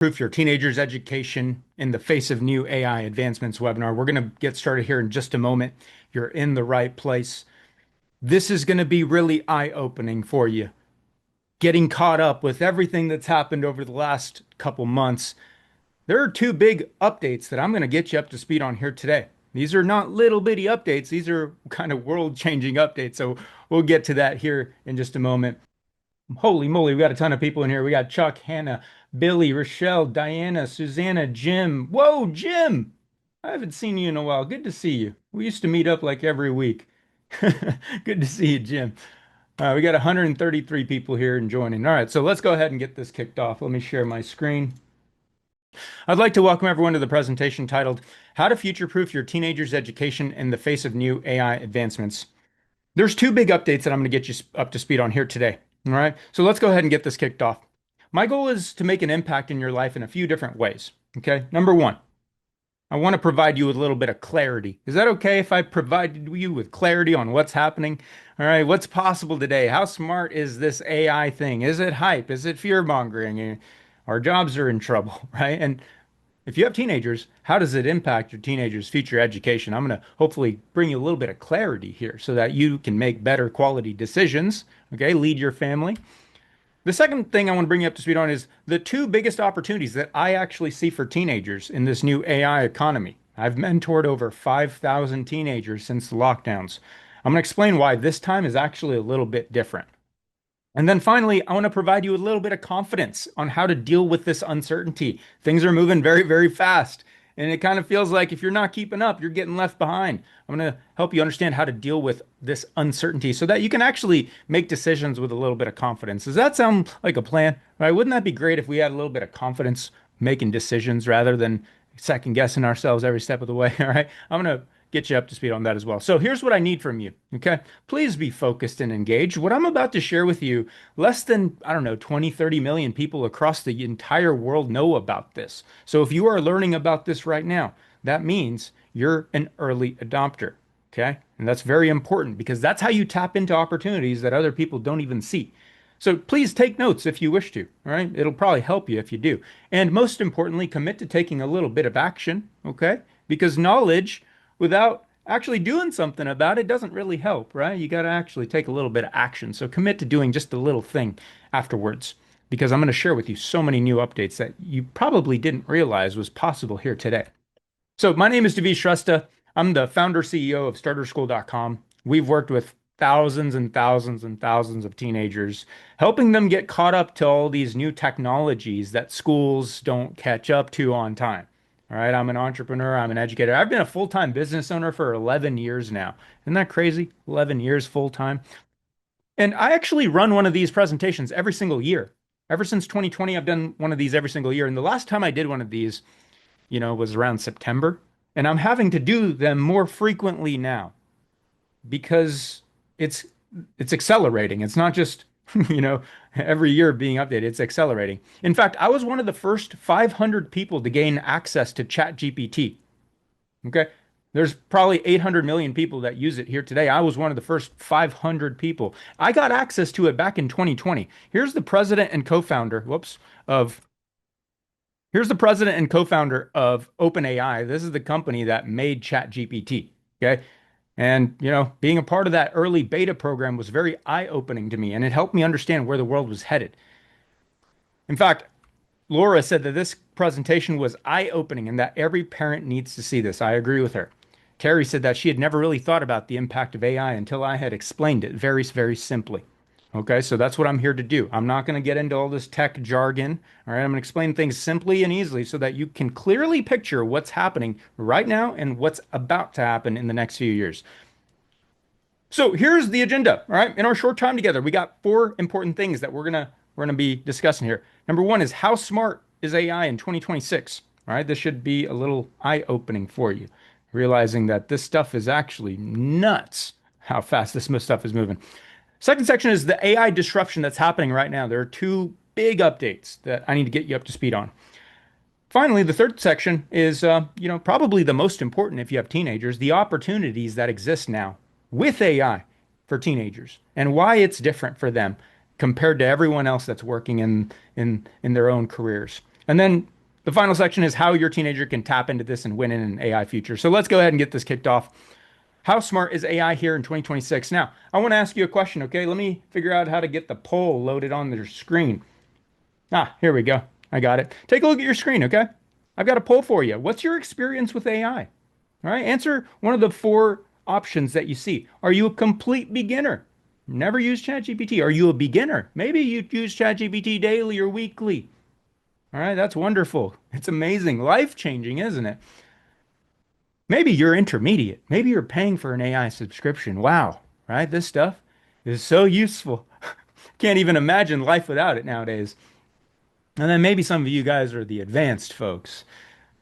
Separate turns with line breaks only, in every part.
Proof Your Teenager's Education in the Face of New AI Advancements webinar. We're going to get started here in just a moment. You're in the right place. This is going to be really eye-opening for you. Getting caught up with everything that's happened over the last couple months. There are two big updates that I'm going to get you up to speed on here today. These are not little bitty updates. These are kind of world-changing updates. So we'll get to that here in just a moment. Holy moly, we got a ton of people in here. We got Chuck, Hannah, Billy, Rochelle, Diana, Susanna, Jim. Whoa, Jim! I haven't seen you in a while. Good to see you. We used to meet up like every week. Good to see you, Jim. We got 133 people here and joining. All right, so let's go ahead and get this kicked off. Let me share my screen. I'd like to welcome everyone to the presentation titled How to Future-Proof Your Teenager's Education in the Face of New AI Advancements. There's two big updates that I'm going to get you up to speed on here today. All right, so let's go ahead and get this kicked off. My goal is to make an impact in your life in a few different ways. Okay, number one, I want to provide you with a little bit of clarity. Is that okay if I provided you with clarity on what's happening? All right, what's possible today? How smart is this AI thing? Is it hype? Is it fear mongering? Our jobs are in trouble, right? And if you have teenagers, how does it impact your teenagers' future education? I'm going to hopefully bring you a little bit of clarity here so that you can make better quality decisions, okay? Lead your family. The second thing I want to bring you up to speed on is the two biggest opportunities that I actually see for teenagers in this new AI economy. I've mentored over 5,000 teenagers since the lockdowns. I'm going to explain why this time is actually a little bit different. And then finally, I want to provide you a little bit of confidence on how to deal with this uncertainty. Things are moving very, very fast. And it kind of feels like if you're not keeping up, you're getting left behind. I'm going to help you understand how to deal with this uncertainty so that you can actually make decisions with a little bit of confidence. Does that sound like a plan? Right? Wouldn't that be great if we had a little bit of confidence making decisions rather than second guessing ourselves every step of the way? All right. I'm going to get you up to speed on that as well. So here's what I need from you. Okay. Please be focused and engaged. What I'm about to share with you, less than, I don't know, 20, 30 million people across the entire world know about this. So if you are learning about this right now, that means you're an early adopter. Okay. And that's very important because that's how you tap into opportunities that other people don't even see. So please take notes if you wish to, all right? It'll probably help you if you do. And most importantly, commit to taking a little bit of action, okay? Because knowledge without actually doing something about it doesn't really help, right? You got to actually take a little bit of action. So commit to doing just a little thing afterwards, because I'm going to share with you so many new updates that you probably didn't realize was possible here today. So my name is Devesh Shrestha. I'm the founder CEO of starterschool.com. We've worked with thousands and thousands and thousands of teenagers, helping them get caught up to all these new technologies that schools don't catch up to on time. All right, I'm an entrepreneur, I'm an educator. I've been a full-time business owner for 11 years now. Isn't that crazy? 11 years full-time. And I actually run one of these presentations every single year. Ever since 2020, I've done one of these every single year. And the last time I did one of these, was around September. And I'm having to do them more frequently now because it's it's accelerating. It's not just, you know, every year being updated. It's accelerating. In fact, I was one of the first 500 people to gain access to ChatGPT. Okay. There's probably 800 million people that use it here today. I was one of the first 500 people. I got access to it back in 2020. Here's the president and co-founder, of Here's the president and co-founder of OpenAI. This is the company that made ChatGPT. Okay. And, being a part of that early beta program was very eye-opening to me, and it helped me understand where the world was headed. In fact, Laura said that this presentation was eye-opening and that every parent needs to see this. I agree with her. Carrie said that she had never really thought about the impact of AI until I had explained it very, very simply. Okay, so that's what I'm here to do. I'm not going to get into all this tech jargon. All right, I'm going to explain things simply and easily so that you can clearly picture what's happening right now and what's about to happen in the next few years. So here's the agenda. All right, in our short time together, we got four important things that we're gonna be discussing here. Number one is how smart is AI in 2026? All right, this should be a little eye-opening for you, realizing that this stuff is actually nuts. How fast this stuff is moving. Second section is the AI disruption that's happening right now. There are two big updates that I need to get you up to speed on. Finally, the third section is, probably the most important if you have teenagers, the opportunities that exist now with AI for teenagers and why it's different for them compared to everyone else that's working in their own careers. And then the final section is how your teenager can tap into this and win in an AI future. So let's go ahead and get this kicked off. How smart is AI here in 2026? Now, I want to ask you a question, okay? Let me figure out how to get the poll loaded on their screen. Ah, here we go. I got it. Take a look at your screen, okay? I've got a poll for you. What's your experience with AI? All right, answer one of the four options that you see. Are you a complete beginner? Never use ChatGPT. Are you a beginner? Maybe you use ChatGPT daily or weekly. All right, that's wonderful. It's amazing, life-changing, isn't it? Maybe you're intermediate. Maybe you're paying for an AI subscription. Wow, right? This stuff is so useful. Can't even imagine life without it nowadays. And then maybe some of you guys are the advanced folks,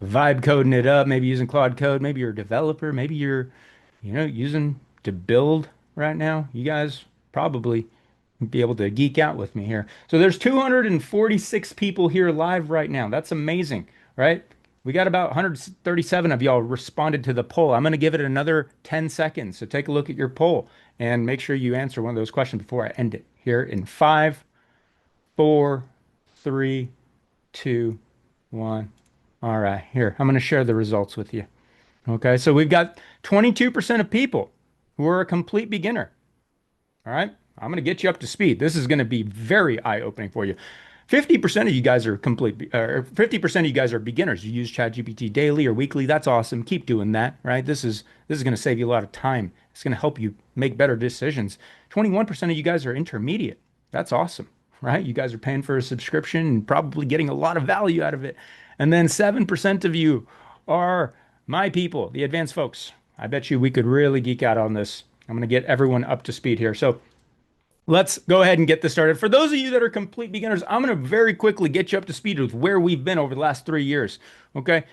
vibe coding it up, maybe using Claude Code. Maybe you're a developer. Maybe you're, using to build right now. You guys probably be able to geek out with me here. So there's 246 people here live right now. That's amazing, right? We got about 137 of y'all responded to the poll. I'm going to give it another 10 seconds. So take a look at your poll and make sure you answer one of those questions before I end it here in 5, 4, 3, 2, 1. All right, here, I'm going to share the results with you. Okay, so we've got 22% of people who are a complete beginner. All right, I'm going to get you up to speed. This is going to be very eye-opening for you. 50% of you guys are 50% of you guys are beginners. You use ChatGPT daily or weekly. That's awesome. Keep doing that, right? This is going to save you a lot of time. It's going to help you make better decisions. 21% of you guys are intermediate. That's awesome, right? You guys are paying for a subscription and probably getting a lot of value out of it. And then 7% of you are my people, the advanced folks. I bet you we could really geek out on this. I'm going to get everyone up to speed here. So let's go ahead and get this started. For those of you that are complete beginners, I'm going to very quickly get you up to speed with where we've been over the last 3 years. Okay.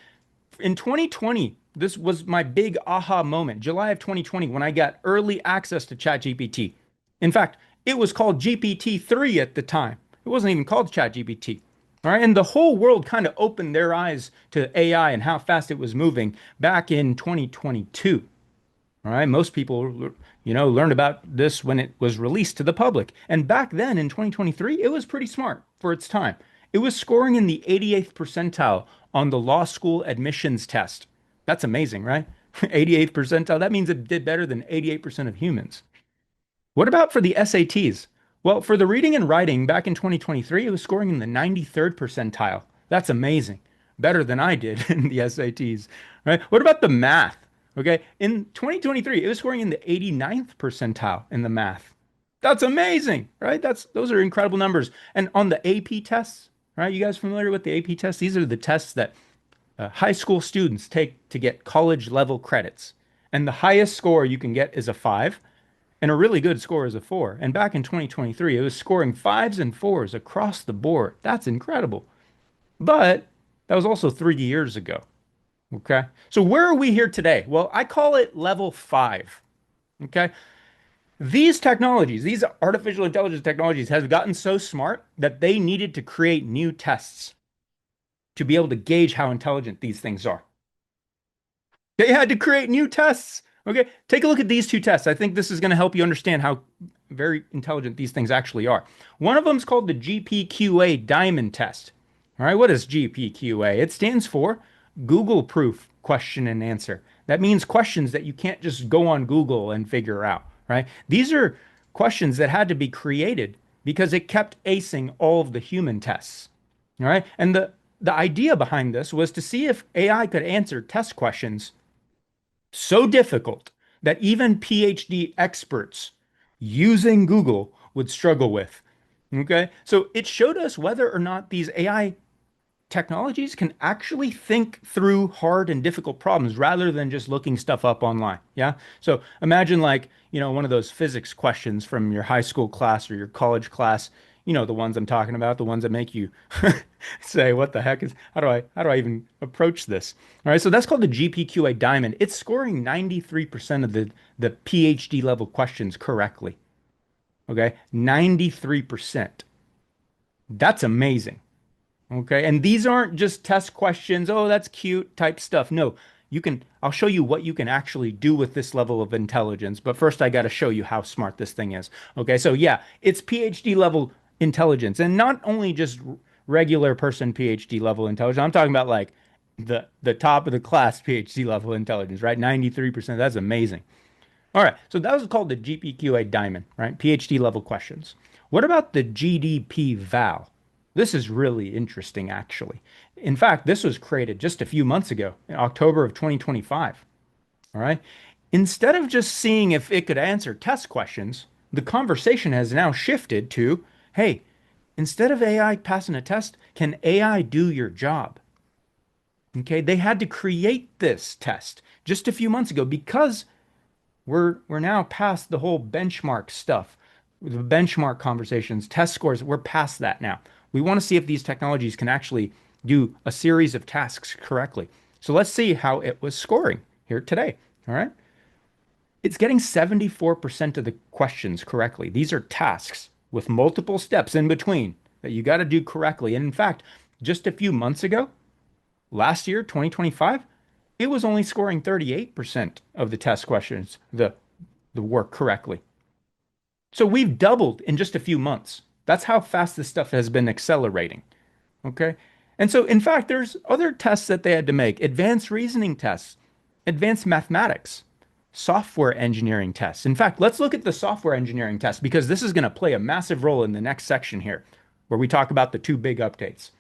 In 2020, this was my big aha moment, July of 2020, when I got early access to ChatGPT. In fact, it was called GPT-3 at the time. It wasn't even called ChatGPT. All right. And the whole world kind of opened their eyes to AI and how fast it was moving back in 2022. All right. Most people, learned about this when it was released to the public. And back then in 2023, it was pretty smart for its time. It was scoring in the 88th percentile on the law school admissions test. That's amazing, right? 88th percentile. That means it did better than 88% of humans. What about for the SATs? Well, for the reading and writing back in 2023, it was scoring in the 93rd percentile. That's amazing. Better than I did in the SATs, right? What about the math? Okay, in 2023, it was scoring in the 89th percentile in the math. That's amazing, right? Those are incredible numbers. And on the AP tests, right? You guys familiar with the AP tests? These are the tests that high school students take to get college level credits. And the highest score you can get is a 5, and a really good score is a 4. And back in 2023, it was scoring 5s and 4s across the board. That's incredible. But that was also 3 years ago. Okay. So where are we here today? Well, I call it level 5. Okay. These technologies, these artificial intelligence technologies, have gotten so smart that they needed to create new tests to be able to gauge how intelligent these things are. They had to create new tests. Okay. Take a look at these two tests. I think this is going to help you understand how very intelligent these things actually are. One of them is called the GPQA Diamond test. All right. What is GPQA? It stands for Google proof question and answer. That means questions that you can't just go on Google and figure out, right? These are questions that had to be created because it kept acing all of the human tests. All right. And the idea behind this was to see if AI could answer test questions so difficult that even PhD experts using Google would struggle with. Okay. So it showed us whether or not these AI technologies can actually think through hard and difficult problems rather than just looking stuff up online. Yeah. So imagine one of those physics questions from your high school class or your college class, the ones I'm talking about, the ones that make you say, what the heck how do I even approach this? All right. So that's called the GPQA Diamond. It's scoring 93% of the PhD level questions correctly. Okay. 93%. That's amazing. Okay. And these aren't just test questions. Oh, that's cute type stuff. No, I'll show you what you can actually do with this level of intelligence. But first, I got to show you how smart this thing is. Okay. So yeah, it's PhD level intelligence, and not only just regular person PhD level intelligence. I'm talking about like the top of the class PhD level intelligence, right? 93%. That's amazing. All right. So that was called the GPQA Diamond, right? PhD level questions. What about the GDP Val? This is really interesting, actually. In fact, this was created just a few months ago, in October of 2025. All right. Instead of just seeing if it could answer test questions, the conversation has now shifted to, hey, instead of AI passing a test, can AI do your job? Okay. They had to create this test just a few months ago because we're now past the whole benchmark stuff, the benchmark conversations, test scores. We're past that now. We want to see if these technologies can actually do a series of tasks correctly. So let's see how it was scoring here today. All right. It's getting 74% of the questions correctly. These are tasks with multiple steps in between that you got to do correctly. And in fact, just a few months ago, last year, 2025, it was only scoring 38% of the test questions, the work correctly. So we've doubled in just a few months. That's how fast this stuff has been accelerating. Okay. And so, in fact, there's other tests that they had to make, advanced reasoning tests, advanced mathematics, software engineering tests. In fact, let's look at the software engineering test because this is going to play a massive role in the next section here, where we talk about the two big updates.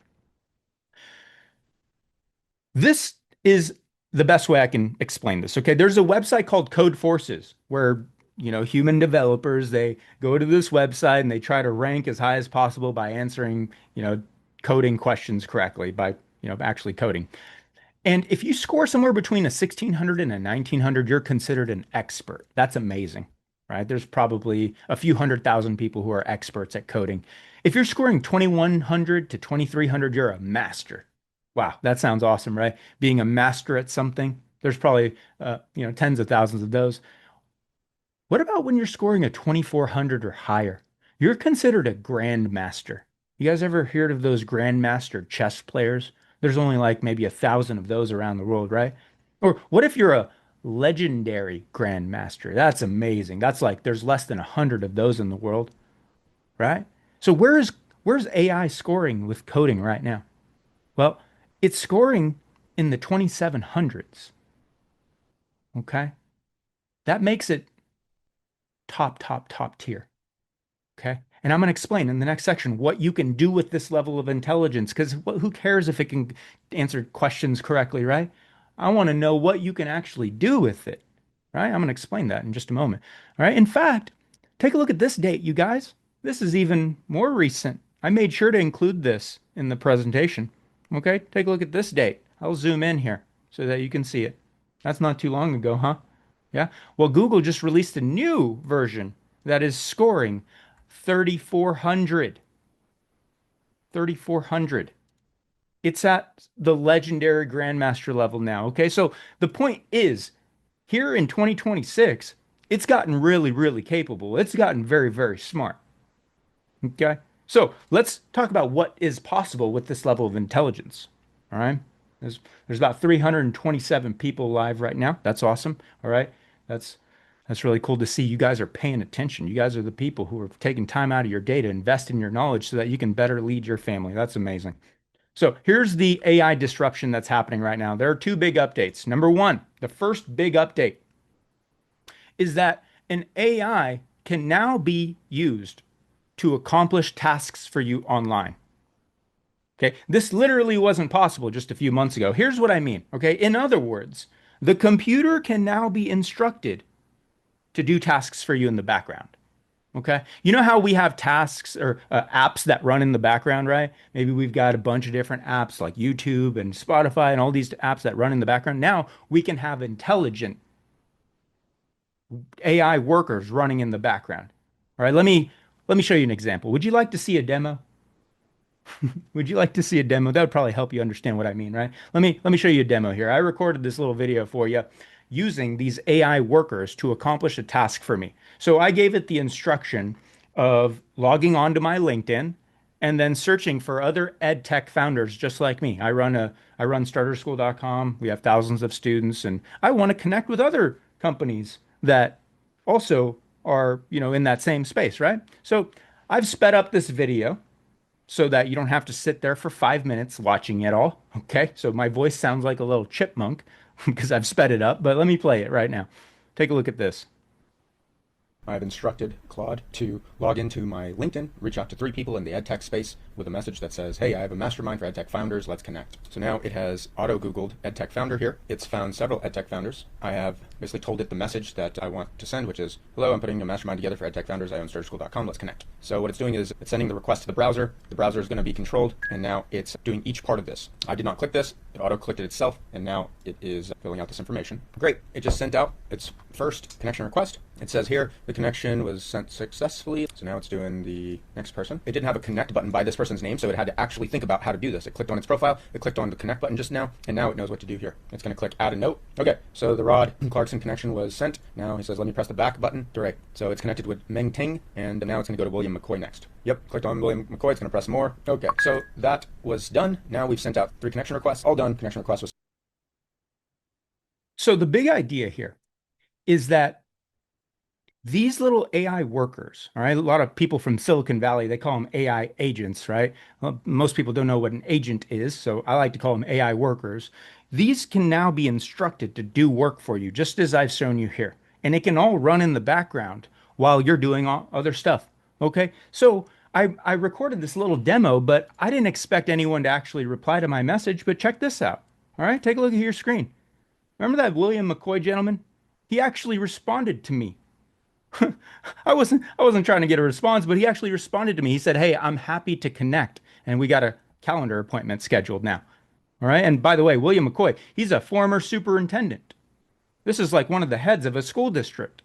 This is the best way I can explain this. Okay, there's a website called Code Forces where human developers they go to this website and they try to rank as high as possible by answering coding questions correctly by actually coding. And if you score somewhere between a 1600 and a 1900, you're considered an expert. That's amazing, right? There's probably a few 100,000 people who are experts at coding. If you're scoring 2100 to 2300, you're a master. Wow, that sounds awesome, right? Being a master at something. There's probably tens of thousands of those. What about when you're scoring a 2400 or higher? You're considered a grandmaster. You guys ever heard of those grandmaster chess players? There's only like maybe 1,000 of those around the world, right? Or what if you're a legendary grandmaster? That's amazing. That's like there's less than 100 of those in the world, right? So where's AI scoring with coding right now? Well, it's scoring in the 2700s, okay? That makes it top tier. Okay. And I'm going to explain in the next section what you can do with this level of intelligence because who cares if it can answer questions correctly, right? I want to know what you can actually do with it, right? I'm going to explain that in just a moment. All right. In fact, take a look at this date, you guys. This is even more recent. I made sure to include this in the presentation. Okay. Take a look at this date. I'll zoom in here so that you can see it. That's not too long ago, huh? Yeah. Well, Google just released a new version that is scoring 3,400. 3,400. It's at the legendary grandmaster level now. Okay. So the point is, here in 2026, it's gotten really, really capable. It's gotten very, very smart. Okay. So let's talk about what is possible with this level of intelligence. All right. There's about 327 people live right now. That's awesome. All right. That's that's really cool to see. You guys are paying attention. You guys are the people who are taking time out of your day to invest in your knowledge so that you can better lead your family. That's amazing. So here's the AI disruption that's happening right now. There are two big updates. Number one, the first big update is that an AI can now be used to accomplish tasks for you online. Okay, this literally wasn't possible just a few months ago. Here's what I mean. Okay, in other words, the computer can now be instructed to do tasks for you in the background. Okay. You know how we have tasks or apps that run in the background, right? Maybe we've got a bunch of different apps like YouTube and Spotify and all these apps that run in the background. Now we can have intelligent AI workers running in the background. All right. Let me show you an example. Would you like to see a demo? Would you like to see a demo? That would probably help you understand what I mean, right? Let me show you a demo here. I recorded this little video for you using these AI workers to accomplish a task for me. So I gave it the instruction of logging onto my LinkedIn and then searching for other ed tech founders just like me. I run starterschool.com. We have thousands of students and I want to connect with other companies that also are, in that same space, right? So I've sped up this video so that you don't have to sit there for 5 minutes watching it all. Okay. So my voice sounds like a little chipmunk because I've sped it up, but let me play it right now. Take a look at this.
I've instructed Claude to log into my LinkedIn, reach out to 3 people in the EdTech space with a message that says, hey, I have a mastermind for EdTech founders, let's connect. So now it has auto-Googled EdTech founder here. It's found several EdTech founders. I have basically told it the message that I want to send, which is, hello, I'm putting a mastermind together for EdTech founders, I own StarterSchool.com, let's connect. So what it's doing is it's sending the request to the browser is going to be controlled, and now it's doing each part of this. I did not click this, it auto-clicked it itself, and now it is filling out this information. Great, it just sent out its first connection request. It says here, the connection was sent successfully. So now it's doing the next person. It didn't have a connect button by this person's name, so it had to actually think about how to do this. It clicked on its profile, it clicked on the connect button just now, and now it knows what to do here. It's going to click add a note. Okay, so the Rod Clarkson connection was sent. Now he says, let me press the back button. Great. So it's connected with Meng Ting, and now it's going to go to William McCoy next. Yep, clicked on William McCoy, it's going to press more. Okay, so that was done. Now we've sent out 3 connection requests, all done. Connection request was.
So the big idea here is that these little AI workers, all right, a lot of people from Silicon Valley, they call them AI agents, right? Well, most people don't know what an agent is, so I like to call them AI workers. These can now be instructed to do work for you, just as I've shown you here. And it can all run in the background while you're doing all other stuff. Okay, so I recorded this little demo, but I didn't expect anyone to actually reply to my message. But check this out. All right, take a look at your screen. Remember that William McCoy gentleman? He actually responded to me. I wasn't trying to get a response, but he actually responded to me. He said, "Hey, I'm happy to connect." And we got a calendar appointment scheduled now. All right. And by the way, William McCoy, he's a former superintendent. This is like one of the heads of a school district.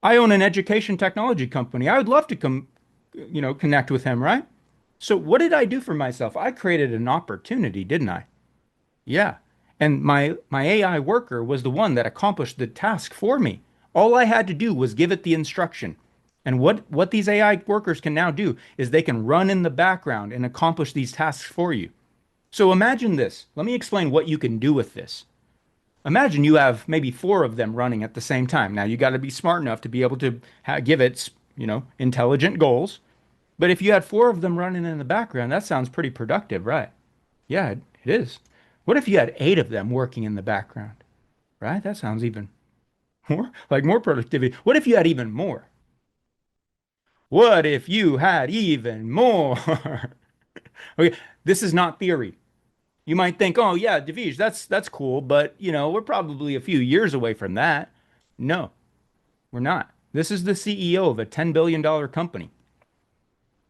I own an education technology company. I would love to connect with him, right? So what did I do for myself? I created an opportunity, didn't I? Yeah. And my AI worker was the one that accomplished the task for me. All I had to do was give it the instruction. And what these AI workers can now do is they can run in the background and accomplish these tasks for you. So imagine this. Let me explain what you can do with this. Imagine you have maybe 4 of them running at the same time. Now you got to be smart enough to be able to give it, intelligent goals. But if you had 4 of them running in the background, that sounds pretty productive, right? Yeah, it is. What if you had 8 of them working in the background, right? That sounds even more productivity. What if you had even more? What if you had even more? Okay, this is not theory. You might think, oh yeah, Devish, that's cool, but we're probably a few years away from that. No, we're not. This is the CEO of a $10 billion company.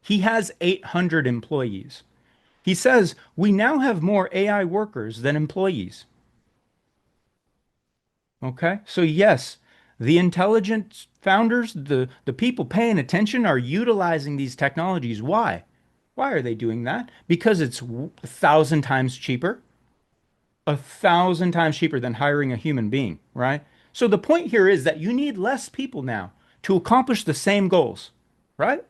He has 800 employees. He says we now have more AI workers than employees. Okay. So yes, the intelligent founders, the people paying attention are utilizing these technologies. Why? Why are they doing that? Because it's 1,000 times cheaper, 1,000 times cheaper than hiring a human being, right? So the point here is that you need less people now to accomplish the same goals, right?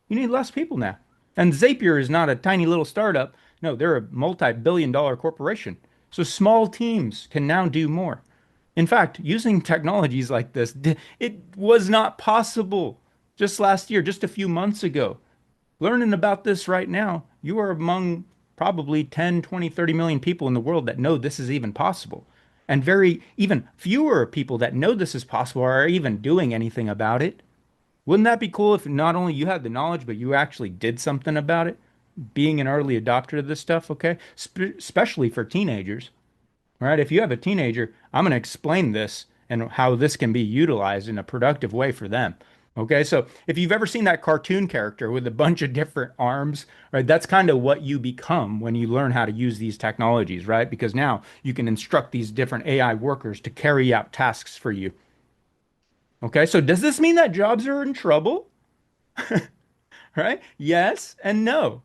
You need less people now. And Zapier is not a tiny little startup. No, they're a multi-billion dollar corporation. So small teams can now do more. In fact, using technologies like this, it was not possible just last year, just a few months ago. Learning about this right now, you are among probably 10, 20, 30 million people in the world that know this is even possible. And very, even fewer people that know this is possible are even doing anything about it. Wouldn't that be cool if not only you had the knowledge, but you actually did something about it? Being an early adopter to this stuff, okay? Especially for teenagers. All right, if you have a teenager, I'm going to explain this and how this can be utilized in a productive way for them. Okay, so if you've ever seen that cartoon character with a bunch of different arms, right, that's kind of what you become when you learn how to use these technologies, right? Because now you can instruct these different AI workers to carry out tasks for you. Okay, so does this mean that jobs are in trouble? Right? Yes and no.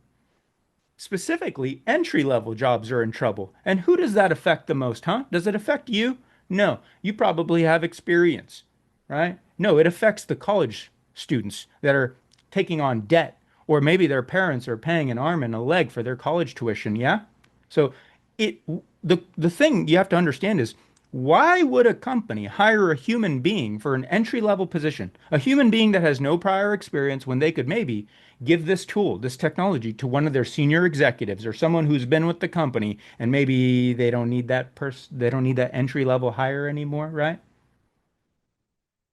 Specifically, entry level jobs are in trouble. And who does that affect the most, huh? Does it affect you? No. You probably have experience, right? No, it affects the college students that are taking on debt, or maybe their parents are paying an arm and a leg for their college tuition, yeah? So it the thing you have to understand is Why would a company hire a human being for an entry-level position? A human being that has no prior experience when they could maybe give this tool, this technology to one of their senior executives or someone who's been with the company and maybe they don't need that person, they don't need that entry-level hire anymore, right?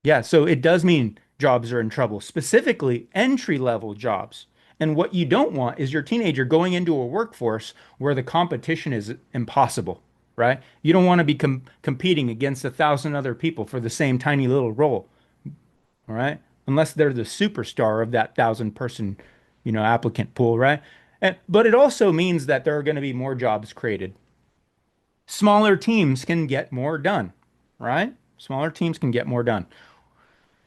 Yeah, so it does mean jobs are in trouble, specifically entry-level jobs. And what you don't want is your teenager going into a workforce where the competition is impossible, right? You don't want to be competing against 1,000 other people for the same tiny little role, all right? Unless they're the superstar of that 1,000 person, applicant pool, right? But it also means that there are going to be more jobs created. Smaller teams can get more done, right? Smaller teams can get more done.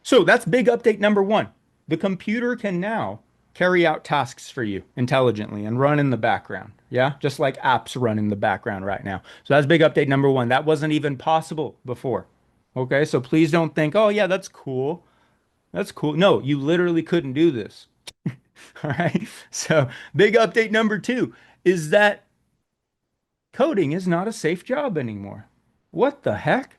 So that's big update number one. The computer can now carry out tasks for you intelligently and run in the background. Yeah, just like apps run in the background right now. So that's big update number one. That wasn't even possible before. Okay, so please don't think, oh, yeah, that's cool. That's cool. No, you literally couldn't do this. All right. So big update number two is that coding is not a safe job anymore. What the heck?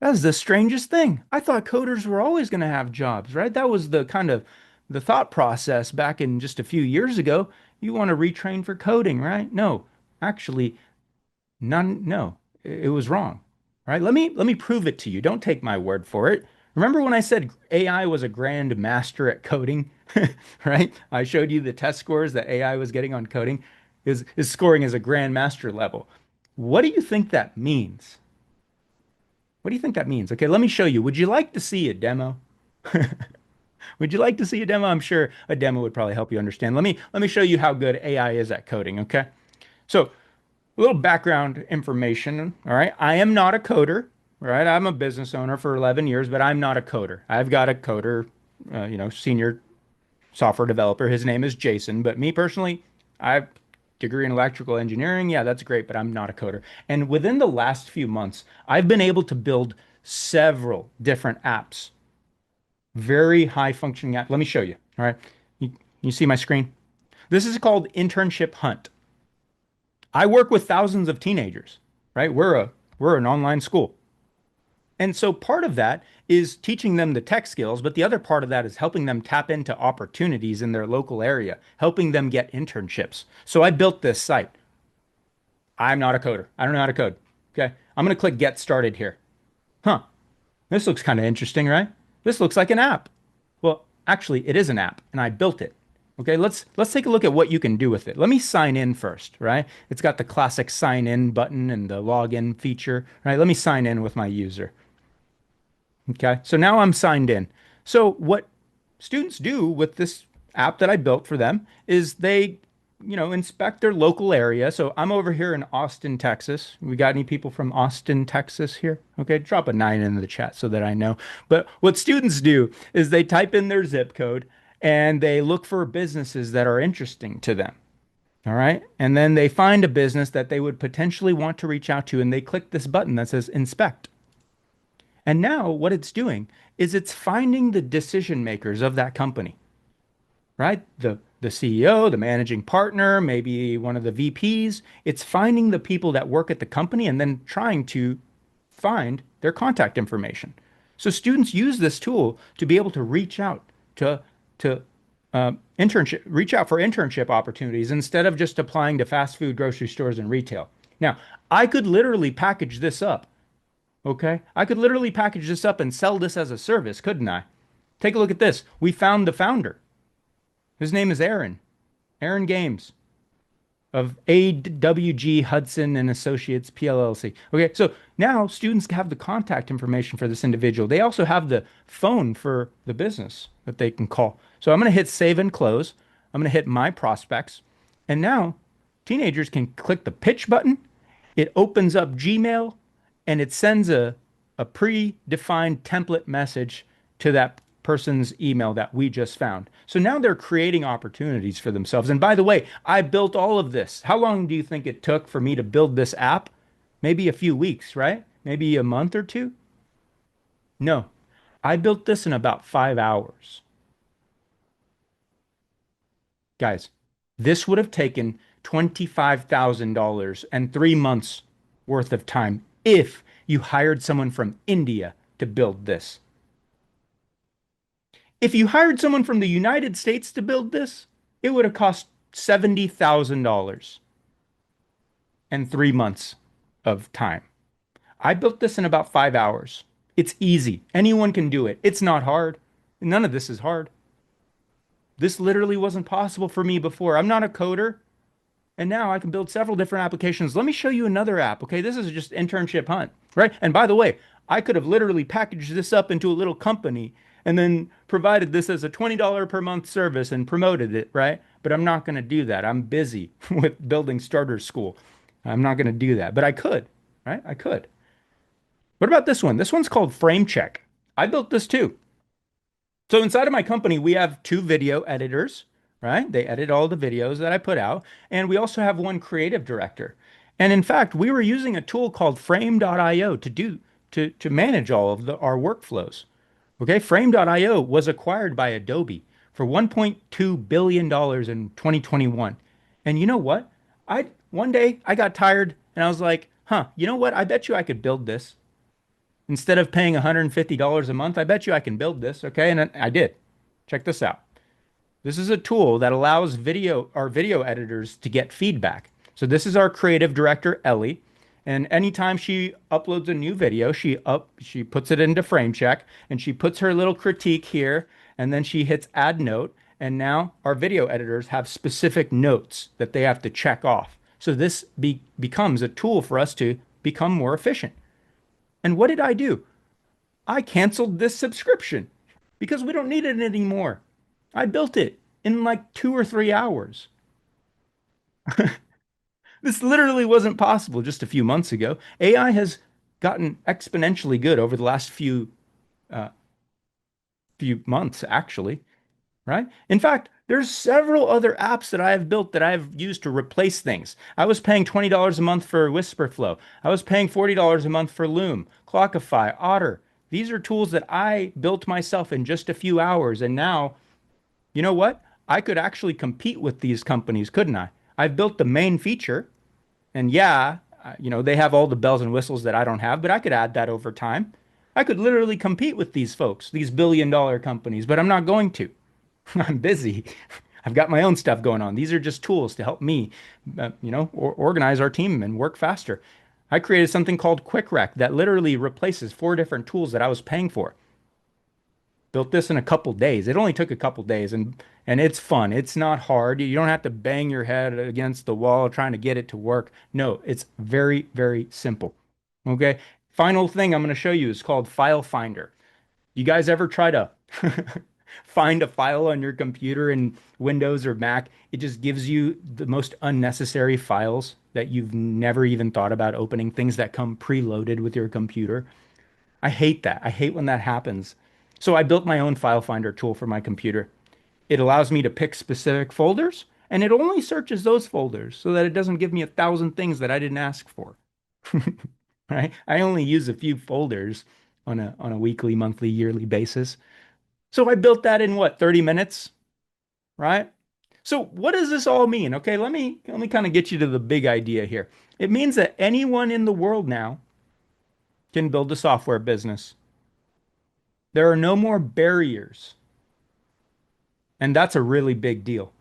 That's the strangest thing. I thought coders were always going to have jobs, right? That was the kind of the thought process back in just a few years ago. You want to retrain for coding, right? No, actually, none. No, it was wrong, right? Let me prove it to you. Don't take my word for it. Remember when I said AI was a grand master at coding, right? I showed you the test scores that AI was getting on coding is scoring as a grand master level. What do you think that means? What do you think that means? Okay, let me show you. Would you like to see a demo? Would you like to see a demo? I'm sure a demo would probably help you understand. Let me show you how good AI is at coding, okay? So, a little background information, all right? I am not a coder, all right? I'm a business owner for 11 years, but I'm not a coder. I've got a coder, senior software developer. His name is Jason, but me personally, I've degree in electrical engineering. Yeah, that's great, but I'm not a coder. And within the last few months, I've been able to build several different apps, very high functioning app. Let me show you. All right. You see my screen? This is called Internship Hunt. I work with thousands of teenagers, right? We're an online school. And so part of that is teaching them the tech skills, but the other part of that is helping them tap into opportunities in their local area, helping them get internships. So I built this site. I'm not a coder. I don't know how to code. Okay. I'm going to click get started here. Huh. This looks kind of interesting, right? This looks like an app. Well, actually, it is an app and I built it. Okay, let's take a look at what you can do with it. Let me sign in first, right? It's got the classic sign in button and the login feature, right? Let me sign in with my user. Okay, so now I'm signed in. So what students do with this app that I built for them is they, inspect their local area. So I'm over here in Austin, Texas. We got any people from Austin, Texas here? Okay, drop a nine in the chat so that I know. But what students do is they type in their zip code and they look for businesses that are interesting to them. All right. And then they find a business that they would potentially want to reach out to and they click this button that says inspect. And now what it's doing is it's finding the decision makers of that company, right? The CEO, the managing partner, maybe one of the VPs. It's finding the people that work at the company and then trying to find their contact information. So students use this tool to be able to reach out to reach out for internship opportunities instead of just applying to fast food, grocery stores, and retail. Now, I could literally package this up. Okay. I could literally package this up and sell this as a service, couldn't I? Take a look at this. We found the founder. His name is Aaron. Aaron Games of AWG Hudson and Associates PLLC. Okay, so now students have the contact information for this individual. They also have the phone for the business that they can call. So I'm going to hit save and close. I'm going to hit my prospects. And now teenagers can click the pitch button. It opens up Gmail and it sends a predefined template message to that person's email that we just found. So now they're creating opportunities for themselves. And by the way, I built all of this. How long do you think it took for me to build this app? Maybe a few weeks, right? Maybe a month or two? No, I built this in about 5 hours. Guys, this would have taken $25,000 and 3 months worth of time if you hired someone from India to build this. If you hired someone from the United States to build this, it would have cost $70,000 and 3 months of time. I built this in about 5 hours. It's easy. Anyone can do it. It's not hard. None of this is hard. This literally wasn't possible for me before. I'm not a coder, and now I can build several different applications. Let me show you another app. Okay, this is just internship hunt, right? And by the way, I could have literally packaged this up into a little company and then provided this as a $20 per month service and promoted it, right? But I'm not going to do that. I'm busy with building starter school. I'm not going to do that, but I could, right? I could. What about this one? This one's called Frame Check. I built this too. So inside of my company, we have two video editors, right? They edit all the videos that I put out. And we also have one creative director. And in fact, we were using a tool called Frame.io to manage all of our workflows. Okay, Frame.io was acquired by Adobe for $1.2 billion in 2021. And you know what? I one day I got tired and I was like, huh, you know what? I bet you I could build this. Instead of paying $150 a month, I bet you I can build this. Okay. And I did. Check this out. This is a tool that allows our video editors to get feedback. So this is our creative director, Ellie. And anytime she uploads a new video, she puts it into frame check and she puts her little critique here and then she hits add note. And now our video editors have specific notes that they have to check off. So this becomes a tool for us to become more efficient. And what did I do? I canceled this subscription because we don't need it anymore. I built it in like 2 or 3 hours. This literally wasn't possible just a few months ago. AI has gotten exponentially good over the last uh, few months, actually, right? In fact, there's several other apps that I have built that I've used to replace things. I was paying $20 a month for Whisperflow. I was paying $40 a month for Loom, Clockify, Otter. These are tools that I built myself in just a few hours. And now, you know what? I could actually compete with these companies, couldn't I? I've built the main feature. And yeah, they have all the bells and whistles that I don't have, but I could add that over time. I could literally compete with these folks, these billion-dollar companies, but I'm not going to. I'm busy. I've got my own stuff going on. These are just tools to help me, organize our team and work faster. I created something called Quick Rec that literally replaces 4 different tools that I was paying for. Built this in a couple days. It only took a couple days and it's fun. It's not hard. You don't have to bang your head against the wall trying to get it to work. No, it's very, very simple. Okay. Final thing I'm going to show you is called File Finder. You guys ever try to find a file on your computer in Windows or Mac? It just gives you the most unnecessary files that you've never even thought about opening, things that come preloaded with your computer. I hate that. I hate when that happens. So I built my own file finder tool for my computer. It allows me to pick specific folders, and it only searches those folders so that it doesn't give me 1,000 things that I didn't ask for. Right? I only use a few folders on a weekly, monthly, yearly basis. So I built that in what, 30 minutes, right? So what does this all mean? Okay, let me kind of get you to the big idea here. It means that anyone in the world now can build a software business. There are no more barriers. And that's a really big deal.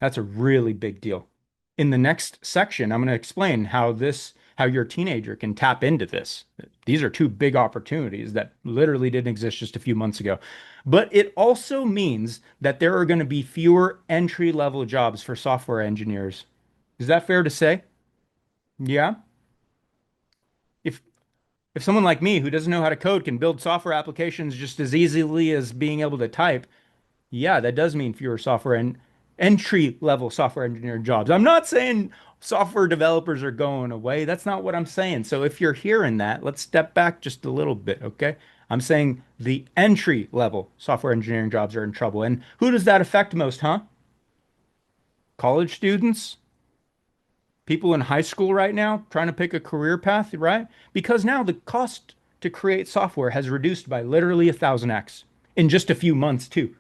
That's a really big deal. In the next section, I'm going to explain how your teenager can tap into this. These are two big opportunities that literally didn't exist just a few months ago. But it also means that there are going to be fewer entry-level jobs for software engineers. Is that fair to say? Yeah. If if someone like me who doesn't know how to code can build software applications just as easily as being able to type, yeah, that does mean fewer software and entry level software engineering jobs. I'm not saying software developers are going away. That's not what I'm saying. So if you're hearing that, let's step back just a little bit, okay? I'm saying the entry level software engineering jobs are in trouble. And who does that affect most, huh? College students, people in high school right now trying to pick a career path, right? Because now the cost to create software has reduced by literally 1,000x in just a few months, too.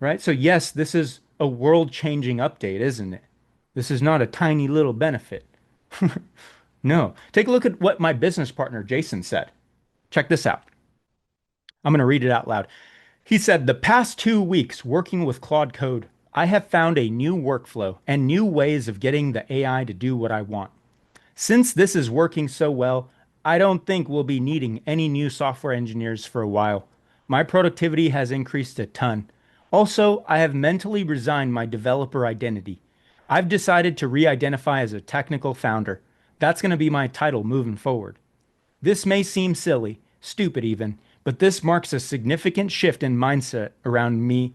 Right? So yes, this is a world-changing update, isn't it? This is not a tiny little benefit. No. Take a look at what my business partner, Jason, said. Check this out. I'm going to read it out loud. He said, the past 2 weeks working with Claude Code, I have found a new workflow and new ways of getting the AI to do what I want. Since this is working so well, I don't think we'll be needing any new software engineers for a while. My productivity has increased a ton. Also, I have mentally resigned my developer identity. I've decided to re identify as a technical founder. That's going to be my title moving forward. This may seem silly, stupid even, but this marks a significant shift in mindset around me,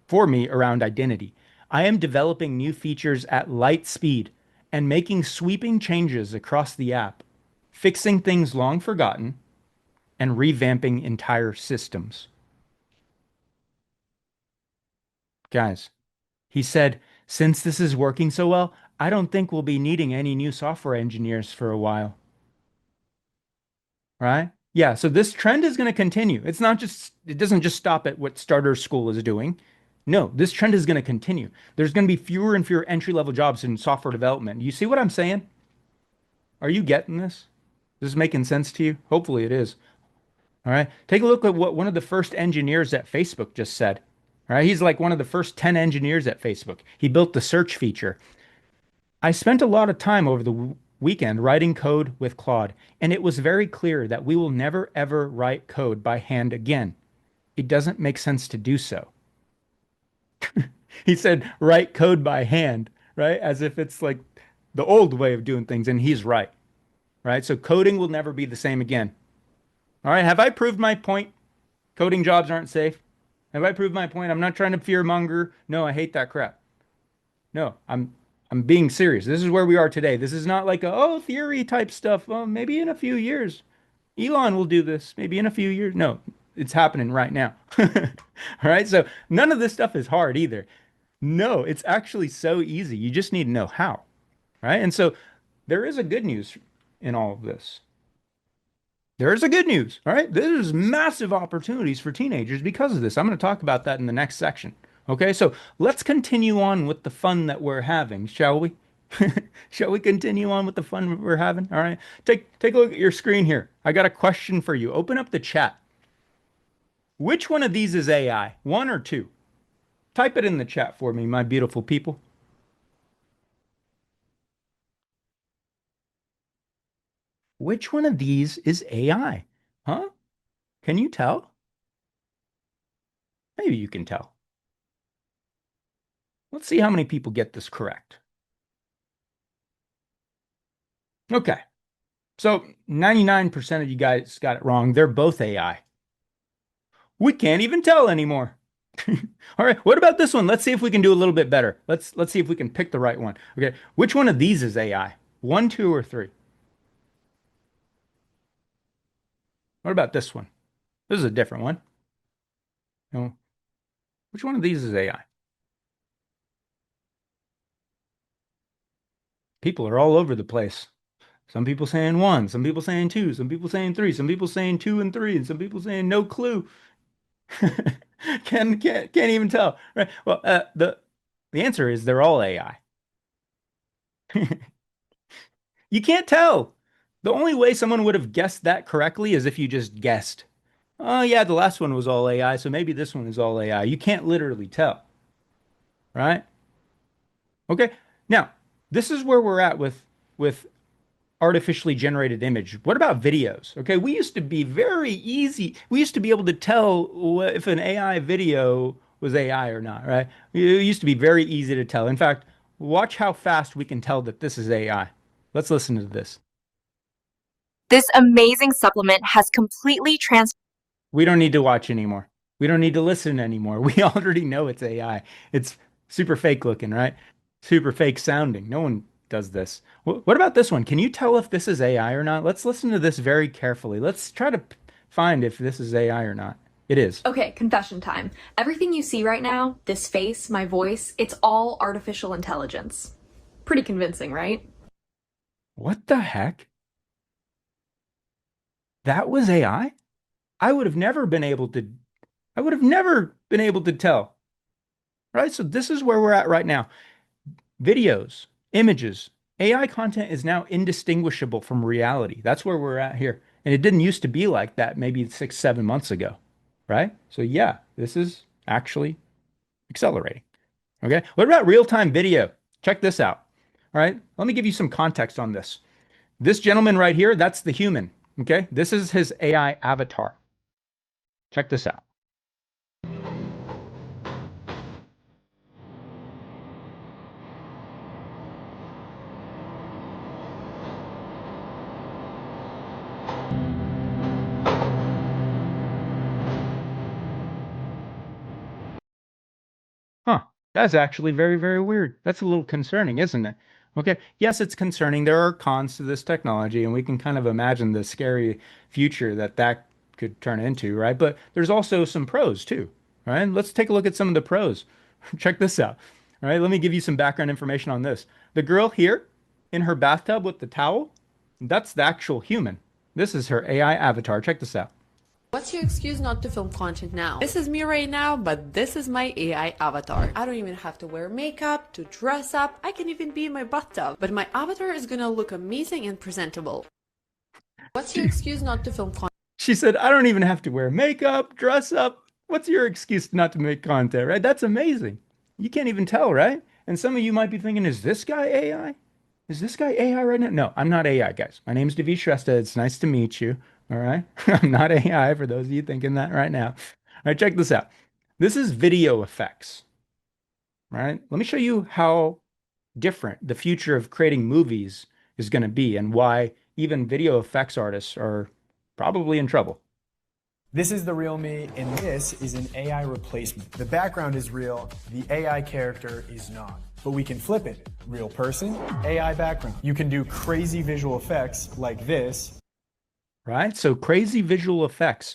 for me around identity. I am developing new features at light speed and making sweeping changes across the app, fixing things long forgotten and revamping entire systems. Guys, he said, since this is working so well, I don't think we'll be needing any new software engineers for a while. Right? Yeah, so this trend is going to continue. It doesn't just stop at what Starter School is doing. No, this trend is going to continue. There's going to be fewer and fewer entry-level jobs in software development. You see what I'm saying? Are you getting this? This is making sense to you? Hopefully it is. All right. Take a look at what one of the first engineers at Facebook just said. All right. He's like one of the first 10 engineers at Facebook. He built the search feature. I spent a lot of time over the weekend writing code with Claude, and it was very clear that we will never ever write code by hand again. It doesn't make sense to do so. He said, write code by hand, right? As if it's like the old way of doing things, and he's right, right? So coding will never be the same again. All right, have I proved my point? Coding jobs aren't safe. Have I proved my point? I'm not trying to fear monger. No, I hate that crap. No, I'm being serious. This is where we are today. This is not like a theory type stuff. Oh, maybe in a few years. Elon will do this. Maybe in a few years. No, it's happening right now. All right. So none of this stuff is hard either. No, it's actually so easy. You just need to know how. Right. And so there is a good news in all of this. There is a good news. All right. There's massive opportunities for teenagers because of this. I'm going to talk about that in the next section. Okay. So let's continue on with the fun that we're having, shall we? Shall we continue on with the fun we're having? All right. Take a look at your screen here. I got a question for you. Open up the chat. Which one of these is AI? One or two? Type it in the chat for me, my beautiful people. Which one of these is AI? Huh? Can you tell? Maybe you can tell. Let's see how many people get this correct. Okay. So 99% of you guys got it wrong. They're both AI. We can't even tell anymore. All right. What about this one? Let's see if we can do a little bit better. Let's see if we can pick the right one. Okay. Which one of these is AI? One, two, or three? What about this one? This is a different one. No. Which one of these is AI? People are all over the place. Some people saying one, some people saying two, some people saying three, some people saying two and three, and some people saying no clue. Can't even tell. Right. Well, the answer is they're all AI. You can't tell. The only way someone would have guessed that correctly is if you just guessed. Oh yeah, the last one was all AI, so maybe this one is all AI. You can't literally tell, right? Okay. Now, this is where we're at with artificially generated image. What about videos? Okay, we used to be very easy. We used to be able to tell if an AI video was AI or not, right? It used to be very easy to tell. In fact, watch how fast we can tell that this is AI. Let's listen to this.
This amazing supplement has completely transformed.
We don't need to watch anymore. We don't need to listen anymore. We already know it's AI. It's super fake looking, right? Super fake sounding. No one does this. What about this one? Can you tell if this is AI or not? Let's listen to this very carefully. Let's try to find if this is AI or not. It is.
Okay, confession time. Everything you see right now, this face, my voice, it's all artificial intelligence. Pretty convincing, right?
What the heck? That was AI? I would have never been able to I would have never been able to tell. Right? So this is where we're at right now. Videos, images, AI content is now indistinguishable from reality. That's where we're at here. And it didn't used to be like that maybe 6, 7 months ago, right? So yeah, this is actually accelerating. Okay. What about real-time video? Check this out. All right. Let me give you some context on this. This gentleman right here, that's the human. Okay. This is his AI avatar. Check this out. Huh. That's actually very, very weird. That's a little concerning, isn't it? Okay. Yes, it's concerning. There are cons to this technology, and we can kind of imagine the scary future that that could turn into, right? But there's also some pros too, right? Let's take a look at some of the pros. Check this out. All right. Let me give you some background information on this. The girl here in her bathtub with the towel, that's the actual human. This is her AI avatar. Check this out.
What's your excuse not to film content now? This is me right now, but this is my AI avatar. I don't even have to wear makeup, to dress up, I can even be in my bathtub. But my avatar is gonna look amazing and presentable. What's your excuse not to film content?
She said, I don't even have to wear makeup, dress up. What's your excuse not to make content, right? That's amazing. You can't even tell, right? And some of you might be thinking, is this guy AI? Is this guy AI right now? No, I'm not AI, guys. My name's Devi Shrestha. It's nice to meet you. All right. I'm not AI for those of you thinking that right now. All right, check this out. This is video effects. All right. Let me show you how different the future of creating movies is going to be and why even video effects artists are probably in trouble.
This is the real me, and this is an AI replacement. The background is real, the AI character is not. But we can flip it. Real person, AI background. You can do crazy visual effects like this.
Right? So crazy visual effects.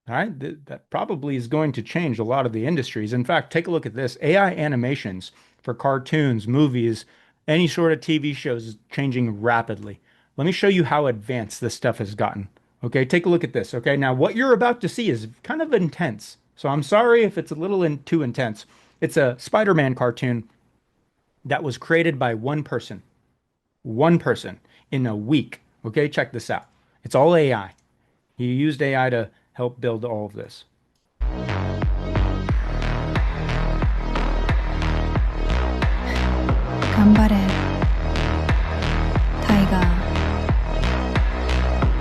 All right. That probably is going to change a lot of the industries. In fact, take a look at this. AI animations for cartoons, movies, any sort of TV shows is changing rapidly. Let me show you how advanced this stuff has gotten. Okay, take a look at this. Okay, now what you're about to see is kind of intense. So I'm sorry if it's a little too intense. It's a Spider-Man cartoon that was created by one person in a week. Okay, check this out. It's all AI. He used AI to help build all of this.
Ganbare. Taiga.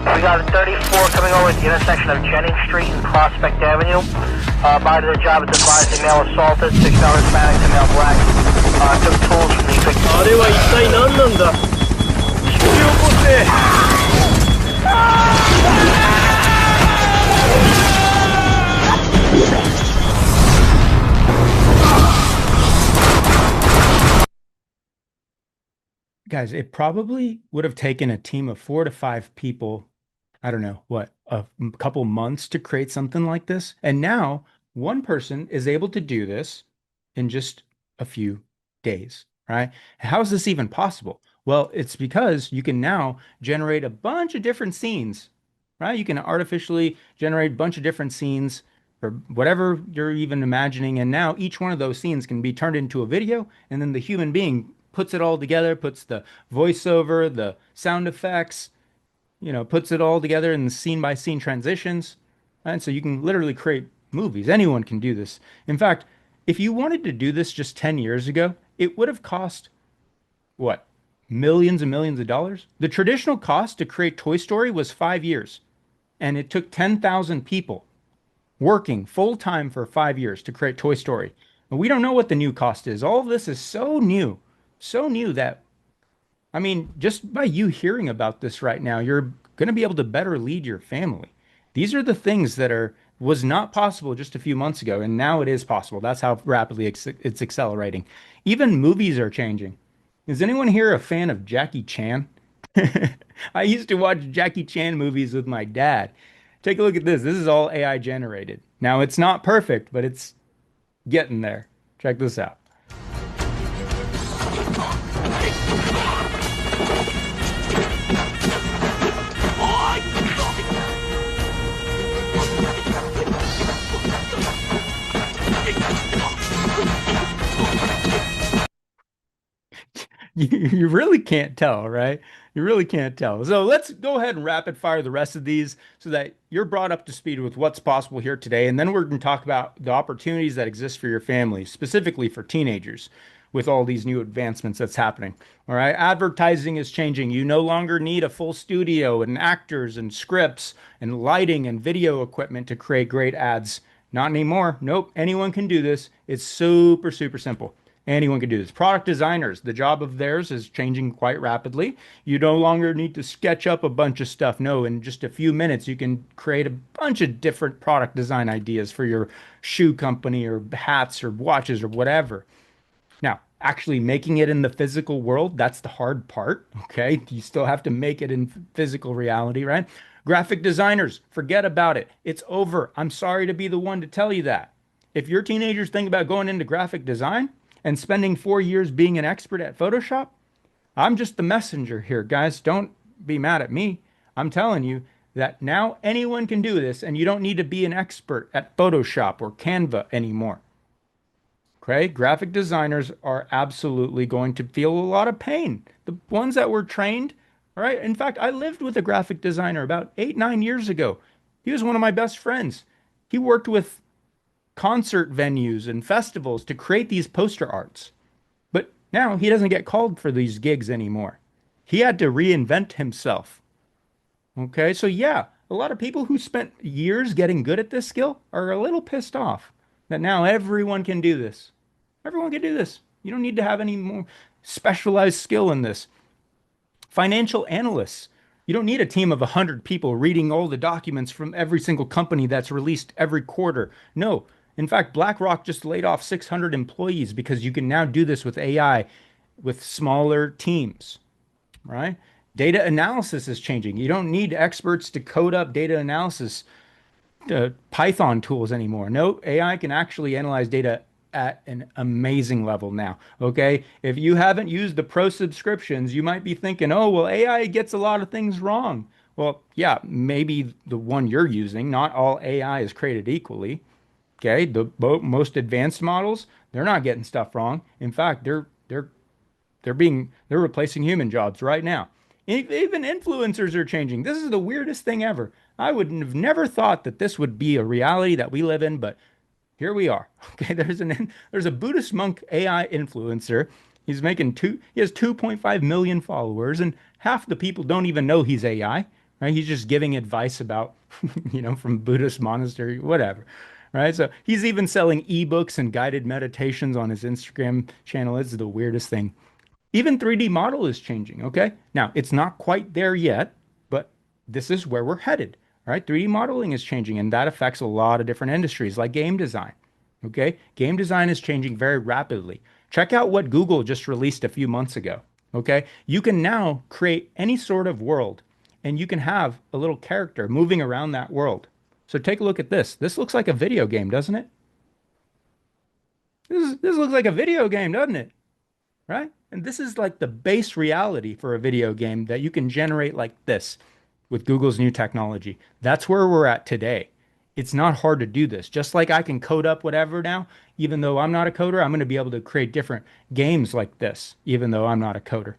We got a 34 coming over at the intersection of Jennings Street and Prospect Avenue. By the job, it's advised a male assaulted, $6 Hispanic to male black. Took tools from the victim. あれは一体何なんだ。引き起こせ。
Guys, it probably would have taken a team of 4 to 5 people, I don't know, what, a couple months to create something like this. And now one person is able to do this in just a few days, right? How is this even possible? Well, it's because you can now generate a bunch of different scenes, right? You can artificially generate a bunch of different scenes or whatever you're even imagining. And now each one of those scenes can be turned into a video, and then the human being puts it all together, puts the voiceover, the sound effects, puts it all together in the scene by scene transitions. And so you can literally create movies. Anyone can do this. In fact, if you wanted to do this just 10 years ago, it would have cost what? Millions and millions of dollars. The traditional cost to create Toy Story was 5 years, and it took 10,000 people working full time for 5 years to create Toy Story. And we don't know what the new cost is. All of this is so new that, I mean, just by you hearing about this right now, you're going to be able to better lead your family. These are the things that was not possible just a few months ago, and now it is possible. That's how rapidly it's accelerating. Even movies are changing. Is anyone here a fan of Jackie Chan? I used to watch Jackie Chan movies with my dad. Take a look at this. This is all AI generated. Now, it's not perfect, but it's getting there. Check this out. You really can't tell, right? You really can't tell. So let's go ahead and rapid fire the rest of these so that you're brought up to speed with what's possible here today. And then we're going to talk about the opportunities that exist for your family, specifically for teenagers, with all these new advancements that's happening. All right. Advertising is changing. You no longer need a full studio and actors and scripts and lighting and video equipment to create great ads. Not anymore. Nope. Anyone can do this. It's super, super simple. Anyone can do this. Product designers, the job of theirs is changing quite rapidly. You no longer need to sketch up a bunch of stuff. No, in just a few minutes, you can create a bunch of different product design ideas for your shoe company or hats or watches or whatever. Now, actually making it in the physical world, that's the hard part. Okay. You still have to make it in physical reality, right? Graphic designers, forget about it. It's over. I'm sorry to be the one to tell you that. If your teenagers think about going into graphic design, and spending 4 years being an expert at Photoshop, I'm just the messenger here, guys. Don't be mad at me. I'm telling you that now anyone can do this, and you don't need to be an expert at Photoshop or Canva anymore. Okay, graphic designers are absolutely going to feel a lot of pain. The ones that were trained, all right? In fact, I lived with a graphic designer about 8, 9 years ago. He was one of my best friends. He worked with concert venues and festivals to create these poster arts. But now he doesn't get called for these gigs anymore. He had to reinvent himself. Okay, so yeah, a lot of people who spent years getting good at this skill are a little pissed off that now everyone can do this. Everyone can do this. You don't need to have any more specialized skill in this. Financial analysts. You don't need a team of 100 people reading all the documents from every single company that's released every quarter. No. In fact, BlackRock just laid off 600 employees because you can now do this with AI with smaller teams, right? Data analysis is changing. You don't need experts to code up data analysis Python tools anymore. No, AI can actually analyze data at an amazing level now. Okay. If you haven't used the pro subscriptions, you might be thinking, oh, well, AI gets a lot of things wrong. Well, yeah, maybe the one you're using, not all AI is created equally. Okay. The most advanced models, they're not getting stuff wrong. In fact, they're replacing human jobs right now. Even influencers are changing. This is the weirdest thing ever. I would have never thought that this would be a reality that we live in, but here we are. Okay, there's a Buddhist monk AI influencer. He has 2.5 million followers, and half the people don't even know he's AI. Right? He's just giving advice about, from Buddhist monastery, whatever. Right? So he's even selling ebooks and guided meditations on his Instagram channel. It's the weirdest thing. Even 3D model is changing. Okay, now it's not quite there yet, but this is where we're headed. Right? 3D modeling is changing, and that affects a lot of different industries like game design. Okay? Game design is changing very rapidly. Check out what Google just released a few months ago. Okay? You can now create any sort of world, and you can have a little character moving around that world. So take a look at this. This looks like a video game, doesn't it? This looks like a video game, doesn't it? Right? And this is like the base reality for a video game that you can generate like this with Google's new technology. That's where we're at today. It's not hard to do this. Just like I can code up whatever now, even though I'm not a coder, I'm going to be able to create different games like this, even though I'm not a coder.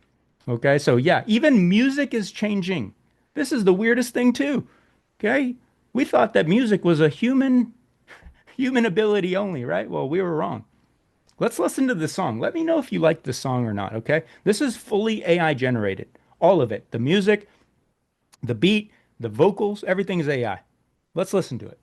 Okay, so yeah, even music is changing. This is the weirdest thing too. Okay, we thought that music was a human ability only, right? Well, we were wrong. Let's listen to the song. Let me know if you like the song or not, okay? This is fully AI generated. All of it. The music, the beat, the vocals, everything is AI. Let's listen to it.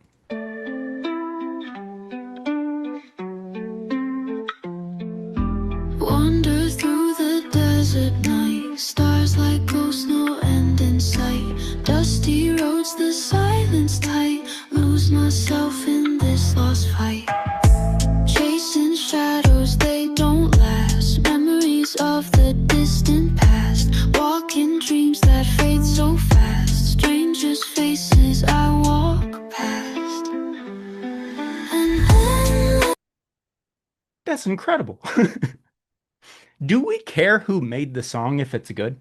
Wander through the desert night, stars like ghosts, no end in sight. Dusty roads, the silence tight. Lose myself in this lost fight. Chasing shadows, they don't last. Memories of the distant past. Walking dreams that fade so fast. Strangers' faces I walk past. And
That's incredible. Do we care who made the song if it's good?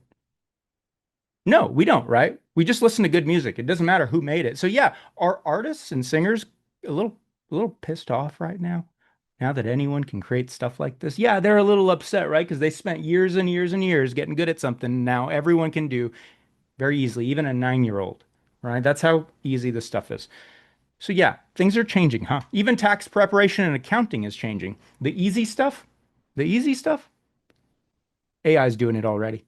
No, we don't, right? We just listen to good music. It doesn't matter who made it. So yeah, are artists and singers a little pissed off right now? now that anyone can create stuff like this. Yeah, they're a little upset, right? Because they spent years and years and years getting good at something now everyone can do very easily, even a 9-year-old, right? That's how easy this stuff is. So yeah, things are changing, huh? Even tax preparation and accounting is changing. The easy stuff, AI is doing it already.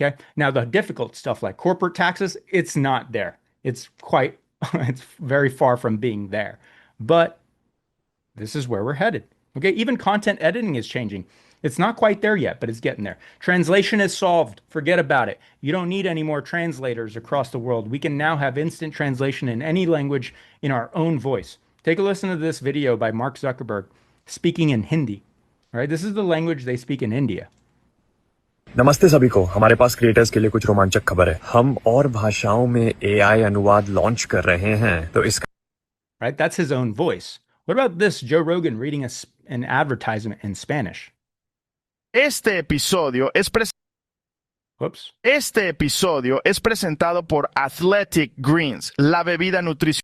Okay. Now the difficult stuff like corporate taxes, it's not there. It's quite, it's very far from being there. But this is where we're headed. Okay. Even content editing is changing. It's not quite there yet, but it's getting there. Translation is solved. Forget about it. You don't need any more translators across the world. We can now have instant translation in any language in our own voice. Take a listen to this video by Mark Zuckerberg speaking in Hindi. All right. This is the language they speak in India.
नमस्ते सभी को हमारे पास creators के लिए कुछ रोमांचक खबर है हम और भाषाओं में एआई अनुवाद लॉन्च कर रहे हैं तो इसका
Right, that's his own voice. What about this Joe Rogan reading an advertisement in Spanish?
Este episodio es presentado por Athletic Greens, la bebida nutricional.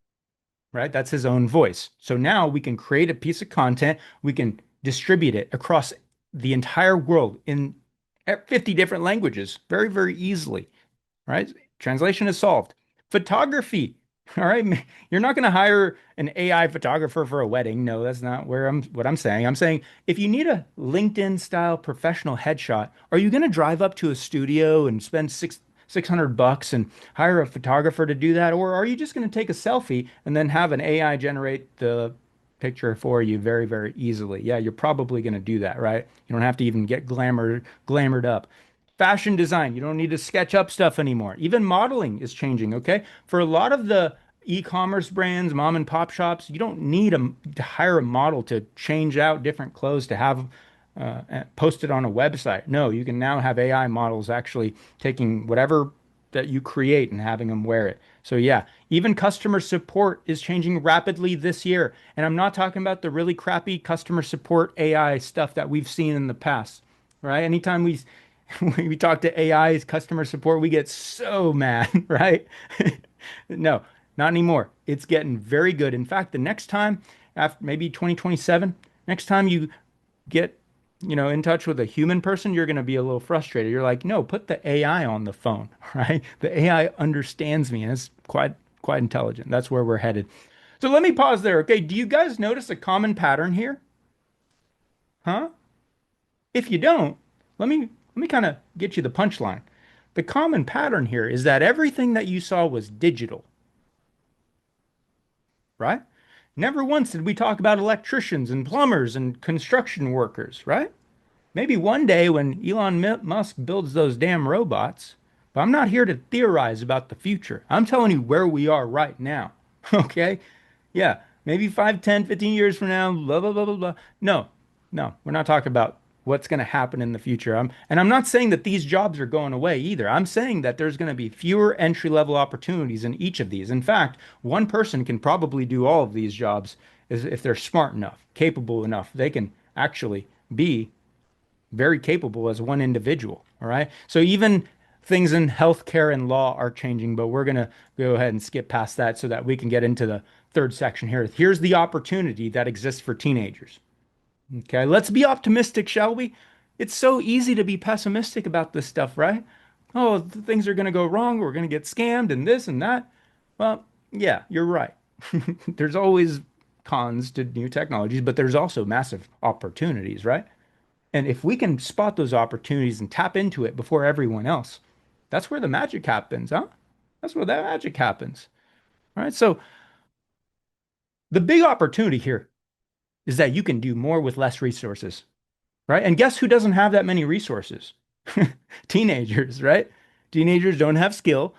Right, that's his own voice. So now we can create a piece of content, we can distribute it across the entire world in 50 different languages very, very easily, right? Translation is solved. Photography, all right? You're not going to hire an AI photographer for a wedding. No, that's not what I'm saying. I'm saying if you need a LinkedIn style professional headshot, are you going to drive up to a studio and spend $600 and hire a photographer to do that? Or are you just going to take a selfie and then have an AI generate the picture for you very, very easily? Yeah, you're probably going to do that, right? You don't have to even get glamored up. Fashion design, you don't need to sketch up stuff anymore. Even modeling is changing, okay? For a lot of the e-commerce brands, mom and pop shops, you don't need to hire a model to change out different clothes to have posted on a website. No, you can now have AI models actually taking whatever that you create and having them wear it. So yeah, even customer support is changing rapidly this year. And I'm not talking about the really crappy customer support AI stuff that we've seen in the past, right? Anytime we talk to AI's customer support, we get so mad, right? No, not anymore. It's getting very good. In fact, the next time, after maybe 2027, next time you get in touch with a human person, you're going to be a little frustrated. You're like, no, put the AI on the phone, right? The AI understands me and it's quite intelligent. That's where we're headed. So let me pause there. Okay. Do you guys notice a common pattern here? Huh? If you don't, let me kind of get you the punchline. The common pattern here is that everything that you saw was digital, right? Never once did we talk about electricians and plumbers and construction workers, right? Maybe one day when Elon Musk builds those damn robots, but I'm not here to theorize about the future. I'm telling you where we are right now, okay? Yeah, maybe 5, 10, 15 years from now, blah, blah, blah, blah, blah. No, we're not talking about what's going to happen in the future. And I'm not saying that these jobs are going away either. I'm saying that there's going to be fewer entry-level opportunities in each of these. In fact, one person can probably do all of these jobs if they're smart enough, capable enough. They can actually be very capable as one individual, all right? So even things in healthcare and law are changing, but we're going to go ahead and skip past that so that we can get into the third section here. Here's the opportunity that exists for teenagers. Okay, let's be optimistic, shall we? It's so easy to be pessimistic about this stuff, right? Oh, things are going to go wrong. We're going to get scammed and this and that. Well, yeah, you're right. There's always cons to new technologies, but there's also massive opportunities, right? And if we can spot those opportunities and tap into it before everyone else, that's where the magic happens, huh? That's where that magic happens. All right, so the big opportunity here is that you can do more with less resources, right? And guess who doesn't have that many resources? Teenagers, right? Teenagers don't have skill.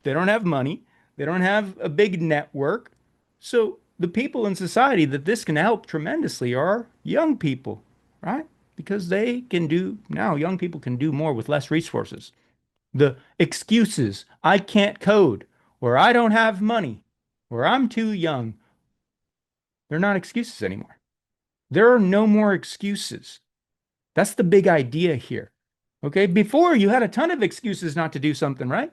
They don't have money. They don't have a big network. So the people in society that this can help tremendously are young people, right? Because young people can do more with less resources. The excuses, I can't code, or I don't have money, or I'm too young, they're not excuses anymore. There are no more excuses. That's the big idea here. Okay, before you had a ton of excuses not to do something, right?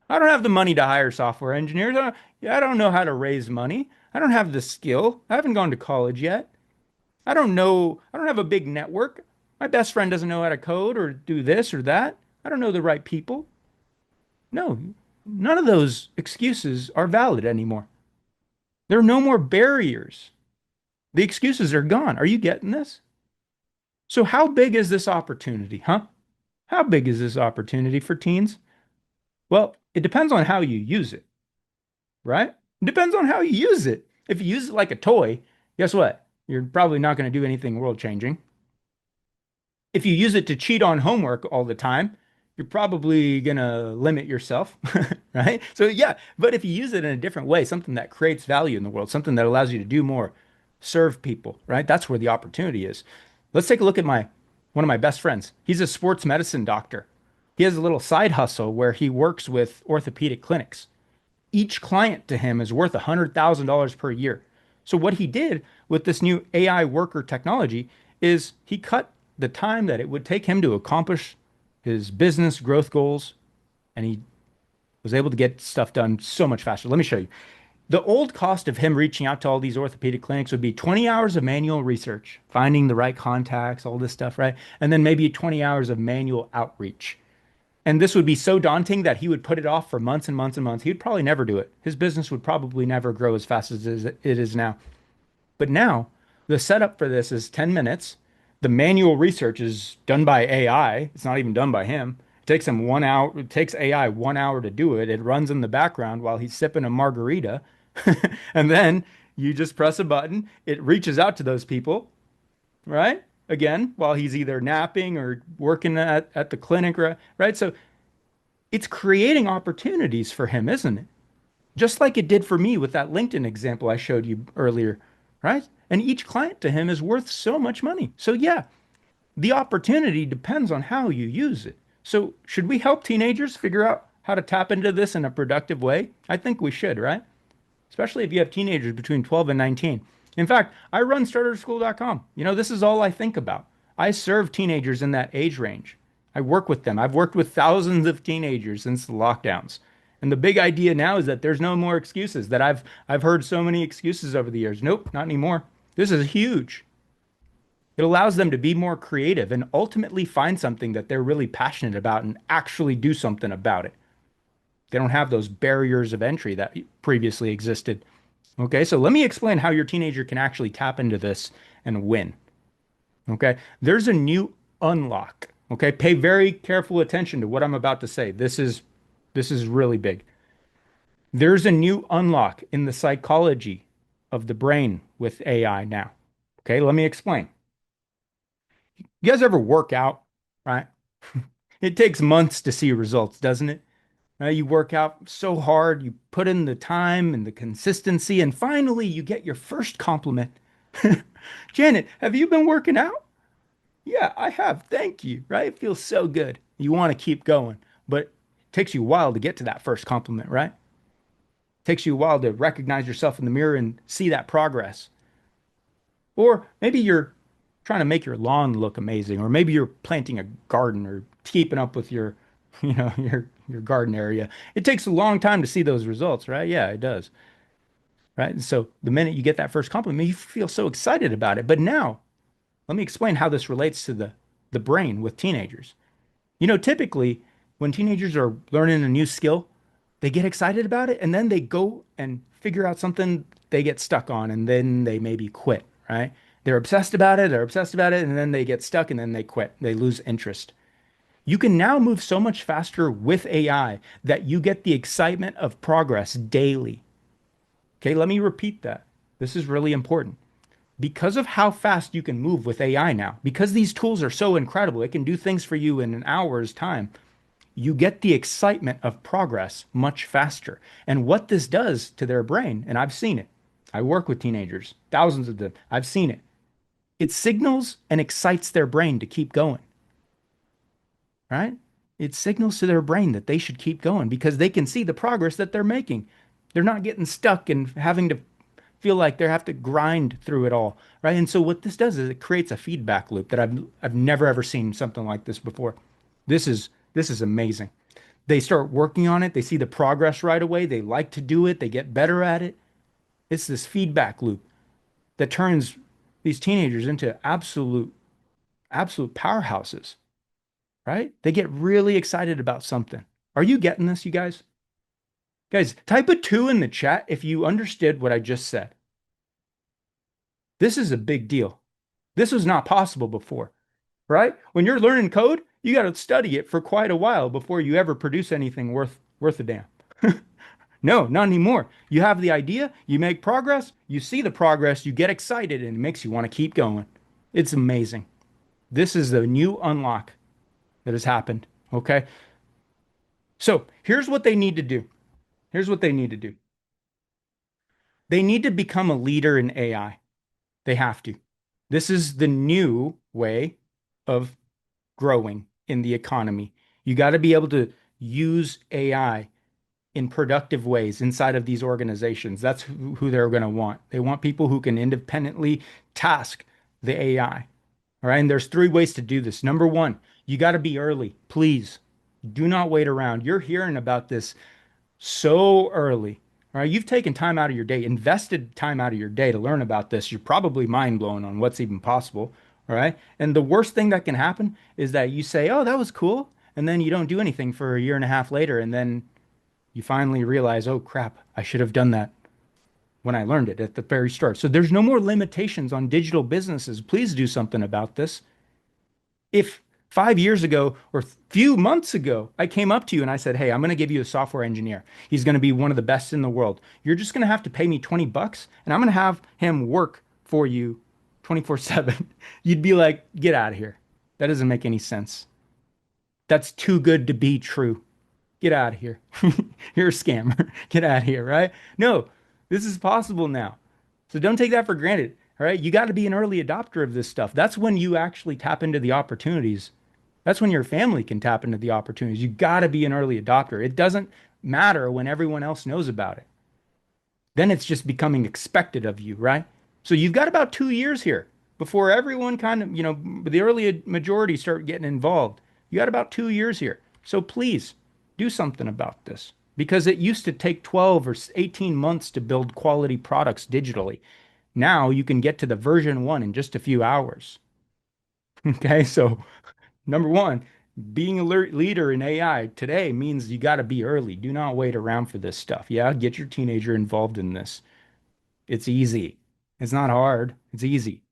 I don't have the money to hire software engineers. I don't know how to raise money. I don't have the skill. I haven't gone to college yet. I don't know. I don't have a big network. My best friend doesn't know how to code or do this or that. I don't know the right people. No, none of those excuses are valid anymore. There are no more barriers. The excuses are gone. Are you getting this? So, how big is this opportunity, huh? How big is this opportunity for teens? Well, it depends on how you use it, right? It depends on how you use it. If you use it like a toy, guess what? You're probably not going to do anything world changing. If you use it to cheat on homework all the time, you're probably going to limit yourself, right? So, yeah, but if you use it in a different way, something that creates value in the world, something that allows you to do more, serve people, right? That's where the opportunity is. Let's take a look at one of my best friends. He's a sports medicine doctor. He has a little side hustle where he works with orthopedic clinics. Each client to him is worth $100,000 per year. So what he did with this new AI worker technology is he cut the time that it would take him to accomplish his business growth goals, and he was able to get stuff done so much faster. Let me show you. The old cost of him reaching out to all these orthopedic clinics would be 20 hours of manual research, finding the right contacts, all this stuff, right? And then maybe 20 hours of manual outreach. And this would be so daunting that he would put it off for months and months and months. He'd probably never do it. His business would probably never grow as fast as it is now. But now, the setup for this is 10 minutes. The manual research is done by AI. It's not even done by him. It takes him 1 hour. It takes AI 1 hour to do it. It runs in the background while he's sipping a margarita. And then you just press a button. It reaches out to those people, right? Again, while he's either napping or working at the clinic, right? So it's creating opportunities for him, isn't it? Just like it did for me with that LinkedIn example I showed you earlier, right? And each client to him is worth so much money. So yeah, the opportunity depends on how you use it. So should we help teenagers figure out how to tap into this in a productive way? I think we should, right? Especially if you have teenagers between 12 and 19. In fact, I run starterschool.com. This is all I think about. I serve teenagers in that age range. I work with them. I've worked with thousands of teenagers since the lockdowns. And the big idea now is that there's no more excuses, that I've heard so many excuses over the years. Nope, not anymore. This is huge. It allows them to be more creative and ultimately find something that they're really passionate about and actually do something about it. They don't have those barriers of entry that previously existed. Okay, so let me explain how your teenager can actually tap into this and win. Okay, there's a new unlock. Okay, pay very careful attention to what I'm about to say. This is really big. There's a new unlock in the psychology of the brain with AI now. Okay, let me explain. You guys ever work out, right? It takes months to see results, doesn't it? You work out so hard, you put in the time and the consistency, and finally you get your first compliment. Janet, have you been working out? Yeah, I have. Thank you. Right? It feels so good. You want to keep going, but it takes you a while to get to that first compliment, right? It takes you a while to recognize yourself in the mirror and see that progress. Or maybe you're trying to make your lawn look amazing, or maybe you're planting a garden or keeping up with your garden area. It takes a long time to see those results, right? Yeah, it does. Right? And so the minute you get that first compliment, you feel so excited about it. But now, let me explain how this relates to the brain with teenagers. Typically, when teenagers are learning a new skill, they get excited about it, and then they go and figure out something they get stuck on, and then they maybe quit, right? They're obsessed about it, and then they get stuck, and then they quit. They lose interest. You can now move so much faster with AI that you get the excitement of progress daily. Okay, let me repeat that. This is really important. Because of how fast you can move with AI now, because these tools are so incredible, it can do things for you in an hour's time, you get the excitement of progress much faster. And what this does to their brain, and I've seen it. I work with teenagers, thousands of them. I've seen it. It signals and excites their brain to keep going. Right? It signals to their brain that they should keep going because they can see the progress that they're making. They're not getting stuck and having to feel like they have to grind through it all, right? And so what this does is it creates a feedback loop that I've never ever seen something like this before. This is amazing. They start working on it, they see the progress right away, they like to do it, they get better at it. It's this feedback loop that turns these teenagers into absolute powerhouses, right? They get really excited about something. Are you getting this, you guys? Guys, type a 2 in the chat if you understood what I just said. This is a big deal. This was not possible before, right? When you're learning code, you got to study it for quite a while before you ever produce anything worth a damn. No, not anymore. You have the idea, you make progress, you see the progress, you get excited, and it makes you want to keep going. It's amazing. This is the new unlock that has happened, okay? So here's what they need to do. Here's what they need to do. They need to become a leader in AI. They have to. This is the new way of growing in the economy. You got to be able to use AI in productive ways inside of these organizations. That's who they're going to want. They want people who can independently task the AI. All right. And there's 3 ways to do this. Number 1, you got to be early. Please do not wait around. You're hearing about this so early. All right. You've taken time out of your day, invested time out of your day to learn about this. You're probably mind blown on what's even possible. All right. And the worst thing that can happen is that you say, oh, that was cool. And then you don't do anything for a year and a half later. And then you finally realize, oh crap, I should have done that when I learned it at the very start. So there's no more limitations on digital businesses. Please do something about this. If 5 years ago or few months ago, I came up to you and I said, hey, I'm going to give you a software engineer. He's going to be one of the best in the world. You're just going to have to pay me $20 and I'm going to have him work for you 24/7. You'd be like, get out of here. That doesn't make any sense. That's too good to be true. Get out of here. You're a scammer. Get out of here, right? No, this is possible now. So don't take that for granted. All right. You got to be an early adopter of this stuff. That's when you actually tap into the opportunities. That's when your family can tap into the opportunities. You got to be an early adopter. It doesn't matter when everyone else knows about it. Then it's just becoming expected of you, right? So you've got about 2 years here before everyone kind of, the early majority start getting involved. You got about 2 years here. So please do something about this, because it used to take 12 or 18 months to build quality products digitally. Now you can get to the version 1 in just a few hours. Okay, so number 1, being a leader in AI today means you got to be early. Do not wait around for this stuff. Yeah, get your teenager involved in this. It's easy. It's not hard. It's easy,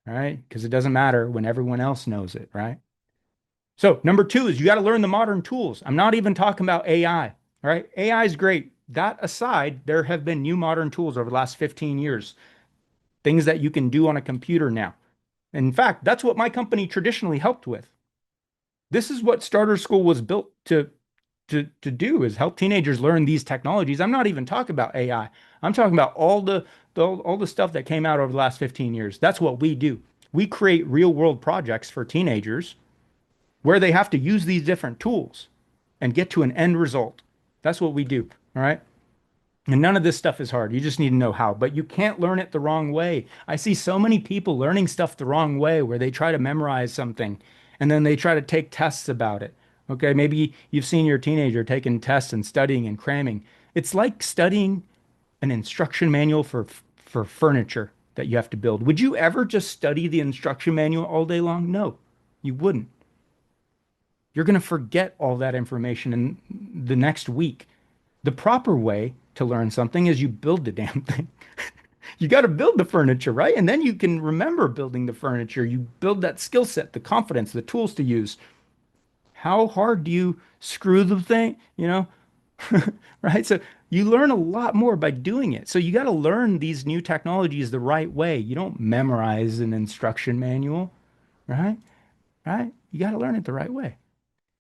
right? Because it doesn't matter when everyone else knows it, right? So number 2 is you got to learn the modern tools. I'm not even talking about AI, all right? AI is great. That aside, there have been new modern tools over the last 15 years, things that you can do on a computer now. In fact, that's what my company traditionally helped with. This is what Starter School was built to do, is help teenagers learn these technologies. I'm not even talking about AI. I'm talking about all the stuff that came out over the last 15 years. That's what we do. We create real world projects for teenagers where they have to use these different tools and get to an end result. That's what we do, all right? And none of this stuff is hard. You just need to know how, but you can't learn it the wrong way. I see so many people learning stuff the wrong way, where they try to memorize something and then they try to take tests about it. Okay, maybe you've seen your teenager taking tests and studying and cramming. It's like studying an instruction manual for furniture that you have to build. Would you ever just study the instruction manual all day long? No, you wouldn't. You're going to forget all that information in the next week. The proper way to learn something is you build the damn thing. You got to build the furniture, right? And then you can remember building the furniture. You build that skill set, the confidence, the tools to use. How hard do you screw the thing, right? So you learn a lot more by doing it. So you got to learn these new technologies the right way. You don't memorize an instruction manual, right? Right? You got to learn it the right way.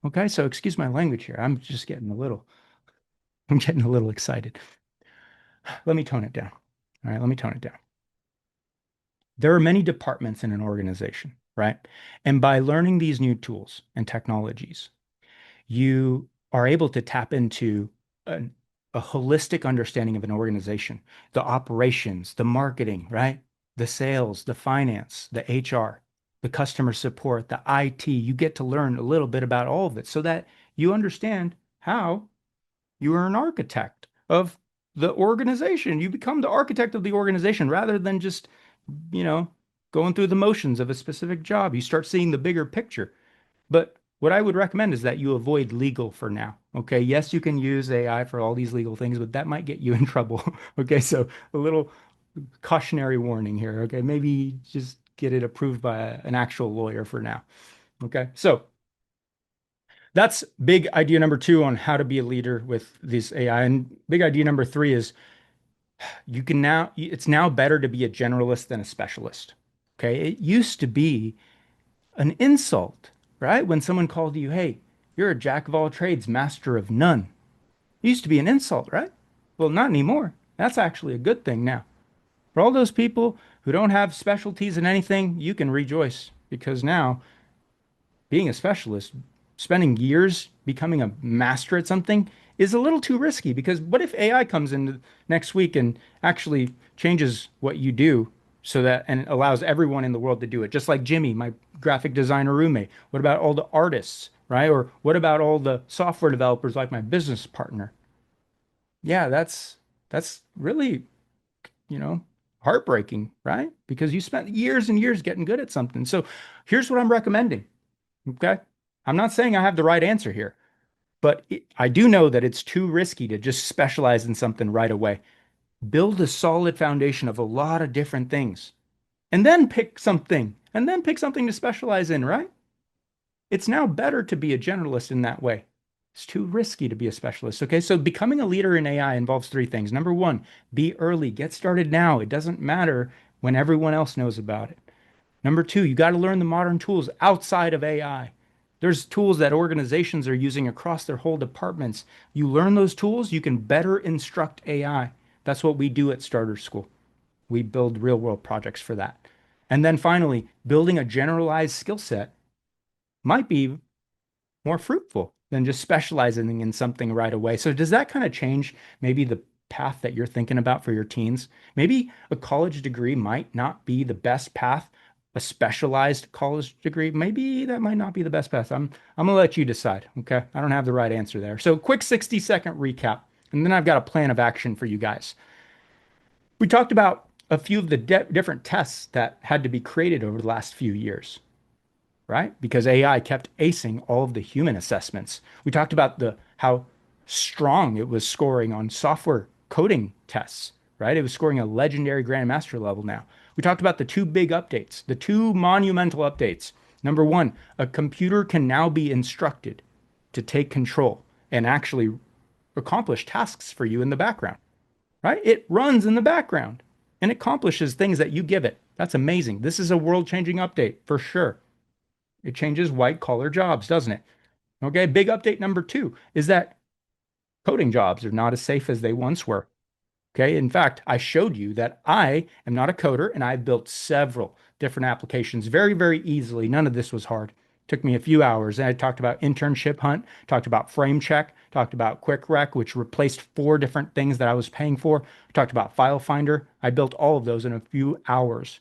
Okay, so excuse my language here. I'm getting a little excited. Let me tone it down. All right, let me tone it down. There are many departments in an organization, right? And by learning these new tools and technologies, you are able to tap into a holistic understanding of an organization, the operations, the marketing, right? The sales, the finance, the HR, the customer support, the IT. You get to learn a little bit about all of it so that you understand how you are an architect of the organization. You become the architect of the organization rather than just, going through the motions of a specific job. You start seeing the bigger picture. But what I would recommend is that you avoid legal for now. Okay. Yes, you can use AI for all these legal things, but that might get you in trouble. Okay. So a little cautionary warning here. Okay. Maybe just get it approved by an actual lawyer for now. Okay. So that's big idea number 2 on how to be a leader with this AI. And big idea number 3 is it's now better to be a generalist than a specialist. Okay. It used to be an insult, right? When someone called you, hey, you're a jack of all trades, master of none. It used to be an insult, right? Well, not anymore. That's actually a good thing now. For all those people who don't have specialties in anything, you can rejoice because now being a specialist, spending years becoming a master at something is a little too risky because what if AI comes in next week and actually changes what you do so that and it allows everyone in the world to do it, just like Jimmy, my graphic designer roommate? What about all the artists, right? Or what about all the software developers like my business partner? Yeah, that's really, heartbreaking, right? Because you spent years and years getting good at something. So here's what I'm recommending. Okay. I'm not saying I have the right answer here, but I do know that it's too risky to just specialize in something right away. Build a solid foundation of a lot of different things and then pick something to specialize in, right? It's now better to be a generalist in that way. It's too risky to be a specialist. Okay. So becoming a leader in AI involves 3 things. Number 1, be early, get started now. It doesn't matter when everyone else knows about it. Number 2, you got to learn the modern tools outside of AI. There's tools that organizations are using across their whole departments. You learn those tools, you can better instruct AI. That's what we do at Starter School. We build real world projects for that. And then finally, building a generalized skill set might be more fruitful than just specializing in something right away. So does that kind of change maybe the path that you're thinking about for your teens? Maybe a college degree might not be the best path. A specialized college degree, maybe that might not be the best path. I'm gonna let you decide. Okay. I don't have the right answer there. So quick 60-second recap, and then I've got a plan of action for you guys. We talked about a few of the different tests that had to be created over the last few years, right? Because AI kept acing all of the human assessments. We talked about how strong it was scoring on software coding tests, right? It was scoring a legendary Grandmaster level now. We talked about the 2 big updates, the 2 monumental updates. Number 1, a computer can now be instructed to take control and actually accomplish tasks for you in the background, right? It runs in the background and accomplishes things that you give it. That's amazing. This is a world-changing update for sure. It changes white-collar jobs, doesn't it? Okay, big update number 2 is that coding jobs are not as safe as they once were. Okay. In fact, I showed you that I am not a coder and I built several different applications very, very easily. None of this was hard. It took me a few hours. And I talked about Internship Hunt, talked about Frame Check, talked about Quick Rec, which replaced 4 different things that I was paying for. Talked about File Finder. I built all of those in a few hours.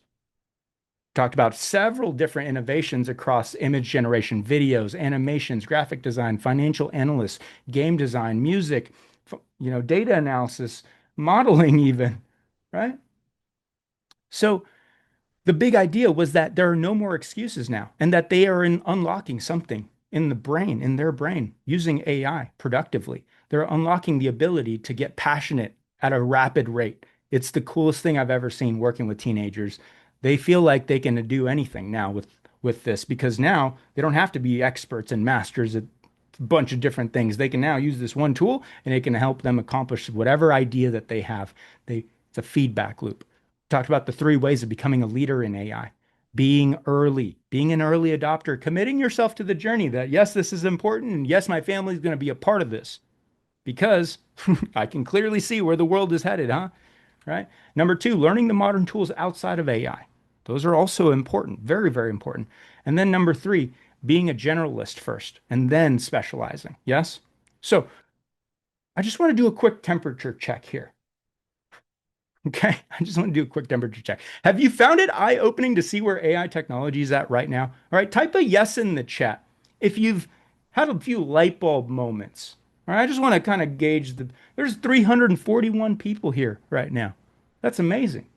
Talked about several different innovations across image generation, videos, animations, graphic design, financial analysts, game design, music, data analysis, modeling even, right? So the big idea was that there are no more excuses now and that they are unlocking something in their brain, using AI productively. They're unlocking the ability to get passionate at a rapid rate. It's the coolest thing I've ever seen working with teenagers. They feel like they can do anything now with this because now they don't have to be experts and masters at bunch of different things. They can now use this one tool and it can help them accomplish whatever idea that they have. It's a feedback loop. We talked about the 3 ways of becoming a leader in AI. Being early, being an early adopter, committing yourself to the journey that, yes, this is important. And yes, my family is going to be a part of this because I can clearly see where the world is headed, huh? Right. Number 2, learning the modern tools outside of AI. Those are also important, very, very important. And then number 3, being a generalist first and then specializing. Yes? So I just want to do a quick temperature check here. Okay. I just want to do a quick temperature check. Have you found it eye-opening to see where AI technology is at right now? All right. Type a yes in the chat if you've had a few light bulb moments. All right. I just want to kind of gauge there's 341 people here right now. That's amazing.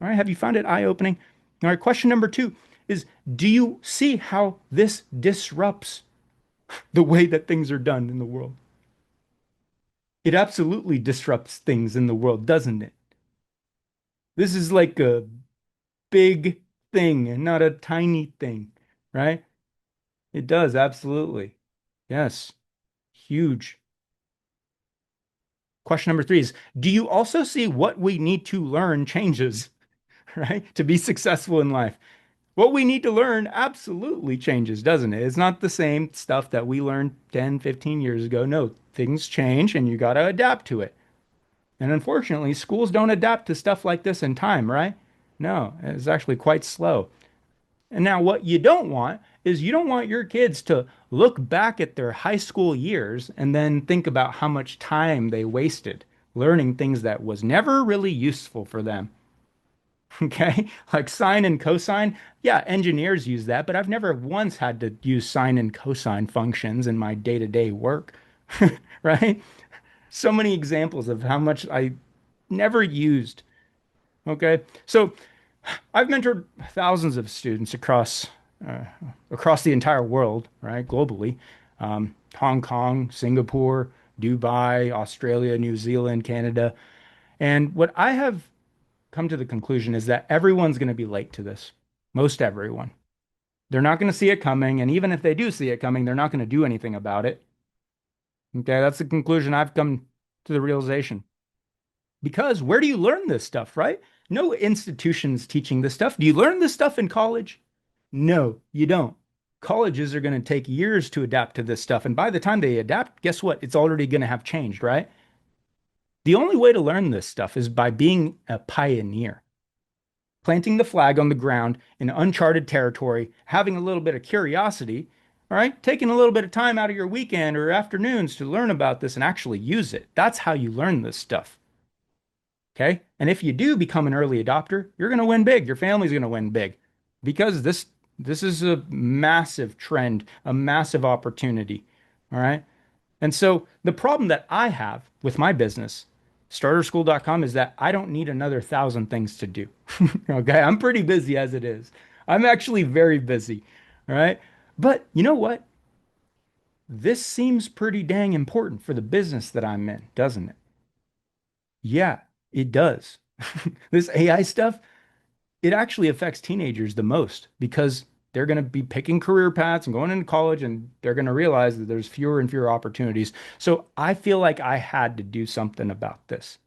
All right. Have you found it eye-opening? All right, question number 2 is, do you see how this disrupts the way that things are done in the world? It absolutely disrupts things in the world, doesn't it? This is like a big thing and not a tiny thing, right? It does, absolutely. Yes, huge. Question number 3 is, do you also see what we need to learn changes, right? To be successful in life. What we need to learn absolutely changes, doesn't it? It's not the same stuff that we learned 10, 15 years ago. No, things change and you got to adapt to it. And unfortunately, schools don't adapt to stuff like this in time, right? No, it's actually quite slow. And now what you don't want is you don't want your kids to look back at their high school years and then think about how much time they wasted learning things that was never really useful for them. Okay, like sine and cosine. Yeah, engineers use that, but I've never once had to use sine and cosine functions in my day-to-day work, right? So many examples of how much I never used. Okay, so I've mentored thousands of students across the entire world, right? Globally, Hong Kong, Singapore, Dubai, Australia, New Zealand, Canada, and what I have come to the conclusion is that everyone's going to be late to this. Most everyone. They're not going to see it coming, and even if they do see it coming, they're not going to do anything about it. Okay, that's the conclusion I've come to the realization. Because where do you learn this stuff, right? No institution's teaching this stuff. Do you learn this stuff in college? No, you don't. Colleges are going to take years to adapt to this stuff, and by the time they adapt, guess what? It's already going to have changed, right? The only way to learn this stuff is by being a pioneer, planting the flag on the ground in uncharted territory, having a little bit of curiosity, all right? Taking a little bit of time out of your weekend or afternoons to learn about this and actually use it. That's how you learn this stuff. Okay? And if you do become an early adopter, you're going to win big. Your family's going to win big because this is a massive trend, a massive opportunity. All right? And so the problem that I have with my business, starterschool.com, is that I don't need another 1,000 things to do. Okay, I'm pretty busy as it is. I'm actually very busy. All right. But you know what? This seems pretty dang important for the business that I'm in, doesn't it? Yeah, it does. This AI stuff, it actually affects teenagers the most because they're going to be picking career paths and going into college, and they're going to realize that there's fewer and fewer opportunities. So I feel like I had to do something about this.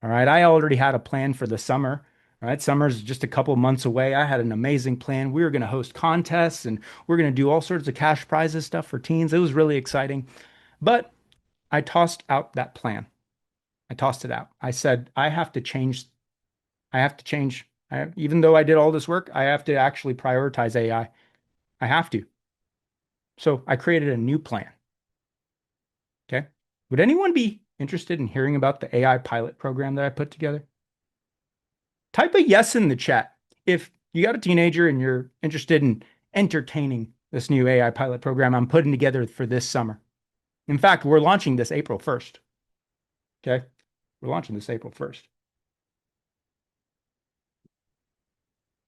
All right. I already had a plan for the summer. All right. Summer's just a couple months away. I had an amazing plan. We were going to host contests and we're going to do all sorts of cash prizes stuff for teens. It was really exciting. But I tossed out that plan. I tossed it out. I said, I have to change. Even though I did all this work, I have to actually prioritize AI. I have to. So I created a new plan. Okay. Would anyone be interested in hearing about the AI pilot program that I put together? Type a yes in the chat if you got a teenager and you're interested in entertaining this new AI pilot program I'm putting together for this summer. In fact, we're launching this April 1st. Okay. We're launching this April 1st.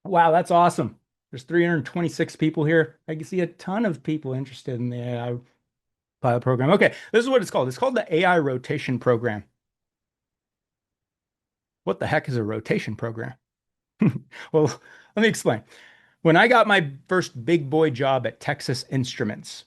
Wow, that's awesome. There's 326 people here. I can see a ton of people interested in the AI pilot program. Okay, this is what it's called. It's called the AI rotation program. What the heck is a rotation program? Well, let me explain. When I got my first big boy job at Texas Instruments,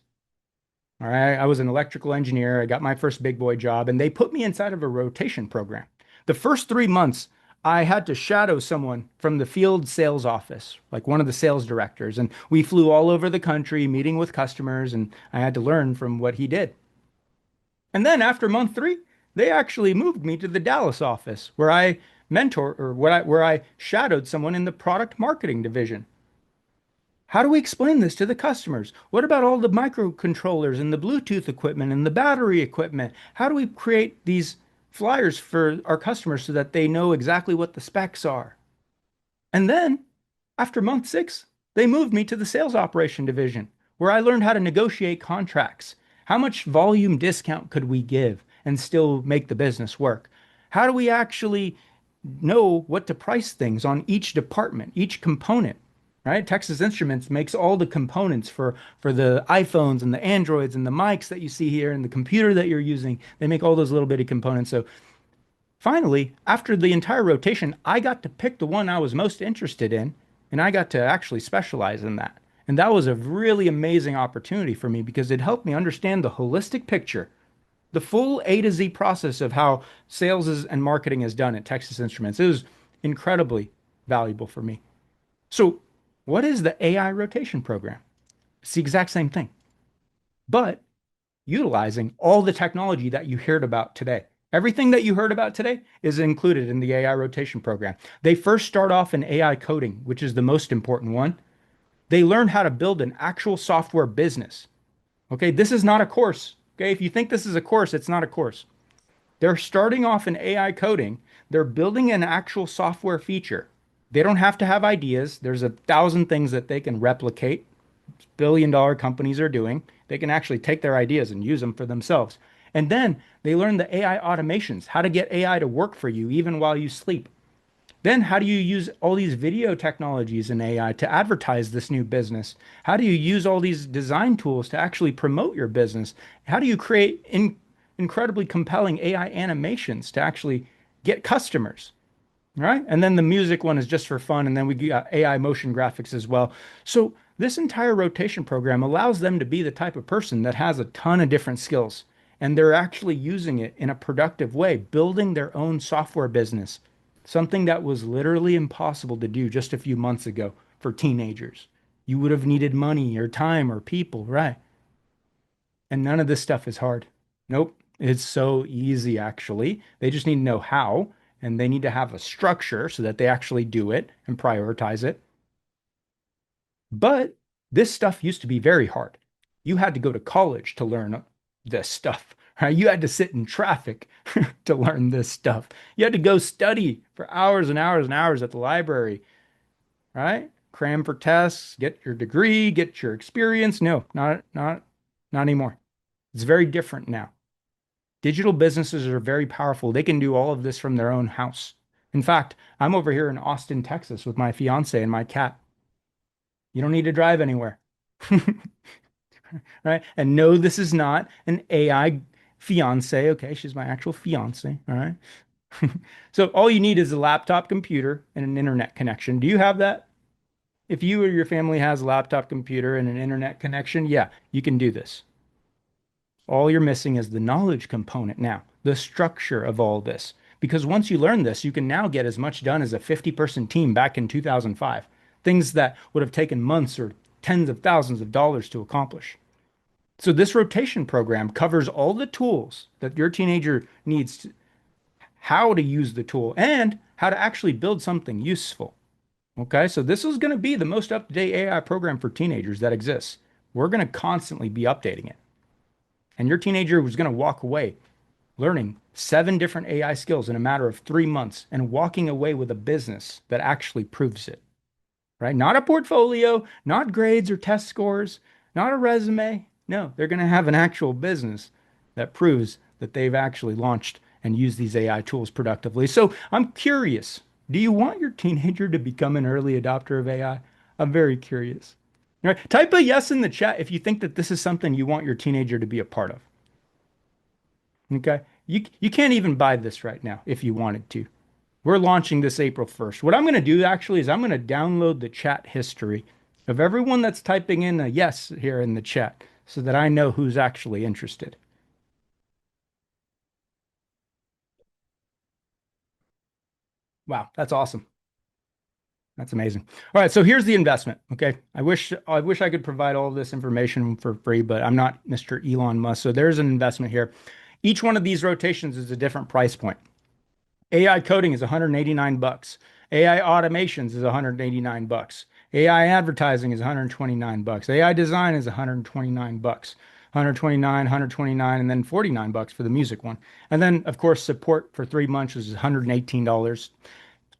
all right, I was an electrical engineer. I got my first big boy job, and they put me inside of a rotation program. The first 3 months, I had to shadow someone from the field sales office, like one of the sales directors. And we flew all over the country meeting with customers, and I had to learn from what he did. And then after month 3, they actually moved me to the Dallas office where I where I shadowed someone in the product marketing division. How do we explain this to the customers? What about all the microcontrollers and the Bluetooth equipment and the battery equipment? How do we create these flyers for our customers so that they know exactly what the specs are? And then after month 6, they moved me to the sales operation division where I learned how to negotiate contracts. How much volume discount could we give and still make the business work? How do we actually know what to price things on each department, each component, right? Texas Instruments makes all the components for the iPhones and the Androids and the mics that you see here and the computer that you're using. They make all those little bitty components. So finally, after the entire rotation, I got to pick the one I was most interested in, and I got to actually specialize in that. And that was a really amazing opportunity for me because it helped me understand the holistic picture, the full A to Z process of how and marketing is done at Texas Instruments. It was incredibly valuable for me. So, what is the AI rotation program? It's the exact same thing, but utilizing all the technology that you heard about today. Everything that you heard about today is included in the AI rotation program. They first start off in AI coding, which is the most important one. They learn how to build an actual software business. Okay, this is not a course. Okay, if you think this is a course, it's not a course. They're starting off in AI coding. They're building an actual software feature. They don't have to have ideas. There's 1,000 things that they can replicate. Billion-dollar companies are doing. They can actually take their ideas and use them for themselves. And then they learn the AI automations, how to get AI to work for you even while you sleep. Then how do you use all these video technologies in AI to advertise this new business? How do you use all these design tools to actually promote your business? How do you create incredibly compelling AI animations to actually get customers? Right? And then the music one is just for fun. And then we got AI motion graphics as well. So this entire rotation program allows them to be the type of person that has a ton of different skills. And they're actually using it in a productive way, building their own software business, something that was literally impossible to do just a few months ago for teenagers. You would have needed money or time or people, right? And none of this stuff is hard. Nope. It's so easy, actually. They just need to know how, and they need to have a structure so that they actually do it and prioritize it. But this stuff used to be very hard. You had to go to college to learn this stuff, right? You had to sit in traffic to learn this stuff. You had to go study for hours and hours and hours at the library, right? Cram for tests, get your degree, get your experience. No, not anymore. It's very different now. Digital businesses are very powerful. They can do all of this from their own house. In fact, I'm over here in Austin, Texas with my fiance and my cat. You don't need to drive anywhere. Right? And no, this is not an AI fiance. Okay, she's my actual fiance. All right. So all you need is a laptop computer and an internet connection. Do you have that? If you or your family has a laptop computer and an internet connection, yeah, you can do this. All you're missing is the knowledge component now, the structure of all this. Because once you learn this, you can now get as much done as a 50-person team back in 2005. Things that would have taken months or tens of thousands of dollars to accomplish. So this rotation program covers all the tools that your teenager needs, how to use the tool, and how to actually build something useful. Okay, so this is going to be the most up-to-date AI program for teenagers that exists. We're going to constantly be updating it. And your teenager was going to walk away learning 7 different AI skills in a matter of 3 months and walking away with a business that actually proves it. Right? Not a portfolio, not grades or test scores, not a resume. No, they're going to have an actual business that proves that they've actually launched and used these AI tools productively. So I'm curious, do you want your teenager to become an early adopter of AI? I'm very curious. All right, type a yes in the chat if you think that this is something you want your teenager to be a part of. Okay? You can't even buy this right now if you wanted to. We're launching this April 1st. What I'm going to do actually is I'm going to download the chat history of everyone that's typing in a yes here in the chat so that I know who's actually interested. Wow, that's awesome. That's amazing. All right, so here's the investment. Okay, I wish I could provide all of this information for free, but I'm not Mr. Elon Musk. So there's an investment here. Each one of these rotations is a different price point. AI coding is $189. AI automations is $189. AI advertising is $129. AI design is $129. $129, and then $49 for the music one. And then, of course, support for 3 months is $118.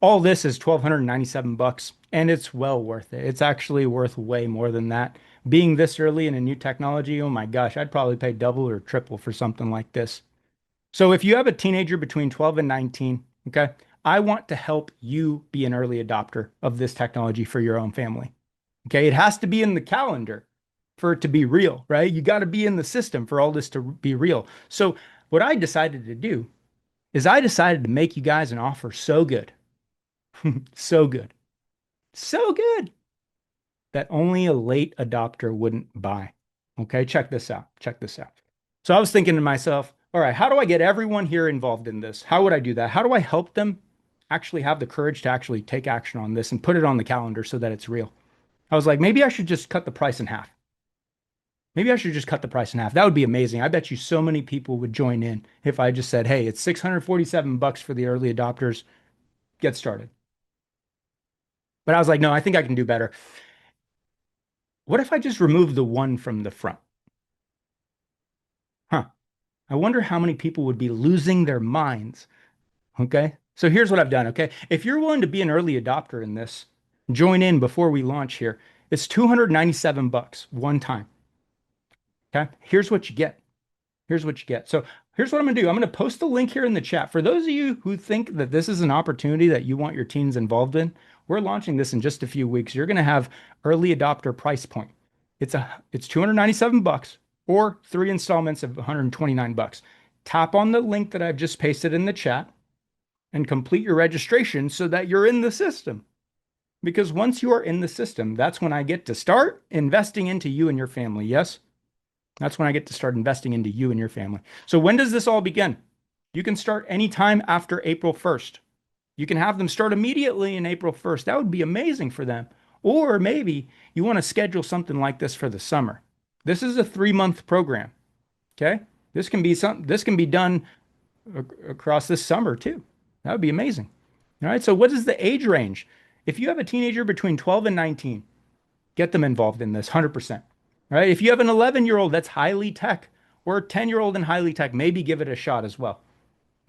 All this is $1,297, and it's well worth it. It's actually worth way more than that. Being this early in a new technology, oh my gosh, I'd probably pay double or triple for something like this. So if you have a teenager between 12 and 19, okay, I want to help you be an early adopter of this technology for your own family. Okay. It has to be in the calendar for it to be real, right? You got to be in the system for all this to be real. So what I decided to do is I decided to make you guys an offer so good, so good, so good that only a late adopter wouldn't buy. Okay, check this out. Check this out. So I was thinking to myself, all right, how do I get everyone here involved in this? How would I do that? How do I help them actually have the courage to actually take action on this and put it on the calendar so that it's real? I was like, maybe I should just cut the price in half. Maybe I should just cut the price in half. That would be amazing. I bet you so many people would join in if I just said, hey, it's $647 for the early adopters. Get started. But I was like, no, I think I can do better. What if I just remove the one from the front? Huh. I wonder how many people would be losing their minds. Okay. So here's what I've done. Okay. If you're willing to be an early adopter in this, join in before we launch here. It's $297 one time. Okay. Here's what you get. Here's what you get. So here's what I'm going to do. I'm going to post the link here in the chat. For those of you who think that this is an opportunity that you want your teens involved in, we're launching this in just a few weeks. You're going to have early adopter price point. It's $297 or 3 installments of $129. Tap on the link that I've just pasted in the chat and complete your registration so that you're in the system. Because once you are in the system, that's when I get to start investing into you and your family. Yes? That's when I get to start investing into you and your family. So when does this all begin? You can start anytime after April 1st. You can have them start immediately in April 1st. That would be amazing for them. Or maybe you want to schedule something like this for the summer. This is a 3-month program. Okay? This can be done across this summer too. That would be amazing. All right. So what is the age range? If you have a teenager between 12 and 19, get them involved in this 100%. Right? If you have an 11-year-old that's highly tech or a 10-year-old in highly tech, maybe give it a shot as well.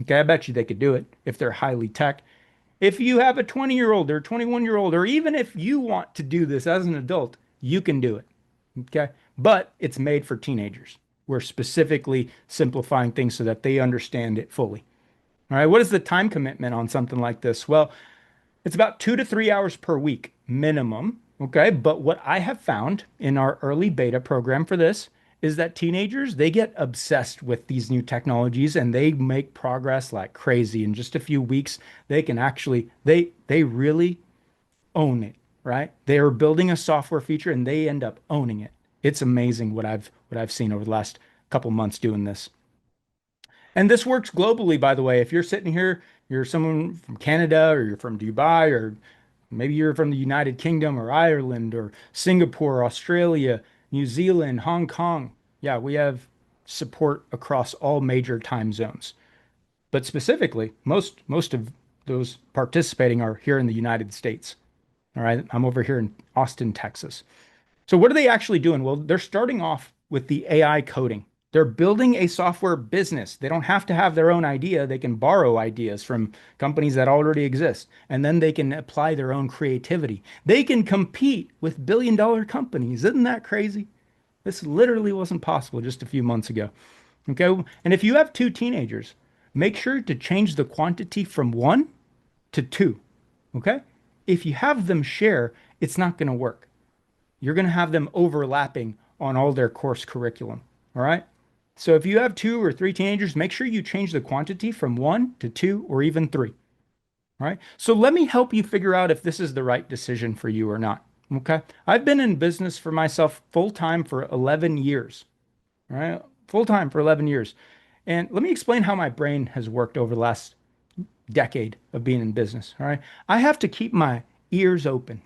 Okay, I bet you they could do it if they're highly tech. If you have a 20-year-old or a 21-year-old, or even if you want to do this as an adult, you can do it. Okay, but it's made for teenagers. We're specifically simplifying things so that they understand it fully. All right, what is the time commitment on something like this? Well, it's about 2 to 3 hours per week minimum. Okay, but what I have found in our early beta program for this is that teenagers, they get obsessed with these new technologies and they make progress like crazy. In just a few weeks, they can actually, they really own it, right? They are building a software feature and they end up owning it. It's amazing what I've seen over the last couple months doing this. And this works globally, by the way. If you're sitting here, you're someone from Canada or you're from Dubai or maybe you're from the United Kingdom or Ireland or Singapore, Australia, New Zealand, Hong Kong. Yeah, we have support across all major time zones. But specifically, most of those participating are here in the United States. All right, I'm over here in Austin, Texas. So what are they actually doing? Well, they're starting off with the AI coding. They're building a software business. They don't have to have their own idea. They can borrow ideas from companies that already exist, and then they can apply their own creativity. They can compete with billion-dollar companies. Isn't that crazy? This literally wasn't possible just a few months ago. Okay, and if you have 2 teenagers, make sure to change the quantity from 1 to 2. Okay? If you have them share, it's not going to work. You're going to have them overlapping on all their course curriculum. All right? So if you have 2 or 3 teenagers, make sure you change the quantity from 1 to 2 or even 3. All right. So let me help you figure out if this is the right decision for you or not. Okay. I've been in business for myself full-time for 11 years. All right. Full-time for 11 years. And let me explain how my brain has worked over the last decade of being in business. All right. I have to keep my ears open.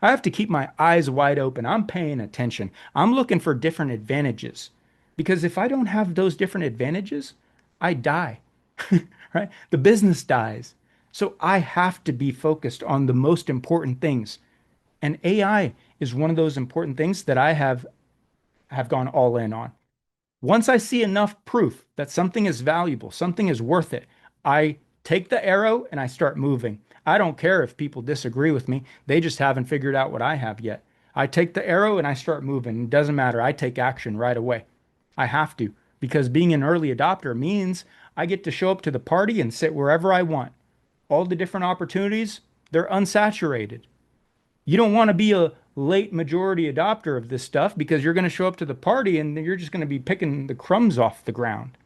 I have to keep my eyes wide open. I'm paying attention. I'm looking for different advantages. Because if I don't have those different advantages, I die, right? The business dies. So I have to be focused on the most important things. And AI is one of those important things that I have gone all in on. Once I see enough proof that something is valuable, something is worth it, I take the arrow and I start moving. I don't care if people disagree with me. They just haven't figured out what I have yet. I take the arrow and I start moving. It doesn't matter. I take action right away. I have to, because being an early adopter means I get to show up to the party and sit wherever I want, all the different opportunities, they're unsaturated. You don't want to be a late majority adopter of this stuff because you're going to show up to the party and you're just going to be picking the crumbs off the ground.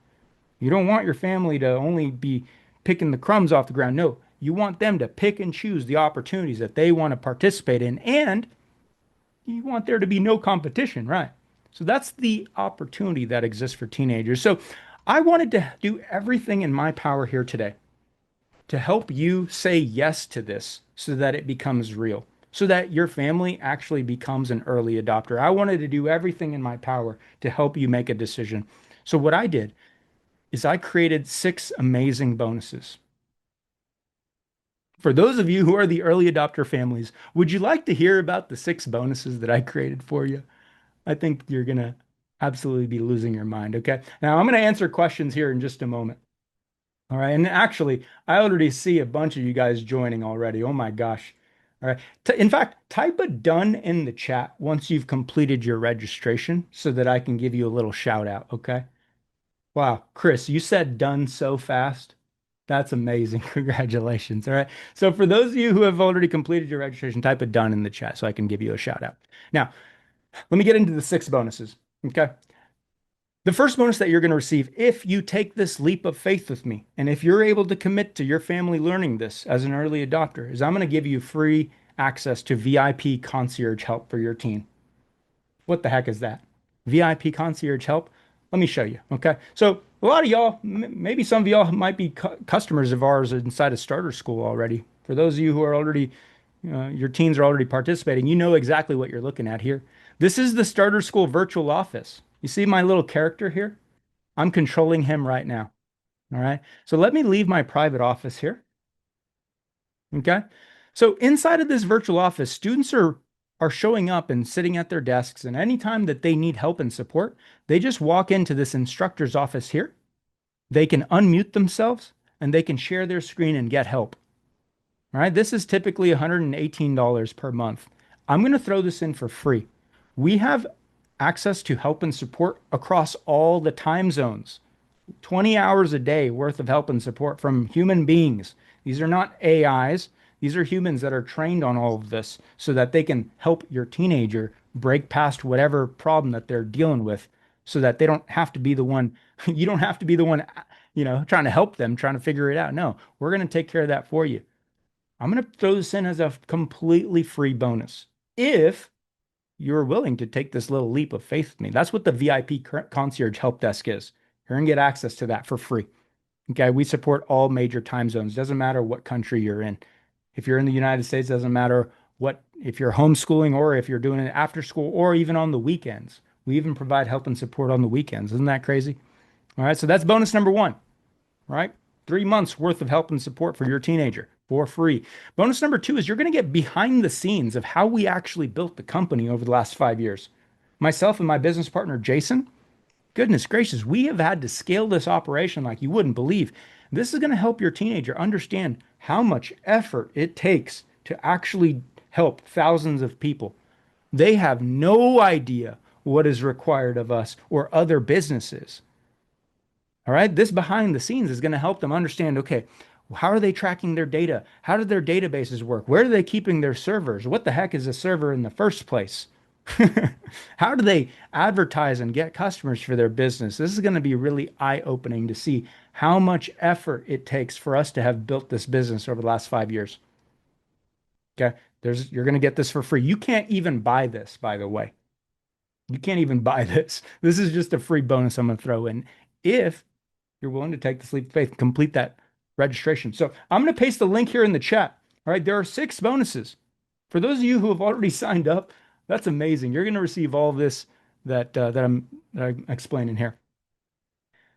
You don't want your family to only be picking the crumbs off the ground. No, you want them to pick and choose the opportunities that they want to participate in, and you want there to be no competition, right? So that's the opportunity that exists for teenagers. So I wanted to do everything in my power here today to help you say yes to this so that it becomes real, so that your family actually becomes an early adopter. I wanted to do everything in my power to help you make a decision. So what I did is I created 6 amazing bonuses. For those of you who are the early adopter families, would you like to hear about the 6 bonuses that I created for you? I think you're going to absolutely be losing your mind, okay? Now, I'm going to answer questions here in just a moment. All right, and actually, I already see a bunch of you guys joining already. Oh my gosh. All right. In fact, type a done in the chat once you've completed your registration so that I can give you a little shout out, okay? Wow, Chris, you said done so fast. That's amazing. Congratulations. All right. So for those of you who have already completed your registration, type a done in the chat so I can give you a shout out. Now, let me get into the 6 bonuses. Okay. The first bonus that you're going to receive if you take this leap of faith with me, and if you're able to commit to your family learning this as an early adopter, is I'm going to give you free access to VIP concierge help for your teen. What the heck is that? VIP concierge help? Let me show you, okay? So a lot of y'all, maybe some of y'all might be customers of ours inside of Starter School already. For those of you who are already, your teens are already participating, you know exactly what you're looking at here. This is the Starter School virtual office. You see my little character here? I'm controlling him right now, all right? So let me leave my private office here, okay? So inside of this virtual office, students are showing up and sitting at their desks, and anytime that they need help and support, they just walk into this instructor's office here. They can unmute themselves and they can share their screen and get help. All right, this is typically $118 per month. I'm going to throw this in for free. We have access to help and support across all the time zones. 20 hours a day worth of help and support from human beings. These are not AIs. These are humans that are trained on all of this so that they can help your teenager break past whatever problem that they're dealing with so that they don't have to be the one, you don't have to be the one, trying to help them, trying to figure it out. No, we're going to take care of that for you. I'm going to throw this in as a completely free bonus if you're willing to take this little leap of faith with me. That's what the VIP concierge help desk is. You're going to get access to that for free. Okay, we support all major time zones. Doesn't matter what country you're in. If you're in the United States, doesn't matter if you're homeschooling or if you're doing it after school or even on the weekends. We even provide help and support on the weekends. Isn't that crazy? All right, so that's bonus number 1, right? 3 months worth of help and support for your teenager for free. Bonus number 2 is you're going to get behind the scenes of how we actually built the company over the last 5 years. Myself and my business partner, Jason, goodness gracious, we have had to scale this operation like you wouldn't believe. This is going to help your teenager understand how much effort it takes to actually help thousands of people. They have no idea what is required of us or other businesses. All right, this behind the scenes is going to help them understand, okay, how are they tracking their data? How do their databases work? Where are they keeping their servers? What the heck is a server in the first place? How do they advertise and get customers for their business? This is going to be really eye-opening to see how much effort it takes for us to have built this business over the last 5 years. Okay, you're going to get this for free. You can't even buy this, by the way. You can't even buy this. This is just a free bonus I'm going to throw in if you're willing to take this leap of faith and complete that registration. So I'm going to paste the link here in the chat. All right, there are 6 bonuses. For those of you who have already signed up, that's amazing. You're going to receive all of this that I'm explaining here.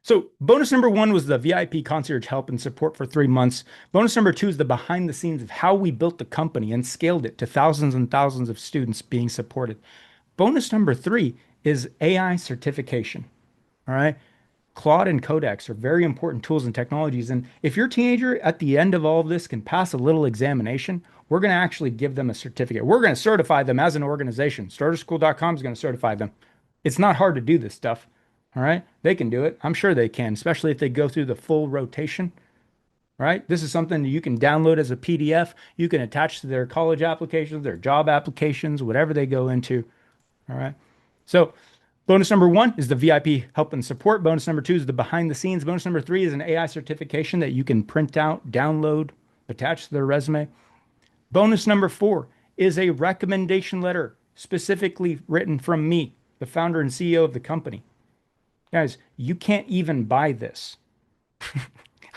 So bonus number 1 was the VIP concierge help and support for 3 months. Bonus number 2 is the behind the scenes of how we built the company and scaled it to thousands and thousands of students being supported. Bonus number 3 is AI certification. All right. Claude and Codex are very important tools and technologies. And if your teenager at the end of all of this can pass a little examination, we're going to actually give them a certificate. We're going to certify them as an organization. StarterSchool.com is going to certify them. It's not hard to do this stuff. All right. They can do it. I'm sure they can, especially if they go through the full rotation. right? This is something you can download as a PDF. You can attach to their college applications, their job applications, whatever they go into. All right. So bonus number 1 is the VIP help and support. Bonus number 2 is the behind the scenes. Bonus number 3 is an AI certification that you can print out, download, attach to their resume. Bonus number 4 is a recommendation letter specifically written from me, the founder and CEO of the company. Guys, you can't even buy this.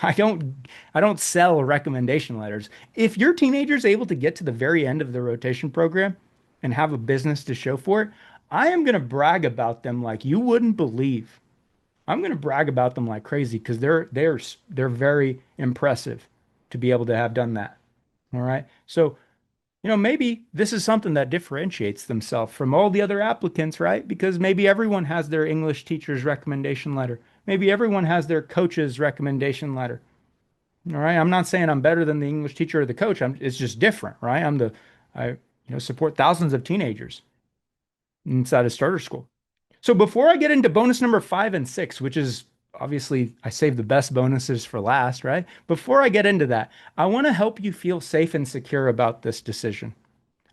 I don't sell recommendation letters. If your teenager is able to get to the very end of the rotation program and have a business to show for it, I am going to brag about them like you wouldn't believe. I'm going to brag about them like crazy because they're very impressive to be able to have done that. All right. So, maybe this is something that differentiates themselves from all the other applicants, right? Because maybe everyone has their English teacher's recommendation letter. Maybe everyone has their coach's recommendation letter. All right. I'm not saying I'm better than the English teacher or the coach. It's just different, right? I support thousands of teenagers inside of Starter School. So before I get into bonus number 5 and 6, which is obviously I save the best bonuses for last, right? Before I get into that, I want to help you feel safe and secure about this decision.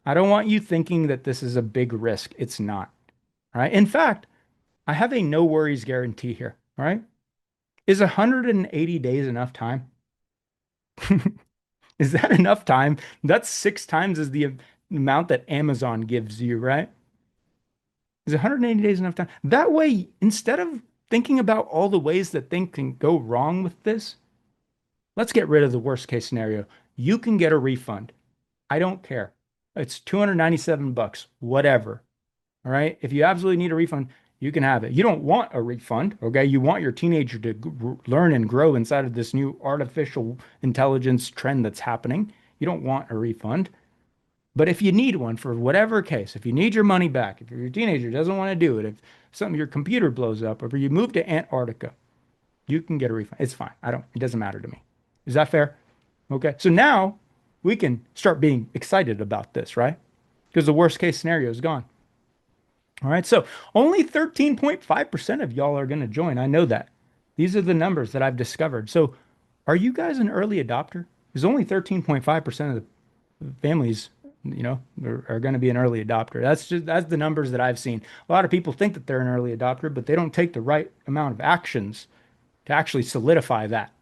I don't want you thinking that this is a big risk. It's not. All right. In fact, I have a no worries guarantee here. All right. Is 180 days enough time? Is that enough time? That's 6 times as the amount that Amazon gives you, right? Is 180 days enough time? That way, instead of thinking about all the ways that things can go wrong with this, let's get rid of the worst case scenario. You can get a refund. I don't care. It's $297, whatever. All right. If you absolutely need a refund, you can have it. You don't want a refund. Okay. You want your teenager to learn and grow inside of this new artificial intelligence trend that's happening. You don't want a refund. But if you need one for whatever case, if you need your money back, if your teenager doesn't want to do it, if your computer blows up, or if you move to Antarctica, you can get a refund. It's fine. It doesn't matter to me. Is that fair? Okay. So now we can start being excited about this, right? Because the worst case scenario is gone. All right. So only 13.5% of y'all are going to join. I know that. These are the numbers that I've discovered. So are you guys an early adopter? There's only 13.5% of the families are going to be an early adopter. That's the numbers that I've seen. A lot of people think that they're an early adopter, but they don't take the right amount of actions to actually solidify that.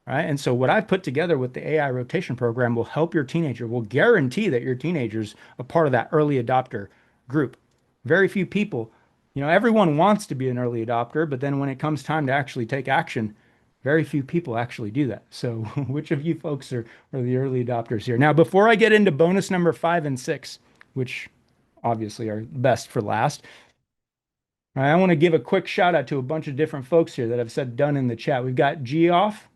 Right? And so what I've put together with the AI rotation program will help your teenager, will guarantee that your teenager's a part of that early adopter group. Very few people, everyone wants to be an early adopter, but then when it comes time to actually take action, very few people actually do that. So which of you folks are the early adopters here? Now, before I get into bonus number 5 and 6, which obviously are best for last, I want to give a quick shout out to a bunch of different folks here that have said done in the chat. We've got Geoff,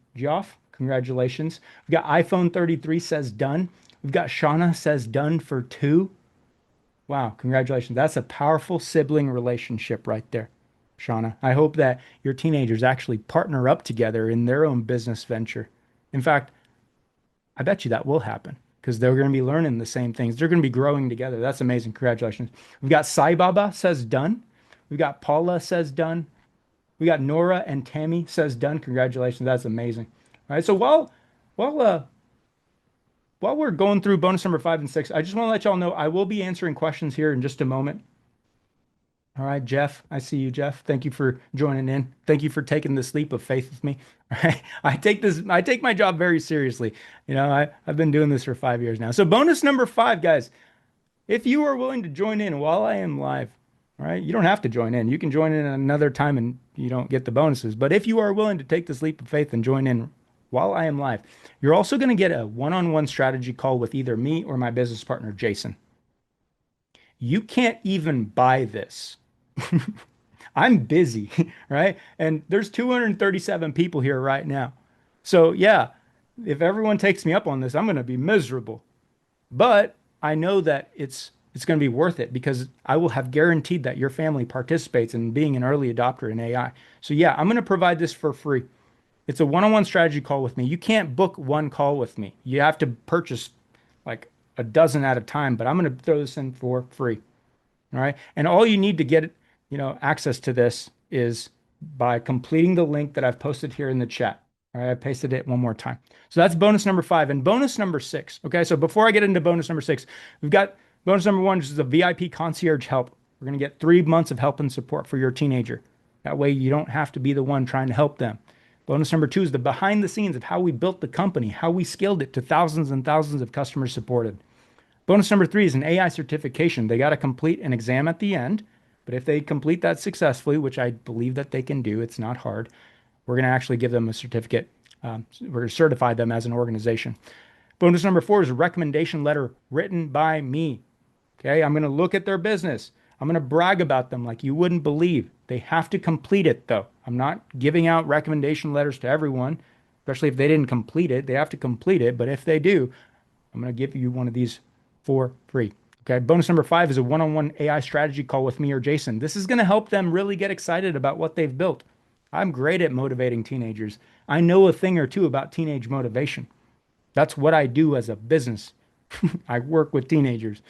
congratulations. We've got iPhone 33 says done. We've got Shauna says done for 2. Wow, congratulations. That's a powerful sibling relationship right there, Shauna. I hope that your teenagers actually partner up together in their own business venture. In fact, I bet you that will happen because they're going to be learning the same things. They're going to be growing together. That's amazing. Congratulations. We've got Sai Baba says done. We've got Paula says done. We got Nora and Tammy says done. Congratulations. That's amazing. All right. So while we're going through bonus number 5 and 6, I just want to let y'all know I will be answering questions here in just a moment. All right, Jeff, I see you, Jeff. Thank you for joining in. Thank you for taking this leap of faith with me. All right. I take my job very seriously. I've been doing this for 5 years now. So bonus number 5, guys, if you are willing to join in while I am live, all right, you don't have to join in. You can join in another time and you don't get the bonuses. But if you are willing to take this leap of faith and join in while I am live, you're also going to get a one-on-one strategy call with either me or my business partner, Jason. You can't even buy this. I'm busy, right? And there's 237 people here right now. So yeah, if everyone takes me up on this, I'm going to be miserable. But I know that it's going to be worth it because I will have guaranteed that your family participates in being an early adopter in AI. So yeah, I'm going to provide this for free. It's a one-on-one strategy call with me. You can't book one call with me. You have to purchase like a dozen at a time, but I'm going to throw this in for free. All right. And all you need to get access to this is by completing the link that I've posted here in the chat. All right, I pasted it one more time. So that's bonus number 5 and bonus number 6. Okay, so before I get into bonus number 6, we've got bonus number 1, which is the VIP concierge help. We're going to get 3 months of help and support for your teenager. That way you don't have to be the one trying to help them. Bonus number 2 is the behind the scenes of how we built the company, how we scaled it to thousands and thousands of customers supported. Bonus number 3 is an AI certification. They got to complete an exam at the end, but if they complete that successfully, which I believe that they can do, it's not hard, we're going to actually give them a certificate. We're going to certify them as an organization. Bonus number 4 is a recommendation letter written by me. Okay, I'm going to look at their business. I'm going to brag about them like you wouldn't believe. They have to complete it, though. I'm not giving out recommendation letters to everyone, especially if they didn't complete it. They have to complete it, but if they do, I'm going to give you one of these for free. Okay, bonus number 5 is a one-on-one AI strategy call with me or Jason. This is going to help them really get excited about what they've built. I'm great at motivating teenagers. I know a thing or two about teenage motivation. That's what I do as a business. I work with teenagers.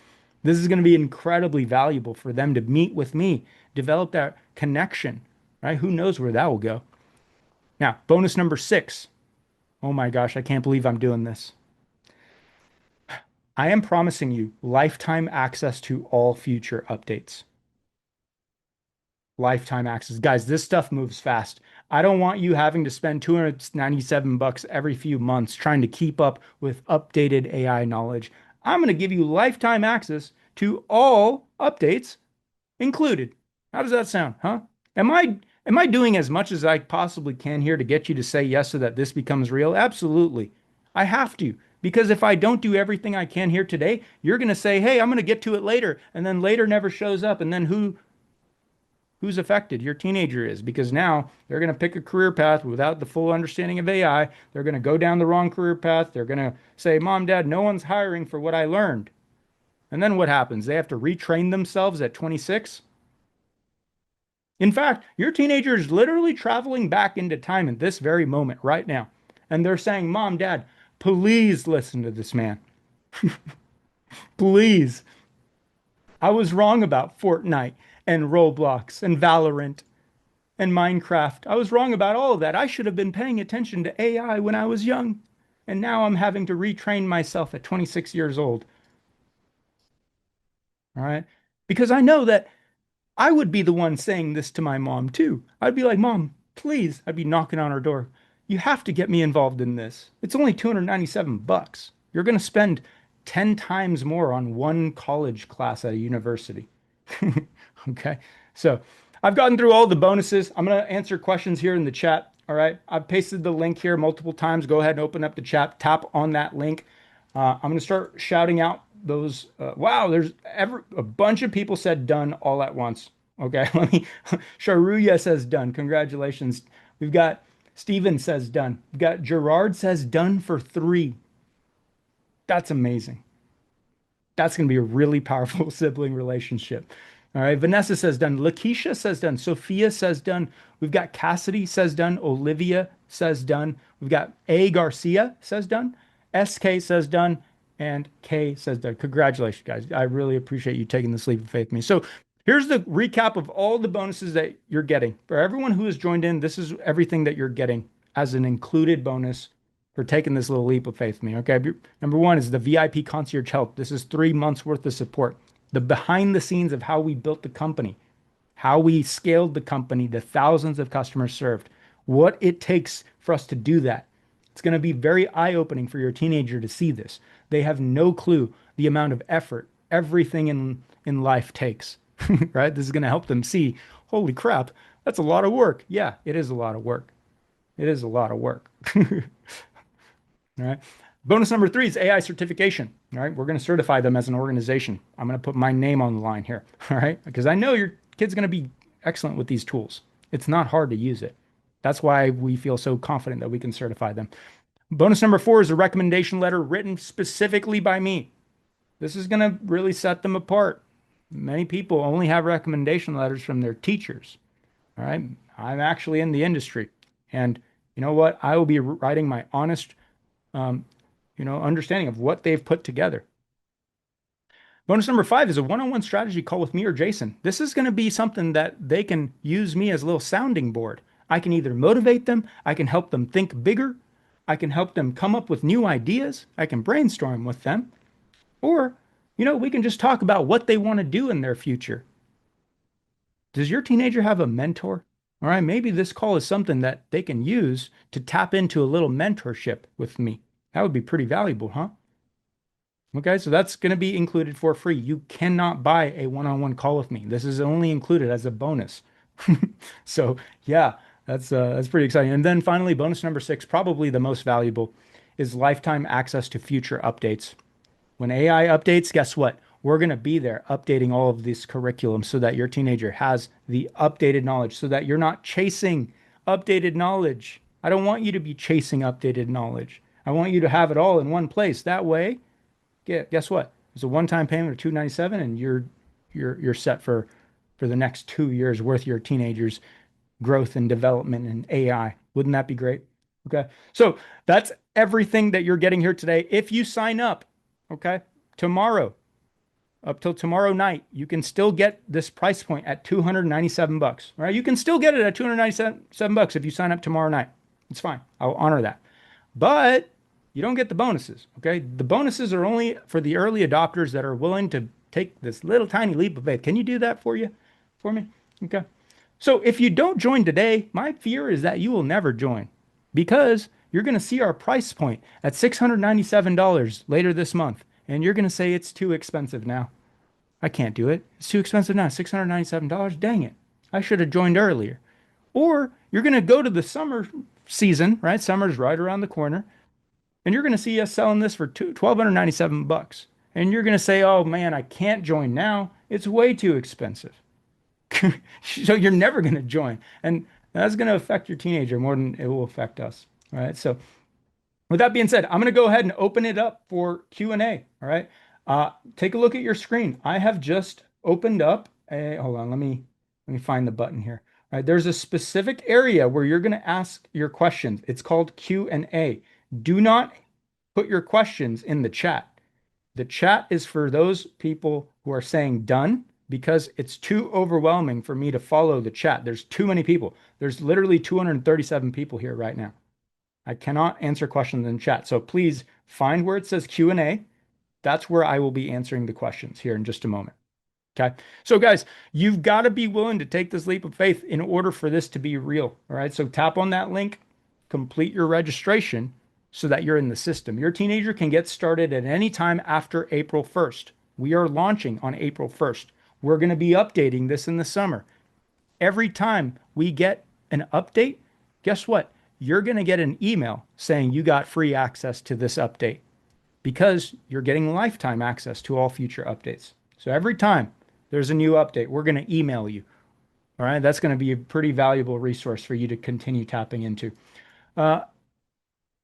This is going to be incredibly valuable for them to meet with me, develop that connection, right? Who knows where that will go? Now, bonus number 6. Oh my gosh, I can't believe I'm doing this. I am promising you lifetime access to all future updates. Lifetime access. Guys, this stuff moves fast. I don't want you having to spend $297 every few months trying to keep up with updated AI knowledge. I'm going to give you lifetime access to all updates included. How does that sound, huh? Am I doing as much as I possibly can here to get you to say yes so that this becomes real? Absolutely. I have to, because if I don't do everything I can here today, you're going to say, "Hey, I'm going to get to it later." And then later never shows up, and then who's affected? Your teenager is, because now they're going to pick a career path without the full understanding of AI. They're going to go down the wrong career path. They're going to say, "Mom, Dad, no one's hiring for what I learned." And then what happens? They have to retrain themselves at 26. In fact, your teenager is literally traveling back into time in this very moment right now. And they're saying, "Mom, Dad, please listen to this man. Please. I was wrong about Fortnite and Roblox and Valorant and Minecraft. I was wrong about all of that. I should have been paying attention to AI when I was young. And now I'm having to retrain myself at 26 years old." All right? Because I know that I would be the one saying this to my mom too. I'd be like, "Mom, please." I'd be knocking on her door. "You have to get me involved in this. It's only $297. You're going to spend 10 times more on one college class at a university." Okay, so I've gotten through all the bonuses. I'm going to answer questions here in the chat. All right, I've pasted the link here multiple times. Go ahead and open up the chat. Tap on that link. I'm going to start shouting out those. Wow, there's a bunch of people said done all at once. Okay, let me. Sharuya says done. Congratulations. We've got Steven says done. We've got Gerard says done for 3. That's amazing. That's going to be a really powerful sibling relationship. All right. Vanessa says done. Lakeisha says done. Sophia says done. We've got Cassidy says done. Olivia says done. We've got A. Garcia says done. SK says done. And K says done. Congratulations, guys. I really appreciate you taking this leap of faith with me. So here's the recap of all the bonuses that you're getting. For everyone who has joined in, this is everything that you're getting as an included bonus for taking this little leap of faith with me. Okay. Number 1 is the VIP concierge help. This is 3 months worth of support. The behind the scenes of how we built the company, how we scaled the company to thousands of customers served, what it takes for us to do that. It's going to be very eye-opening for your teenager to see this. They have no clue the amount of effort everything in life takes, right? This is going to help them see, holy crap, that's a lot of work. Yeah, it is a lot of work. It is a lot of work. All right. Bonus number 3 is AI certification. All right. We're going to certify them as an organization. I'm going to put my name on the line here. All right. Because I know your kid's going to be excellent with these tools. It's not hard to use it. That's why we feel so confident that we can certify them. Bonus number 4 is a recommendation letter written specifically by me. This is going to really set them apart. Many people only have recommendation letters from their teachers. All right. I'm actually in the industry. And you know what? I will be writing my honest understanding of what they've put together. Bonus number 5 is a one-on-one strategy call with me or Jason. This is going to be something that they can use me as a little sounding board. I can either motivate them, I can help them think bigger, I can help them come up with new ideas, I can brainstorm with them, or, we can just talk about what they want to do in their future. Does your teenager have a mentor? All right, maybe this call is something that they can use to tap into a little mentorship with me. That would be pretty valuable, huh? Okay, so that's going to be included for free. You cannot buy a one-on-one call with me. This is only included as a bonus. So yeah, that's pretty exciting. And then finally, bonus number 6, probably the most valuable, is lifetime access to future updates. When AI updates, guess what? We're going to be there updating all of this curriculum so that your teenager has the updated knowledge, so that you're not chasing updated knowledge. I don't want you to be chasing updated knowledge. I want you to have it all in one place. That way, guess what? It's a one-time payment of $297, and you're set for the next 2 years worth of your teenager's growth and development in AI. Wouldn't that be great? Okay, so that's everything that you're getting here today. If you sign up, okay, tomorrow, up till tomorrow night, you can still get this price point at $297. All right, you can still get it at $297 if you sign up tomorrow night. It's fine. I'll honor that. But you don't get the bonuses, okay? The bonuses are only for the early adopters that are willing to take this little tiny leap of faith. Can you do that for me? Okay. So if you don't join today, my fear is that you will never join, because you're going to see our price point at $697 later this month, and you're going to say it's too expensive now. I can't do it. It's too expensive now. $697. Dang it. I should have joined earlier. Or you're going to go to the summer season, right? Summer's right around the corner. And you're going to see us selling this for $1,297. And you're going to say, oh man, I can't join now. It's way too expensive. So you're never going to join. And that's going to affect your teenager more than it will affect us. All right. So with that being said, I'm going to go ahead and open it up for Q&A. All right. Take a look at your screen. I have just opened up hold on. Let me find the button here. All right. There's a specific area where you're going to ask your questions. It's called Q&A. Do not put your questions in the chat. The chat is for those people who are saying done, because it's too overwhelming for me to follow the chat. There's too many people. There's literally 237 people here right now. I cannot answer questions in chat. So please find where it says Q&A. That's where I will be answering the questions here in just a moment. Okay. So guys, you've got to be willing to take this leap of faith in order for this to be real. All right. So tap on that link, complete your registration so that you're in the system. Your teenager can get started at any time after April 1st. We are launching on April 1st. We're going to be updating this in the summer. Every time we get an update, guess what? You're going to get an email saying you got free access to this update, because you're getting lifetime access to all future updates. So every time there's a new update, we're going to email you. All right. That's going to be a pretty valuable resource for you to continue tapping into.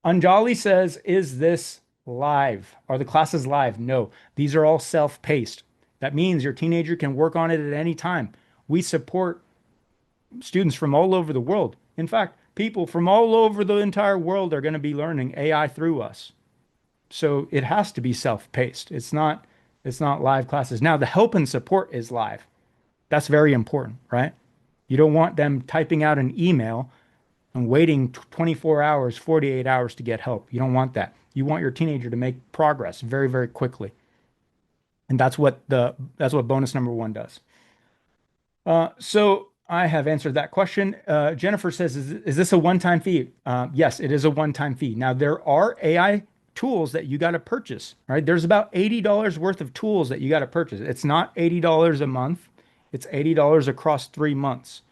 Anjali says, is this live? Are the classes live? No, these are all self-paced. That means your teenager can work on it at any time. We support students from all over the world. In fact, people from all over the entire world are going to be learning AI through us. So it has to be self-paced. It's not live classes. Now, the help and support is live. That's very important, right? You don't want them typing out an email and waiting 24 hours, 48 hours to get help. You don't want that. You want your teenager to make progress very, very quickly. And that's what bonus number 1 does. So I have answered that question. Jennifer says, is this a one-time fee? Yes, it is a one-time fee. Now, there are AI tools that you got to purchase, right? There's about $80 worth of tools that you got to purchase. It's not $80 a month. It's $80 across 3 months.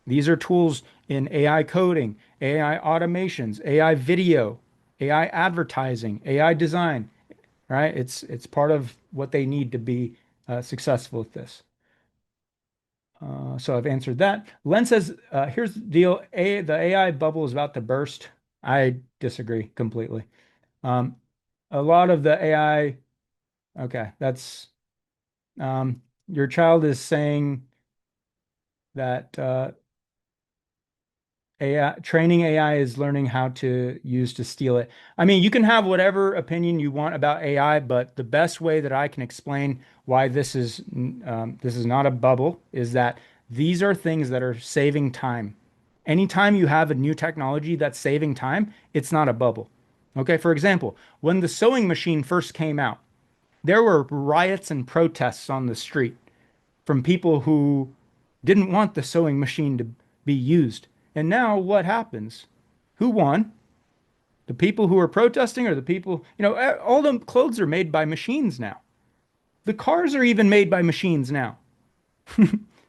These are tools in AI coding, AI automations, AI video, AI advertising, AI design, right? It's part of what they need to be successful with this. So I've answered that. Len says, here's the deal. The AI bubble is about to burst. I disagree completely. A lot of the AI, okay, that's, your child is saying that training AI is learning how to use to steal it. I mean, you can have whatever opinion you want about AI, but the best way that I can explain why this is not a bubble is that these are things that are saving time. Anytime you have a new technology that's saving time, it's not a bubble. Okay, for example, when the sewing machine first came out, there were riots and protests on the street from people who didn't want the sewing machine to be used. And now what happens? Who won? The people who are protesting or the people, all the clothes are made by machines now. The cars are even made by machines now.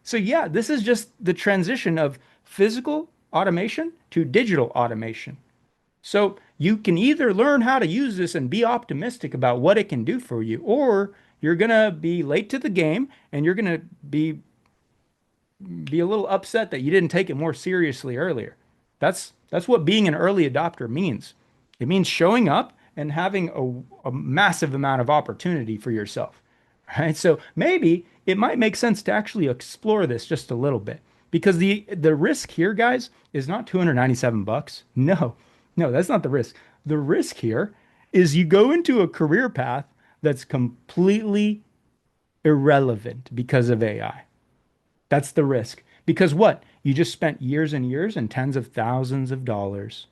So yeah, this is just the transition of physical automation to digital automation. So you can either learn how to use this and be optimistic about what it can do for you, or you're going to be late to the game and you're going to be a little upset that you didn't take it more seriously earlier. That's what being an early adopter means. It means showing up and having a massive amount of opportunity for yourself. Right? So maybe it might make sense to actually explore this just a little bit, because the risk here, guys, is not $297. No, that's not the risk. The risk here is you go into a career path that's completely irrelevant because of AI. That's the risk. Because what? You just spent years and years and tens of thousands of dollars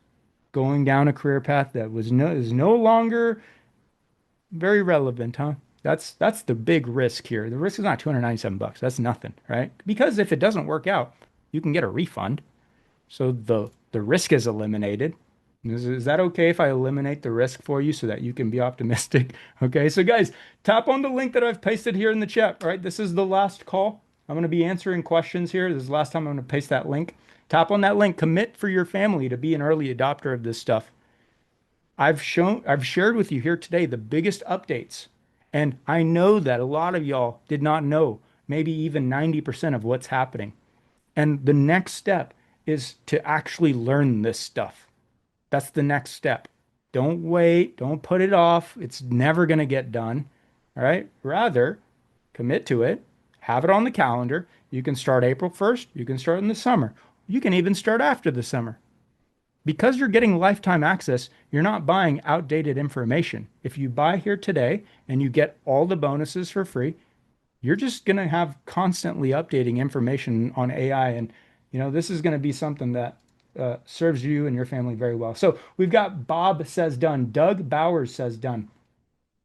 going down a career path that is no longer very relevant, huh? That's the big risk here. The risk is not $297. That's nothing, right? Because if it doesn't work out, you can get a refund. So the risk is eliminated. Is that okay if I eliminate the risk for you so that you can be optimistic? Okay, so guys, tap on the link that I've pasted here in the chat. All right, this is the last call. I'm going to be answering questions here. This is the last time I'm going to paste that link. Tap on that link. Commit for your family to be an early adopter of this stuff. I've shared with you here today the biggest updates. And I know that a lot of y'all did not know maybe even 90% of what's happening. And the next step is to actually learn this stuff. That's the next step. Don't wait. Don't put it off. It's never going to get done. All right. Rather, commit to it. Have it on the calendar. You can start April 1st. You can start in the summer. You can even start after the summer. Because you're getting lifetime access, you're not buying outdated information. If you buy here today and you get all the bonuses for free, you're just going to have constantly updating information on AI. And, this is going to be something that serves you and your family very well. So we've got Bob says done. Doug Bowers says done.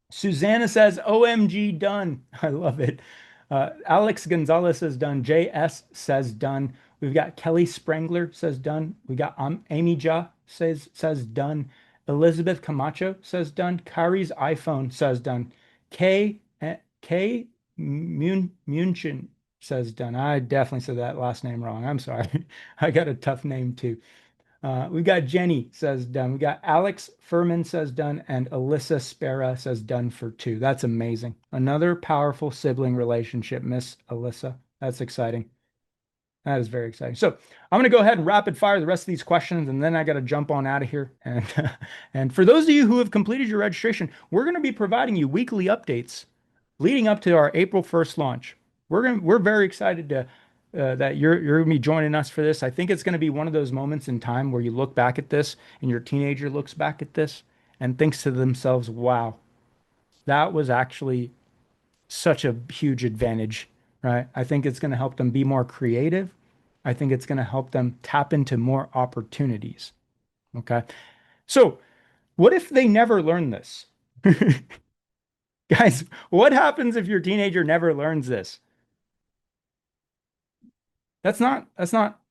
Susanna says, OMG, done. I love it. Alex Gonzalez says done. JS says done. We've got Kelly Sprangler says done. We got Amy Ja says done. Elizabeth Camacho says done. Kari's iPhone says done. K Munchin says done. I definitely said that last name wrong. I'm sorry. I got a tough name too. We got Jenny says done. We got Alex Furman says done, and Alyssa Spera says done for 2. That's amazing. Another powerful sibling relationship, Miss Alyssa. That's exciting. That is very exciting. So I'm going to go ahead and rapid fire the rest of these questions, and then I got to jump on out of here. And for those of you who have completed your registration, we're going to be providing you weekly updates leading up to our April 1st launch. We're very excited to that you're going to be joining us for this. I think it's going to be one of those moments in time where you look back at this and your teenager looks back at this and thinks to themselves, wow, that was actually such a huge advantage, right? I think it's going to help them be more creative. I think it's going to help them tap into more opportunities. Okay. So what if they never learn this? Guys, what happens if your teenager never learns this? That's not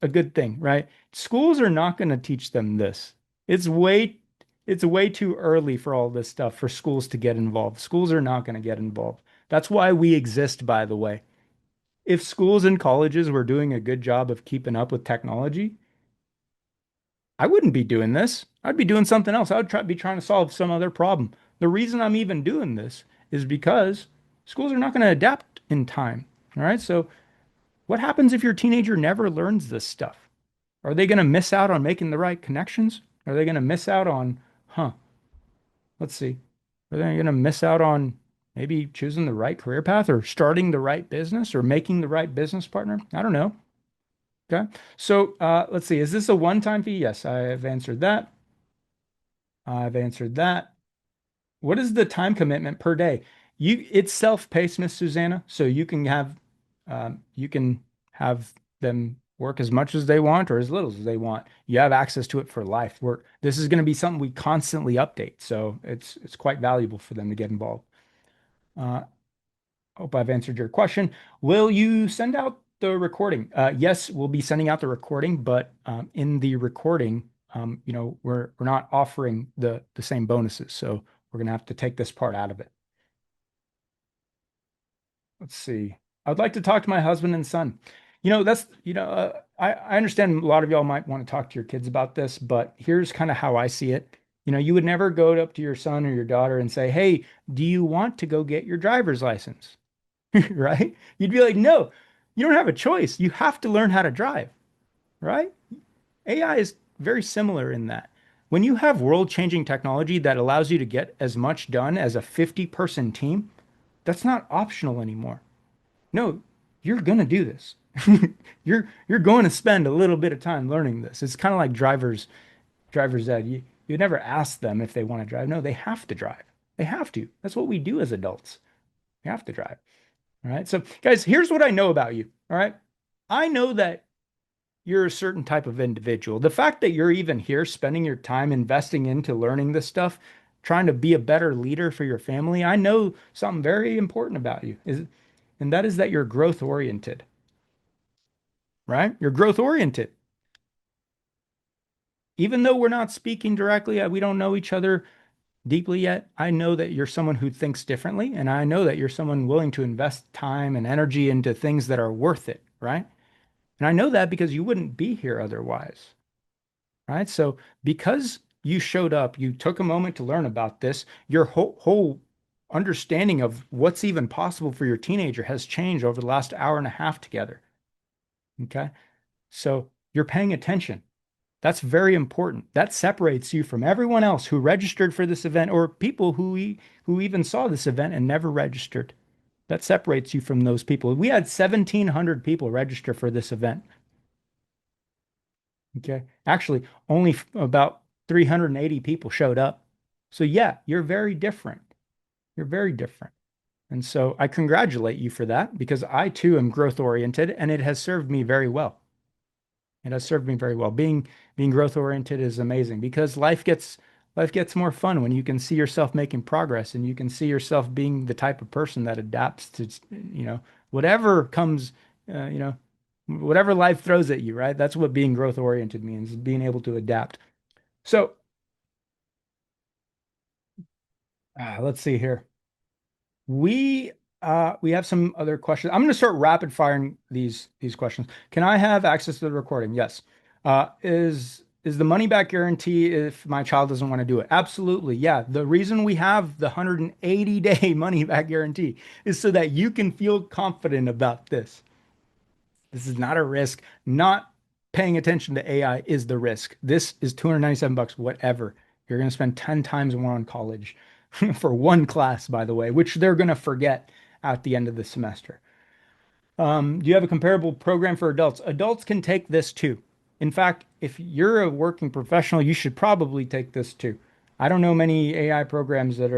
a good thing, right? Schools are not going to teach them this. It's way too early for all this stuff for schools to get involved. Schools are not going to get involved. That's why we exist, by the way. If schools and colleges were doing a good job of keeping up with technology, I wouldn't be doing this. I'd be doing something else. I would be trying to solve some other problem. The reason I'm even doing this is because schools are not going to adapt in time. All right. So what happens if your teenager never learns this stuff? Are they going to miss out on making the right connections? Are they going to miss out on, let's see. Are they going to miss out on maybe choosing the right career path or starting the right business or making the right business partner? I don't know. Okay. So let's see. Is this a one-time fee? Yes, I have answered that. I've answered that. What is the time commitment per day? It's self-paced, Miss Susanna. So you can have them work as much as they want or as little as they want. You have access to it for life. This is going to be something we constantly update, so it's quite valuable for them to get involved. Hope I've answered your question. Will you send out the recording? Yes, we'll be sending out the recording, but in the recording, we're not offering the same bonuses, so we're going to have to take this part out of it. Let's see. I'd like to talk to my husband and son. I understand a lot of y'all might want to talk to your kids about this, but here's kind of how I see it. You would never go up to your son or your daughter and say, "Hey, do you want to go get your driver's license?" Right? You'd be like, "No, you don't have a choice. You have to learn how to drive." Right? AI is very similar in that. When you have world-changing technology that allows you to get as much done as a 50-person team, that's not optional anymore. No, you're going to do this. You're going to spend a little bit of time learning this. It's kind of like driver's ed. You never ask them if they want to drive. No, they have to drive. They have to. That's what we do as adults. We have to drive. All right. So, guys, here's what I know about you. All right. I know that you're a certain type of individual. The fact that you're even here spending your time investing into learning this stuff, trying to be a better leader for your family, I know something very important about you, and that is that you're growth oriented. Right? You're growth oriented. Even though we're not speaking directly, we don't know each other deeply yet, I know that you're someone who thinks differently, and I know that you're someone willing to invest time and energy into things that are worth it, right? And I know that because you wouldn't be here otherwise, right? So because you showed up, you took a moment to learn about this, your whole understanding of what's even possible for your teenager has changed over the last hour and a half together. Okay? So you're paying attention. That's very important. That separates you from everyone else who registered for this event or people who even saw this event and never registered. That separates you from those people. We had 1,700 people register for this event. Okay. Actually, only about 380 people showed up. So yeah, you're very different. You're very different. And so I congratulate you for that because I too am growth oriented and it has served me very well. It has served me very well. Being growth oriented is amazing because life gets more fun when you can see yourself making progress and you can see yourself being the type of person that adapts to, whatever comes, whatever life throws at you, right? That's what being growth oriented means, being able to adapt. So let's see here. We have some other questions. I'm going to start rapid firing these questions. Can I have access to the recording? Yes. Is the money back guarantee if my child doesn't want to do it? Absolutely. Yeah. The reason we have the 180-day money back guarantee is so that you can feel confident about this. This is not a risk. Not paying attention to AI is the risk. This is $297, whatever. You're going to spend 10 times more on college for one class, by the way, which they're going to forget at the end of the semester. Do you have a comparable program for adults? Adults can take this too. In fact, if you're a working professional, you should probably take this too. I don't know many AI programs that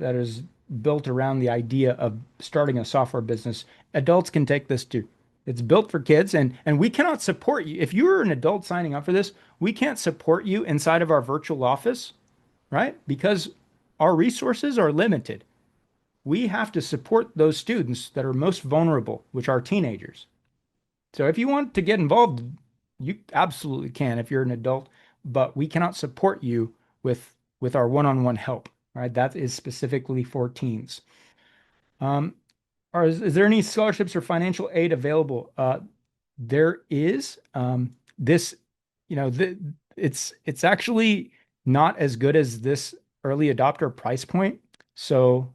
is built around the idea of starting a software business. Adults can take this too. It's built for kids, and we cannot support you. If you're an adult signing up for this, we can't support you inside of our virtual office, right? Because our resources are limited. We have to support those students that are most vulnerable, which are teenagers. So if you want to get involved, you absolutely can if you're an adult, but we cannot support you with our one-on-one help, right? That is specifically for teens. Is there any scholarships or financial aid available? There is. It's actually not as good as this early adopter price point. So,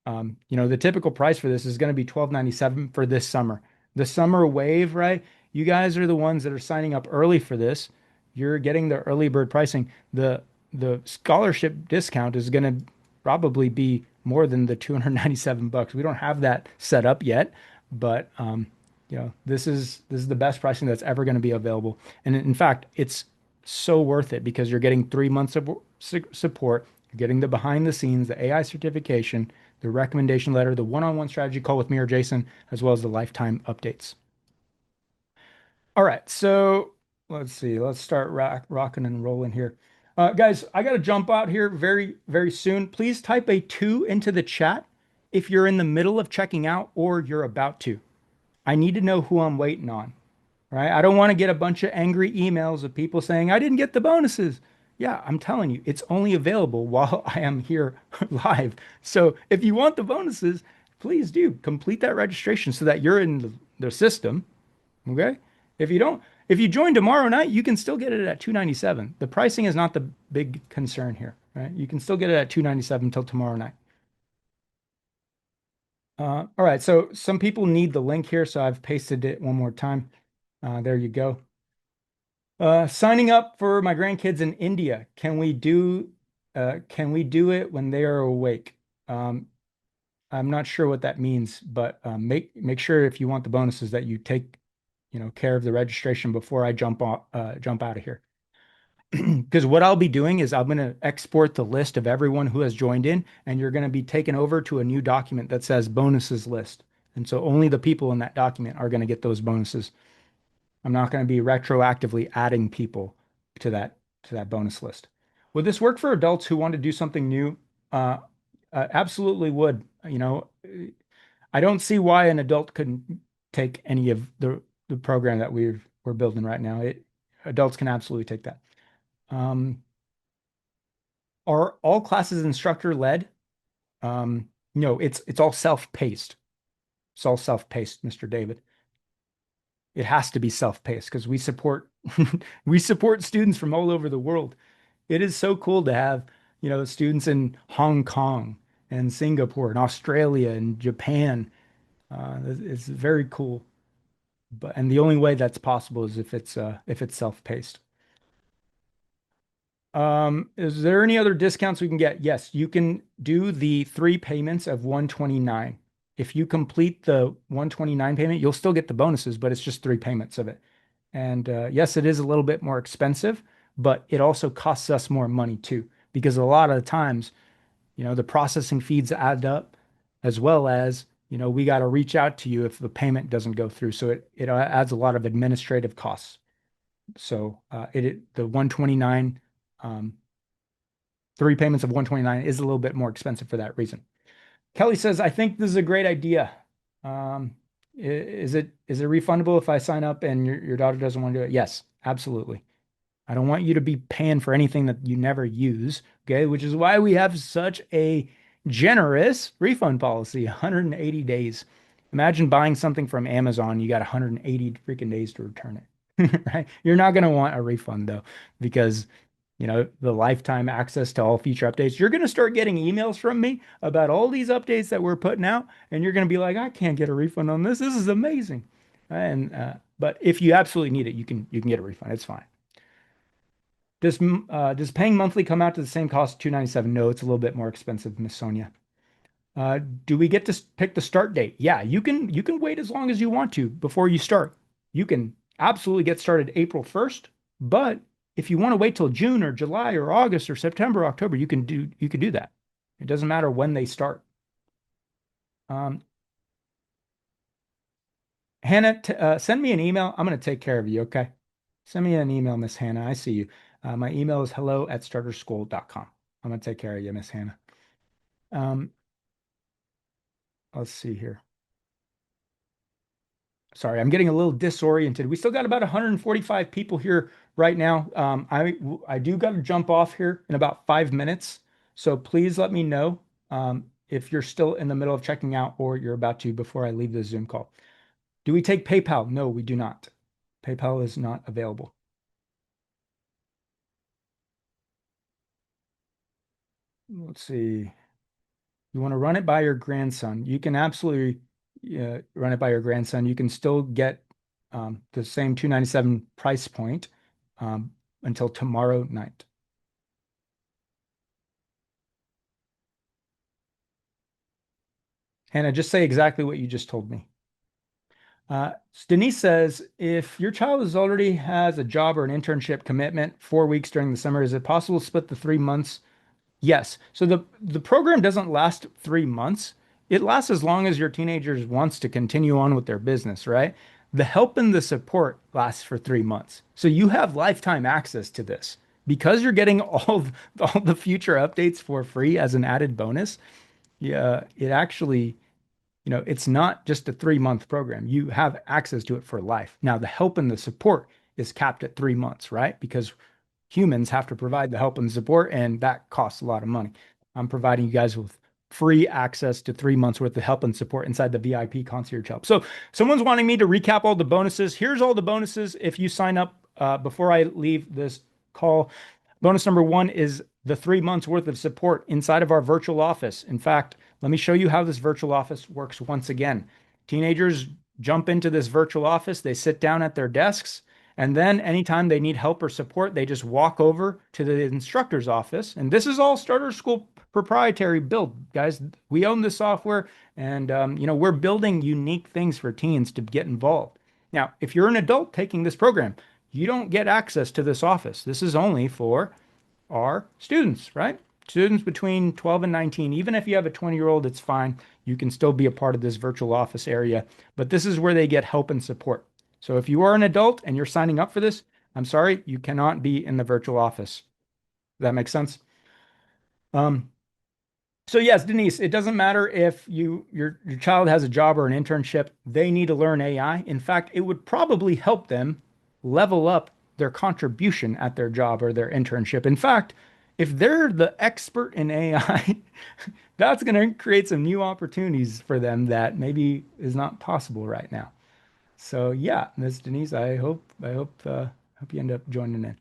the typical price for this is going to be $12.97 for this summer. The summer wave, right? You guys are the ones that are signing up early for this. You're getting the early bird pricing. The scholarship discount is going to probably be more than the $297. We don't have that set up yet, but this is the best pricing that's ever going to be available. And in fact, it's so worth it because you're getting 3 months of support. You're getting the behind the scenes, the AI certification, the recommendation letter, the one-on-one strategy call with me or Jason, as well as the lifetime updates. All right, so let's see. Let's start rocking and rolling here. Guys, I got to jump out here very, very soon. Please type a 2 into the chat if you're in the middle of checking out or you're about to. I need to know who I'm waiting on, right? I don't want to get a bunch of angry emails of people saying, I didn't get the bonuses. Yeah, I'm telling you, it's only available while I am here live. So if you want the bonuses, please do complete that registration so that you're in the system. Okay? If you don't, if you join tomorrow night, you can still get it at 297. The pricing is not the big concern here, right? You can still get it at 297 until tomorrow night. All right, so some people need the link here, so I've pasted it one more time. There you go. Signing up for my grandkids in India. Can we do it when they are awake? I'm not sure what that means, but make sure if you want the bonuses that you take care of the registration before I jump out of here. Because what I'll be doing is I'm going to export the list of everyone who has joined in, and you're going to be taken over to a new document that says bonuses list. And so only the people in that document are going to get those bonuses. I'm not going to be retroactively adding people to that bonus list. Would this work for adults who want to do something new? Absolutely would. I don't see why an adult couldn't take any of the program that we're building right now. Adults can absolutely take that. Are all classes instructor led? No, it's all self-paced. It's all self-paced, Mr. David. It has to be self-paced because we support students from all over the world. It is so cool to have, students in Hong Kong and Singapore and Australia and Japan. It's very cool. And the only way that's possible is if it's self-paced. Is there any other discounts we can get? Yes, you can do the 3 payments of 129. If you complete the 129 payment, you'll still get the bonuses, but it's just 3 payments of it. And yes, it is a little bit more expensive, but it also costs us more money too, because a lot of the times, the processing fees add up, as well as, we got to reach out to you if the payment doesn't go through. So it adds a lot of administrative costs. So the 129, 3 payments of 129 is a little bit more expensive for that reason. Kelly says, I think this is a great idea. Is it refundable if I sign up and your daughter doesn't want to do it? Yes, absolutely. I don't want you to be paying for anything that you never use, okay? Which is why we have such a generous refund policy, 180 days. Imagine buying something from Amazon, you got 180 freaking days to return it, right? You're not going to want a refund though, because the lifetime access to all future updates. You're going to start getting emails from me about all these updates that we're putting out, and you're going to be like, I can't get a refund on this. This is amazing. And but if you absolutely need it, you can get a refund. It's fine. Does paying monthly come out to the same cost, $297? No, it's a little bit more expensive, Miss Sonia. Do we get to pick the start date? Yeah, you can wait as long as you want to before you start. You can absolutely get started April 1st, but if you want to wait till June or July or August or September, or October, you can do that. It doesn't matter when they start. Hannah, send me an email. I'm going to take care of you, okay? Send me an email, Miss Hannah. I see you. My email is hello@starterschool.com. I'm going to take care of you, Miss Hannah. Let's see here. Sorry, I'm getting a little disoriented. We still got about 145 people here right now. I do got to jump off here in about 5 minutes. So please let me know if you're still in the middle of checking out or you're about to before I leave the Zoom call. Do we take PayPal? No, we do not. PayPal is not available. Let's see. You want to run it by your grandson. You can absolutely run it by your grandson. You can still get the same $297 price point until tomorrow night. Hannah, just say exactly what you just told me. Denise says, if your child already has a job or an internship commitment 4 weeks during the summer, is it possible to split the 3 months? Yes. So the program doesn't last 3 months. It lasts as long as your teenager wants to continue on with their business, right? The help and the support lasts for 3 months. So you have lifetime access to this because you're getting all the future updates for free as an added bonus. Yeah, it actually, it's not just a 3 month program. You have access to it for life. Now, the help and the support is capped at 3 months, right? Because humans have to provide the help and support, and that costs a lot of money. I'm providing you guys with free access to 3 months worth of help and support inside the VIP concierge help. So someone's wanting me to recap all the bonuses. Here's all the bonuses if you sign up before I leave this call. Bonus number 1 is the 3 months worth of support inside of our virtual office. In fact, let me show you how this virtual office works once again. Teenagers jump into this virtual office, they sit down at their desks, and then anytime they need help or support, they just walk over to the instructor's office. And this is all Starter School proprietary build, guys. We own the software, and we're building unique things for teens to get involved. Now, if you're an adult taking this program, you don't get access to this office. This is only for our students, right? Students between 12 and 19. Even if you have a 20-year-old, it's fine. You can still be a part of this virtual office area, but this is where they get help and support. So if you are an adult and you're signing up for this, I'm sorry, you cannot be in the virtual office. Does that make sense? So yes, Denise, it doesn't matter if your child has a job or an internship, they need to learn AI. In fact, it would probably help them level up their contribution at their job or their internship. In fact, if they're the expert in AI, that's going to create some new opportunities for them that maybe is not possible right now. So yeah, Ms. Denise, I hope you end up joining in.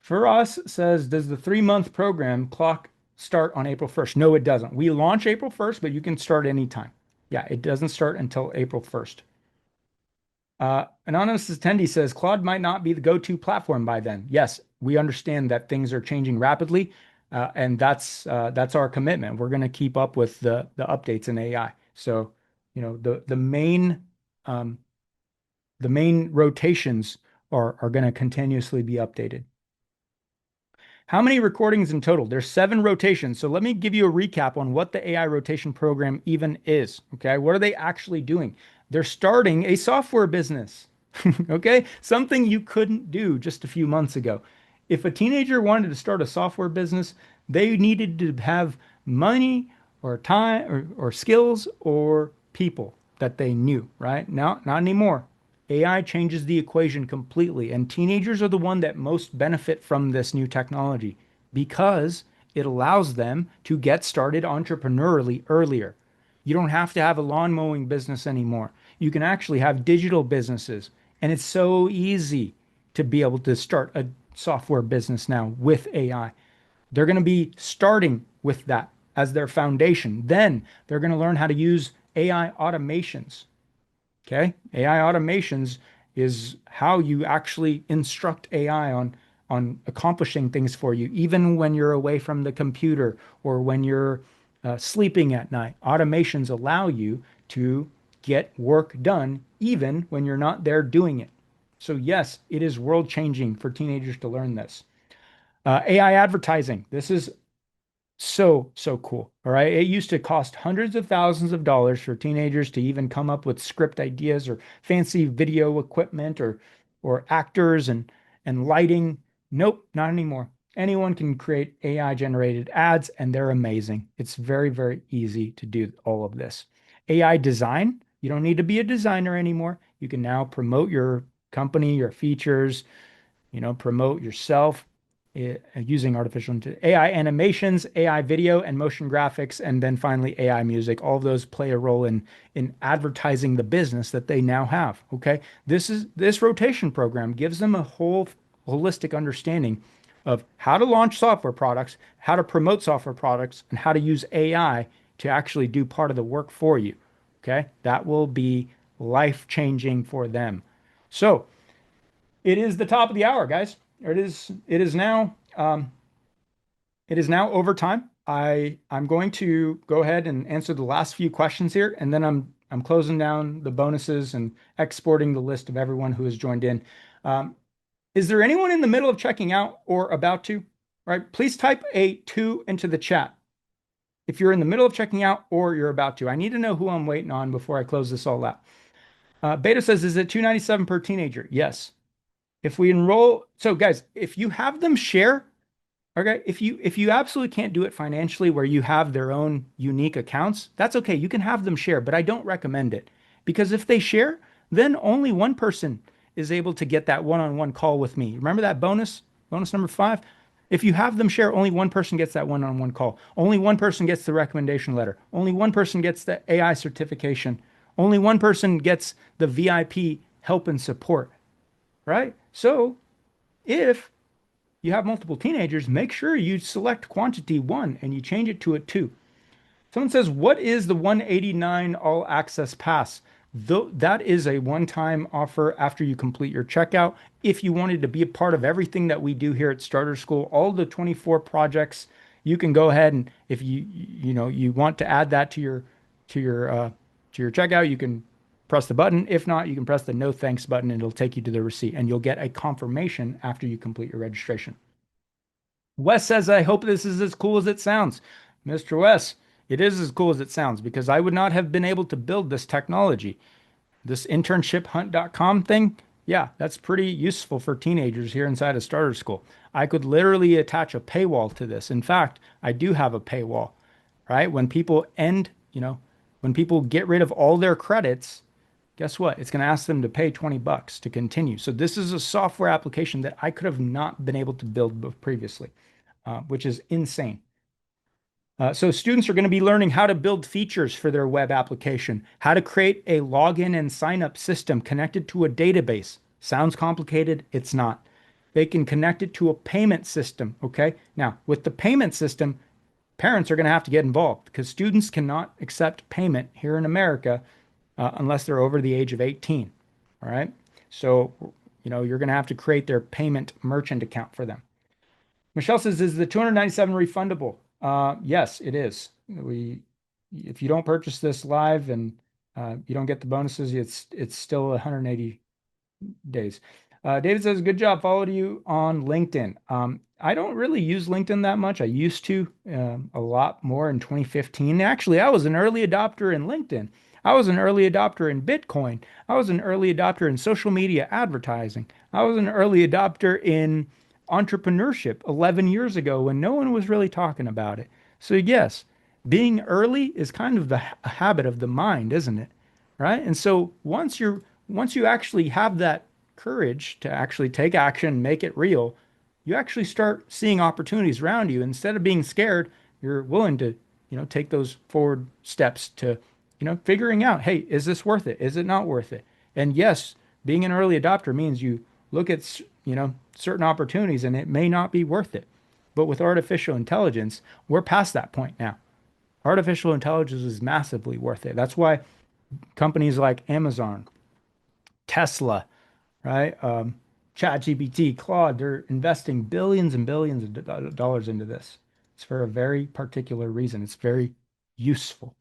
For us, says, does the 3-month program clock start on April 1st? No, it doesn't. We launch April 1st, but you can start anytime. Yeah, it doesn't start until April 1st. Anonymous Attendee says, Claude might not be the go-to platform by then. Yes, we understand that things are changing rapidly, and that's our commitment. We're going to keep up with the updates in AI. So, the main rotations are going to continuously be updated. How many recordings in total? There's 7 rotations. So let me give you a recap on what the AI rotation program even is. Okay, what are they actually doing? They're starting a software business. Okay, something you couldn't do just a few months ago. If a teenager wanted to start a software business, they needed to have money or time or skills or people that they knew, right? Now, not anymore. AI changes the equation completely, and teenagers are the one that most benefit from this new technology because it allows them to get started entrepreneurially earlier. You don't have to have a lawn mowing business anymore. You can actually have digital businesses, and it's so easy to be able to start a software business now with AI. They're going to be starting with that as their foundation. Then they're going to learn how to use AI automations. Okay, AI automations is how you actually instruct AI on accomplishing things for you, even when you're away from the computer or when you're sleeping at night. Automations allow you to get work done even when you're not there doing it. So yes, it is world changing for teenagers to learn this. AI advertising. This is so cool. All right. It used to cost hundreds of thousands of dollars for teenagers to even come up with script ideas or fancy video equipment or actors and lighting. Nope, not anymore. Anyone can create AI generated ads and they're amazing. It's very, very easy to do all of this. AI design. You don't need to be a designer anymore. You can now promote your company, your features, promote yourself using artificial intelligence. AI animations, AI video and motion graphics, and then finally AI music. All of those play a role in advertising the business that they now have. Okay, this rotation program gives them a whole holistic understanding of how to launch software products, how to promote software products, and how to use AI to actually do part of the work for you. Okay, that will be life-changing for them. So it is the top of the hour, guys. It is now overtime. I'm going to go ahead and answer the last few questions here, and then I'm closing down the bonuses and exporting the list of everyone who has joined in. Is there anyone in the middle of checking out or about to? All right, please type a 2 into the chat if you're in the middle of checking out or you're about to. I need to know who I'm waiting on before I close this all out. Beta says, is it $297 per teenager? Yes. If we enroll, so guys, if you have them share, okay, if you absolutely can't do it financially where you have their own unique accounts, that's okay. You can have them share, but I don't recommend it because if they share, then only one person is able to get that one-on-one call with me. Remember that bonus number 5? If you have them share, only one person gets that one-on-one call. Only one person gets the recommendation letter. Only one person gets the AI certification. Only one person gets the VIP help and support, right? So if you have multiple teenagers, make sure you select quantity 1 and you change it to a 2. Someone says, what is the $189 all access pass? That is a one-time offer after you complete your checkout. If you wanted to be a part of everything that we do here at Starter School, all the 24 projects, you can go ahead and if you want to add that to your checkout, you can press the button. If not, you can press the no thanks button and it'll take you to the receipt and you'll get a confirmation after you complete your registration. Wes says, I hope this is as cool as it sounds. Mr. Wes, it is as cool as it sounds because I would not have been able to build this technology. This internshiphunt.com thing, yeah, that's pretty useful for teenagers here inside of Starter School. I could literally attach a paywall to this. In fact, I do have a paywall, right? When people when people get rid of all their credits, guess what? It's going to ask them to pay $20 to continue. So this is a software application that I could have not been able to build previously, which is insane. So students are going to be learning how to build features for their web application, how to create a login and sign up system connected to a database. Sounds complicated. It's not. They can connect it to a payment system. Okay. Now with the payment system, parents are going to have to get involved because students cannot accept payment here in America unless they're over the age of 18. All right. So, you're going to have to create their payment merchant account for them. Michelle says, is the $297 refundable? Yes, it is. If you don't purchase this live and you don't get the bonuses, it's still 180 days. David says, good job. Followed you on LinkedIn. I don't really use LinkedIn that much. I used to a lot more in 2015. Actually, I was an early adopter in LinkedIn. I was an early adopter in Bitcoin. I was an early adopter in social media advertising. I was an early adopter in entrepreneurship 11 years ago when no one was really talking about it. So yes, being early is kind of the habit of the mind, isn't it? Right? And so once you actually have that courage to actually take action, make it real, you actually start seeing opportunities around you. Instead of being scared, you're willing to, take those forward steps to, figuring out, hey, is this worth it? Is it not worth it? And yes, being an early adopter means you look at, certain opportunities and it may not be worth it. But with artificial intelligence, we're past that point now. Artificial intelligence is massively worth it. That's why companies like Amazon, Tesla, right? ChatGPT, Claude, they're investing billions and billions of dollars into this. It's for a very particular reason. It's very useful.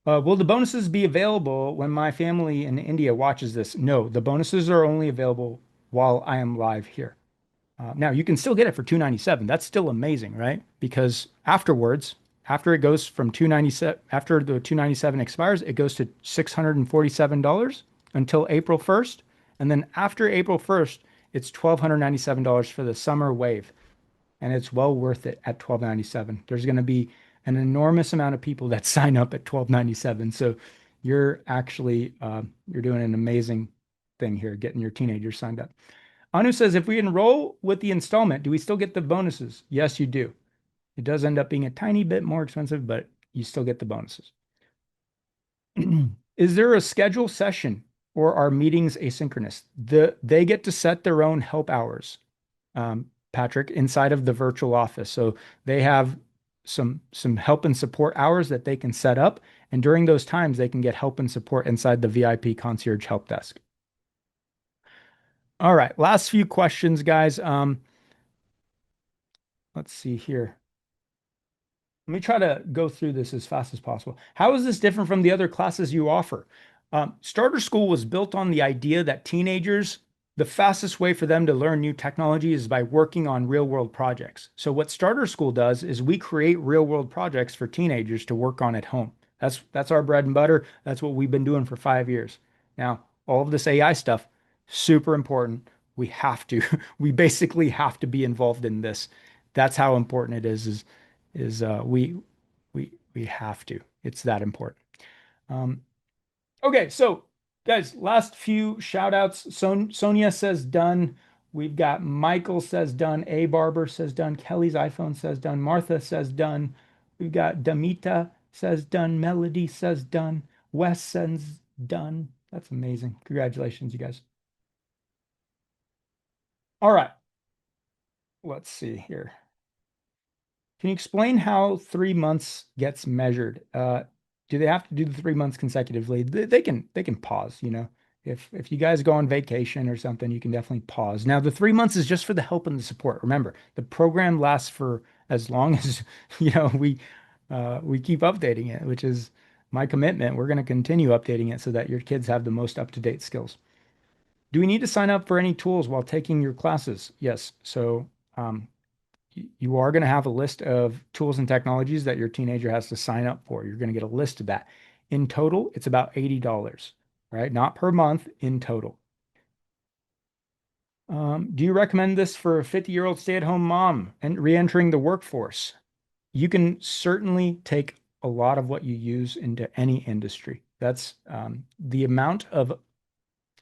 Will the bonuses be available when my family in India watches this? No, the bonuses are only available while I am live here. Now, you can still get it for $297. That's still amazing, right? Because afterwards, after it goes from $297, after the $297 expires, it goes to $647 until April 1st. And then after April 1st, it's $1,297 for the summer wave. And it's well worth it at $1,297. There's going to be an enormous amount of people that sign up at $1,297. So you're actually, you're doing an amazing thing here, getting your teenagers signed up. Anu says, if we enroll with the installment, do we still get the bonuses? Yes, you do. It does end up being a tiny bit more expensive, but you still get the bonuses. Is there a scheduled session or are meetings asynchronous? They get to set their own help hours, Patrick, inside of the virtual office. So they have some help and support hours that they can set up. And during those times, they can get help and support inside the VIP concierge help desk. All right, last few questions, guys. Let's see here. Let me try to go through this as fast as possible. How is this different from the other classes you offer? Starter School was built on the idea that teenagers, the fastest way for them to learn new technology is by working on real-world projects. So what Starter School does is we create real-world projects for teenagers to work on at home. That's our bread and butter. That's what we've been doing for 5 years. Now, all of this AI stuff, super important. We have to, we basically have to be involved in this. That's how important it we have to. It's that important. Okay, so guys, last few shout outs. Sonia says done. We've got Michael says done. A Barber says done. Kelly's iPhone says done. Martha says done. We've got Damita says done. Melody says done. Wes says done. That's amazing. Congratulations, you guys. All right. Let's see here. Can you explain how 3 months gets measured? Do they have to do the 3 months consecutively? They can pause, you know. If you guys go on vacation or something, you can definitely pause. Now, the 3 months is just for the help and the support. Remember, the program lasts for as long as, you know, we keep updating it, which is my commitment. We're going to continue updating it so that your kids have the most up-to-date skills. Do we need to sign up for any tools while taking your classes? Yes. So you are going to have a list of tools and technologies that your teenager has to sign up for. You're going to get a list of that. In total, it's about $80, right? Not per month, in total. Do you recommend this for a 50-year-old stay-at-home mom and re-entering the workforce? You can certainly take a lot of what you use into any industry. That's the amount of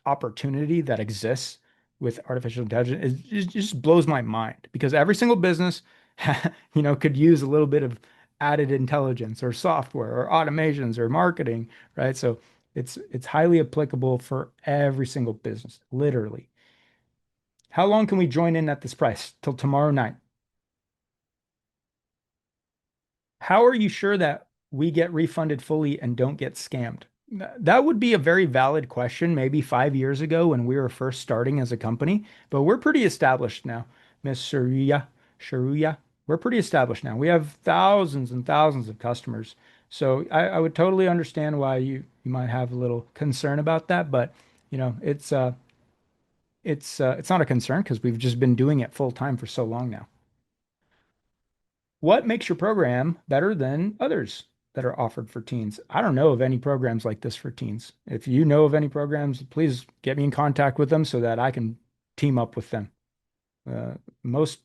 opportunity that exists with artificial intelligence. It just blows my mind, because every single business, you know, could use a little bit of added intelligence or software or automations or marketing, right? So it's highly applicable for every single business, literally. How long can we join in at this price? Till tomorrow night. How are you sure that we get refunded fully and don't get scammed? That would be a very valid question maybe 5 years ago when we were first starting as a company, but we're pretty established now. Miss Sharuya, we're pretty established now. We have thousands and thousands of customers. So I would totally understand why you might have a little concern about that, but you know, it's not a concern because we've just been doing it full time for so long now. What makes your program better than others that are offered for teens? I don't know of any programs like this for teens. If you know of any programs, please get me in contact with them so that I can team up with them. Most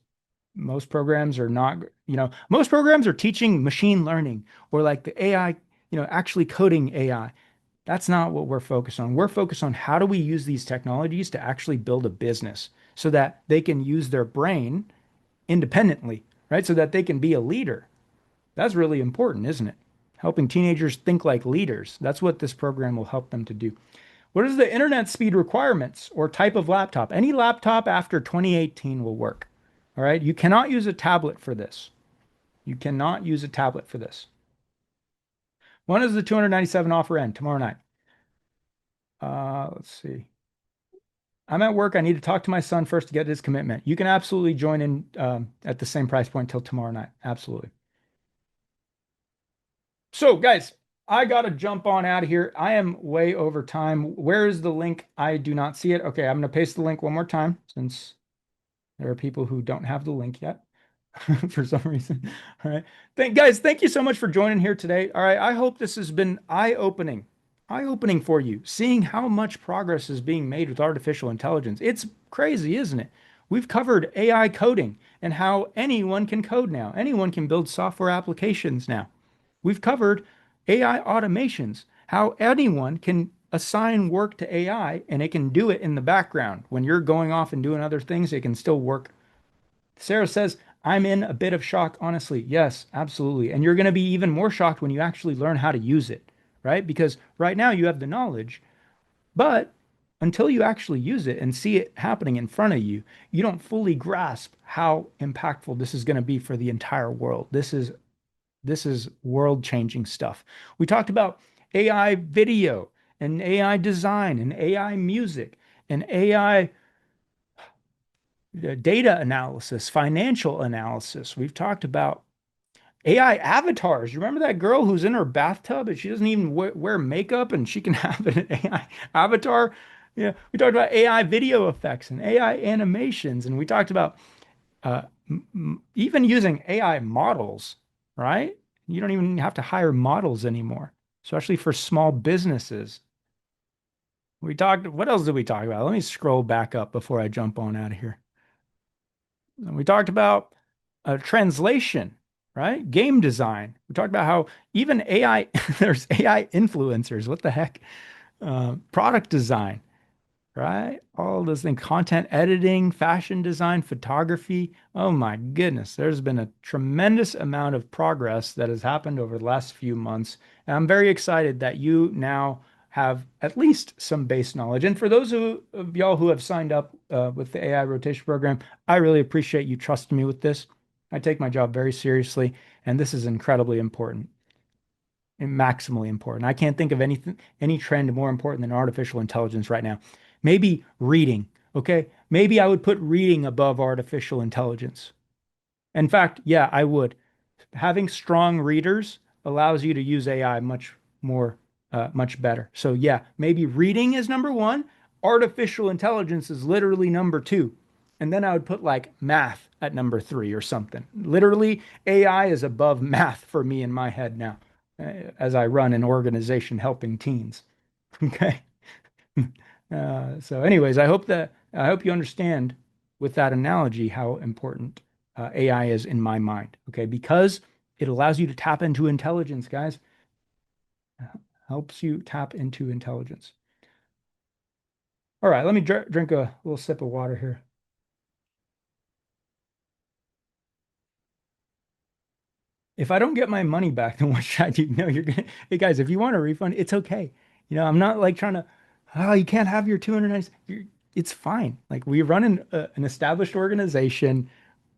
programs are not, you know, most programs are teaching machine learning or like the AI, you know, actually coding AI. That's not what we're focused on. We're focused on how do we use these technologies to actually build a business so that they can use their brain independently, right? So that they can be a leader. That's really important, isn't it? Helping teenagers think like leaders. That's what this program will help them to do. What is the internet speed requirements or type of laptop? Any laptop after 2018 will work. All right. You cannot use a tablet for this. You cannot use a tablet for this. When does the 297 offer end? Tomorrow night. Let's see. I'm at work. I need to talk to my son first to get his commitment. You can absolutely join in at the same price point till tomorrow night. Absolutely. So guys, I got to jump on out of here. I am way over time. Where is the link? I do not see it. Okay, I'm going to paste the link one more time since there are people who don't have the link yet for some reason. All right. Guys, thank you so much for joining here today. All right. I hope this has been eye-opening for you, seeing how much progress is being made with artificial intelligence. It's crazy, isn't it? We've covered AI coding and how anyone can code now. Anyone can build software applications now. We've covered AI automations, how anyone can assign work to AI and it can do it in the background. When you're going off and doing other things, it can still work. Sarah says, I'm in a bit of shock, honestly. Yes, absolutely. And you're going to be even more shocked when you actually learn how to use it, right? Because right now you have the knowledge, but until you actually use it and see it happening in front of you, you don't fully grasp how impactful this is going to be for the entire world. This is world-changing stuff. We talked about AI video and AI design and AI music and AI data analysis, financial analysis. We've talked about AI avatars. You remember that girl who's in her bathtub and she doesn't even wear makeup and she can have an AI avatar? Yeah, we talked about AI video effects and AI animations, and we talked about even using AI models, right? You don't even have to hire models anymore, especially for small businesses. What else did we talk about? Let me scroll back up before I jump on out of here. We talked about translation, right? Game design. We talked about how even AI, there's AI influencers. What the heck? Product design, right? All those things, content editing, fashion design, photography. Oh my goodness, there's been a tremendous amount of progress that has happened over the last few months. And I'm very excited that you now have at least some base knowledge. And for those of y'all who have signed up with the AI rotation program, I really appreciate you trusting me with this. I take my job very seriously, and this is incredibly important and maximally important. I can't think of any trend more important than artificial intelligence right now. Maybe reading, okay? Maybe I would put reading above artificial intelligence. In fact, yeah, I would. Having strong readers allows you to use AI much better. So yeah, maybe reading is number one. Artificial intelligence is literally number two. And then I would put like math at number three or something. Literally, AI is above math for me in my head now, as I run an organization helping teens. Okay. So anyways, I hope you understand with that analogy how important AI is in my mind. Okay. Because it allows you to tap into intelligence, guys. Helps you tap into intelligence. All right. Let me drink a little sip of water here. If I don't get my money back, then what should I do? No, hey guys, if you want a refund, it's okay. I'm not like trying to, oh, you can't have your 290. It's fine. Like we run an established organization.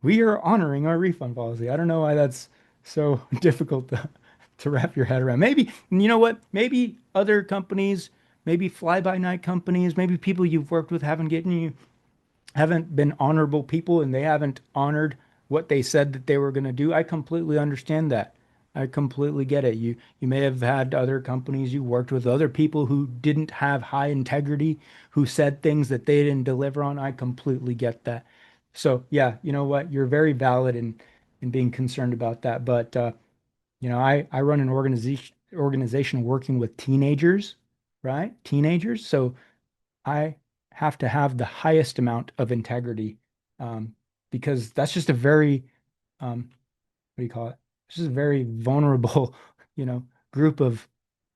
We are honoring our refund policy. I don't know why that's so difficult to wrap your head around. Maybe, you know what? Maybe other companies, maybe fly-by-night companies, maybe people you've worked with haven't been honorable people and they haven't honored what they said that they were going to do. I completely understand that. I completely get it. You may have had other companies you worked with, other people who didn't have high integrity, who said things that they didn't deliver on. I completely get that. So yeah, you know what? You're very valid in being concerned about that. But I run an organization working with teenagers, right? Teenagers. So I have to have the highest amount of integrity, because that's just a very, what do you call it? It's just a very vulnerable, group of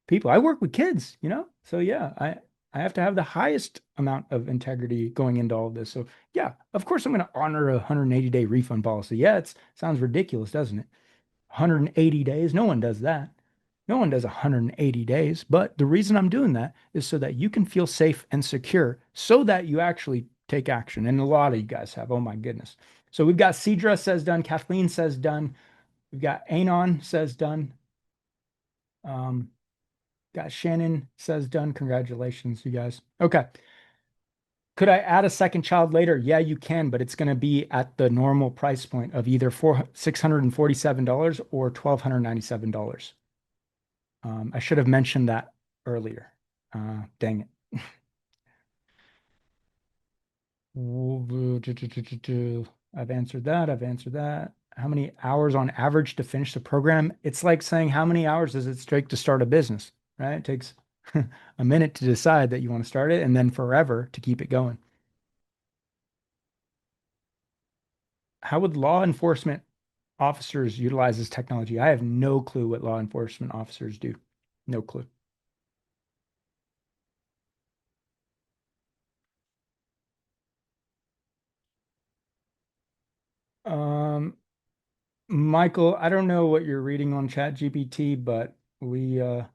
people. I work with kids, so yeah, I have to have the highest amount of integrity going into all of this. So yeah, of course I'm going to honor a 180-day refund policy. Yeah, it sounds ridiculous, doesn't it? 180 days. No one does that. No one does 180 days. But the reason I'm doing that is so that you can feel safe and secure so that you actually take action. And a lot of you guys have. Oh my goodness. So we've got Cedra says done. Kathleen says done. We've got Anon says done. Got Shannon says done. Congratulations, you guys. Okay. Could I add a second child later? Yeah, you can, but it's going to be at the normal price point of either $647 or $1,297. I should have mentioned that earlier. Dang it. I've answered that. How many hours on average to finish the program? It's like saying, how many hours does it take to start a business, right? It takes a minute to decide that you want to start it and then forever to keep it going. How would law enforcement officers utilize this technology? I have no clue what law enforcement officers do. No clue. Michael, I don't know what you're reading on ChatGPT, but you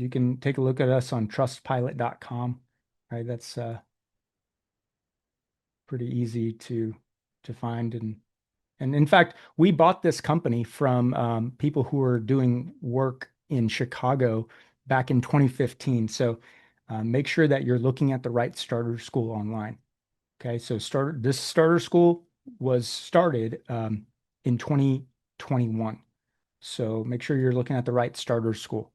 can take a look at us on trustpilot.com. Right, that's pretty easy to find, and in fact, we bought this company from people who were doing work in Chicago back in 2015. So make sure that you're looking at the right starter school online. Okay, so this starter school was started in 2021. So make sure you're looking at the right starter school.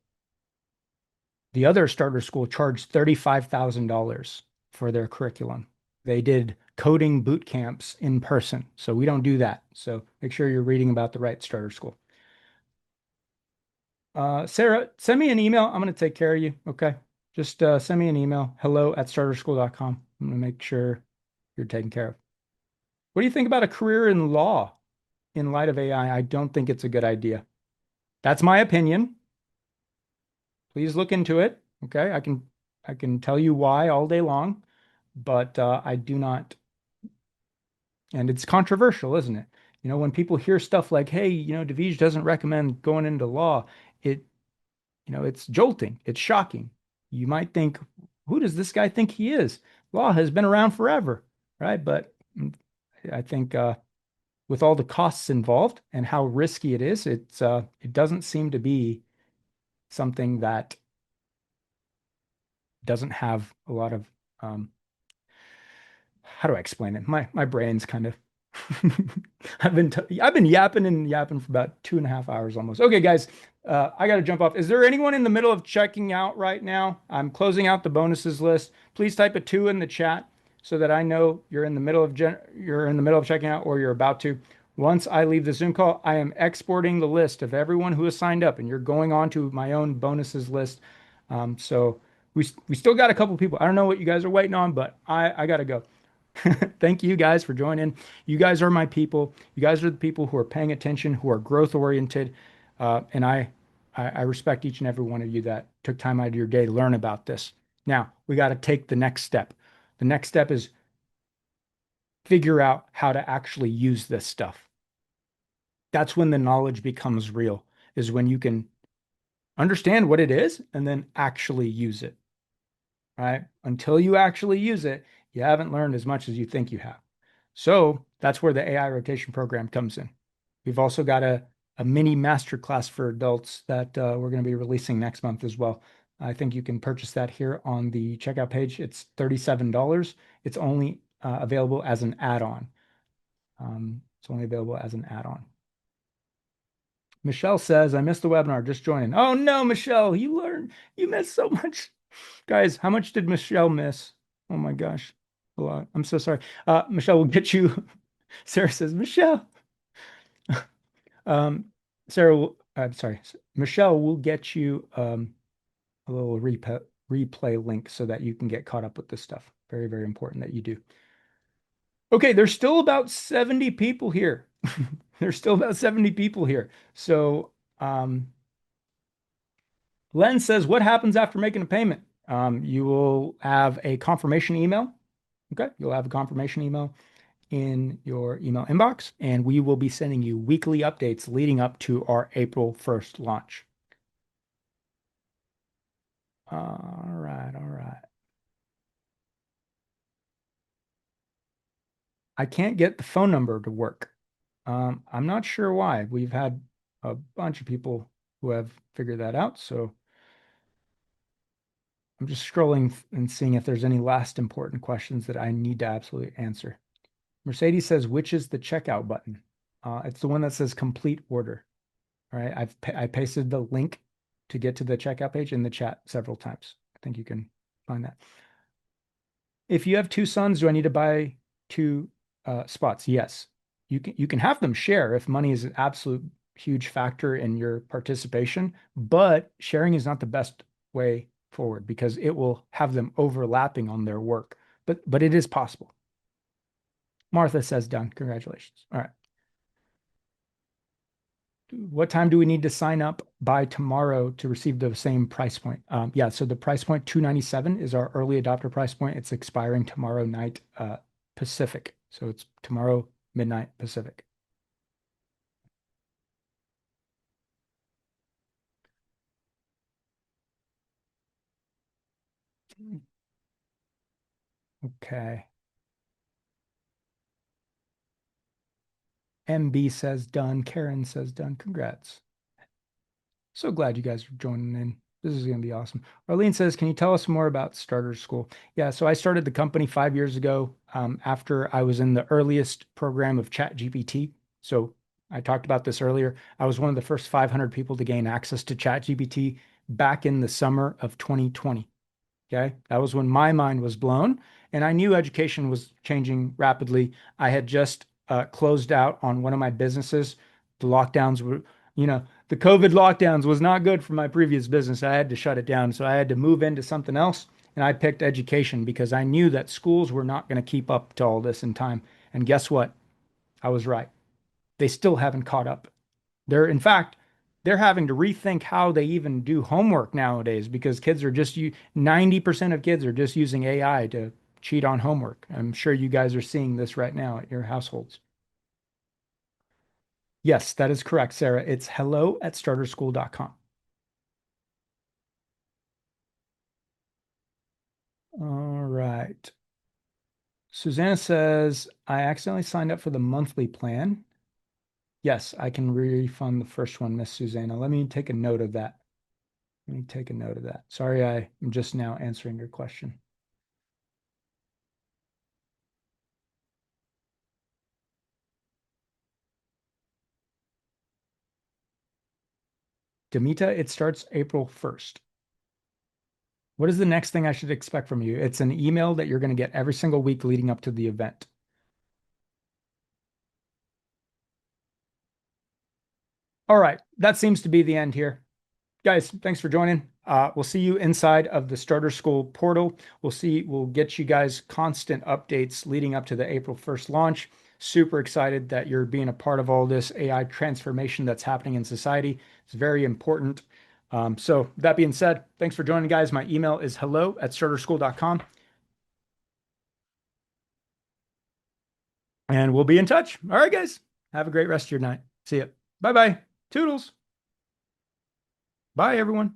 The other starter school charged $35,000 for their curriculum. They did coding boot camps in person. So we don't do that. So make sure you're reading about the right starter school. Sarah, send me an email. I'm going to take care of you. Okay. Just send me an email, hello@starterschool.com. I'm going to make sure you're taken care of. What do you think about a career in law in light of AI? I don't think it's a good idea. That's my opinion. Please look into it. Okay, I can tell you why all day long, but I do not. And it's controversial, isn't it? You know, when people hear stuff like, "Hey, you know, Davij doesn't recommend going into law," it's jolting. It's shocking. You might think, "Who does this guy think he is? Law has been around forever, right?" But I think with all the costs involved and how risky it is, it doesn't seem to be something that doesn't have a lot of how do I explain it? My brain's kind of I've been yapping and yapping for about 2.5 hours almost. Okay, guys, I got to jump off. Is there anyone in the middle of checking out right now? I'm closing out the bonuses list. Please type a 2 in the chat so that I know you're in the middle of checking out or you're about to. Once I leave the Zoom call, I am exporting the list of everyone who has signed up, and you're going on to my own bonuses list. So we still got a couple people. I don't know what you guys are waiting on, but I got to go. Thank you guys for joining. You guys are my people. You guys are the people who are paying attention, who are growth oriented. And I respect each and every one of you that took time out of your day to learn about this. Now we got to take the next step. The next step is figure out how to actually use this stuff. That's when the knowledge becomes real, is when you can understand what it is and then actually use it. Right? Until you actually use it, you haven't learned as much as you think you have. So that's where the AI rotation program comes in. We've also got a mini masterclass for adults that we're going to be releasing next month as well. I think you can purchase that here on the checkout page. It's $37. It's only available as an add-on. It's only available as an add-on. Michelle says, I missed the webinar, just joining. Oh no, Michelle, you missed so much. Guys, how much did Michelle miss? Oh my gosh, a lot. I'm so sorry. Michelle will get you. Sarah says, Michelle. I'm sorry. Michelle will get you a little replay link so that you can get caught up with this stuff. Very, very important that you do. Okay, there's still about 70 people here. There's still about 70 people here. So Len says, what happens after making a payment? You will have a confirmation email. Okay, you'll have a confirmation email in your email inbox, and we will be sending you weekly updates leading up to our April 1st launch. All right, all right. I can't get the phone number to work. I'm not sure why. We've had a bunch of people who have figured that out, so I'm just scrolling and seeing if there's any last important questions that I need to absolutely answer. Mercedes says, which is the checkout button? It's the one that says complete order. All right, I pasted the link to get to the checkout page in the chat several times. I think you can find that. If you have 2 sons, do I need to buy 2 spots? Yes. You can have them share if money is an absolute huge factor in your participation, but sharing is not the best way forward because it will have them overlapping on their work. But it is possible. Martha says done. Congratulations. All right. What time do we need to sign up by tomorrow to receive the same price point? Yeah, so the price point $297 is our early adopter price point. It's expiring tomorrow night Pacific. So it's tomorrow midnight Pacific. Okay. MB says done. Karen says done. Congrats. So glad you guys are joining in. This is going to be awesome. Arlene says, can you tell us more about Starter School? Yeah, so I started the company 5 years ago after I was in the earliest program of ChatGPT. So I talked about this earlier. I was one of the first 500 people to gain access to ChatGPT back in the summer of 2020. Okay, that was when my mind was blown and I knew education was changing rapidly. I had just closed out on one of my businesses. The lockdowns You know, the COVID lockdowns was not good for my previous business. I had to shut it down. So I had to move into something else. And I picked education because I knew that schools were not going to keep up to all this in time. And guess what? I was right. They still haven't caught up. In fact, they're having to rethink how they even do homework nowadays because kids are 90% of kids are just using AI to cheat on homework. I'm sure you guys are seeing this right now at your households. Yes, that is correct, Sarah. It's hello@starterschool.com. All right. Susanna says, I accidentally signed up for the monthly plan. Yes, I can refund the first one, Miss Susanna. Let me take a note of that. Let me take a note of that. Sorry, I'm just now answering your question. Demita, it starts April 1st. What is the next thing I should expect from you? It's an email that you're going to get every single week leading up to the event. All right, that seems to be the end here. Guys, thanks for joining. We'll see you inside of the Starter School portal. We'll get you guys constant updates leading up to the April 1st launch. Super excited that you're being a part of all this AI transformation that's happening in society. It's very important. So that being said, thanks for joining, guys. My email is hello@starterschool.com. And we'll be in touch. All right, guys. Have a great rest of your night. See ya. Bye-bye. Toodles. Bye, everyone.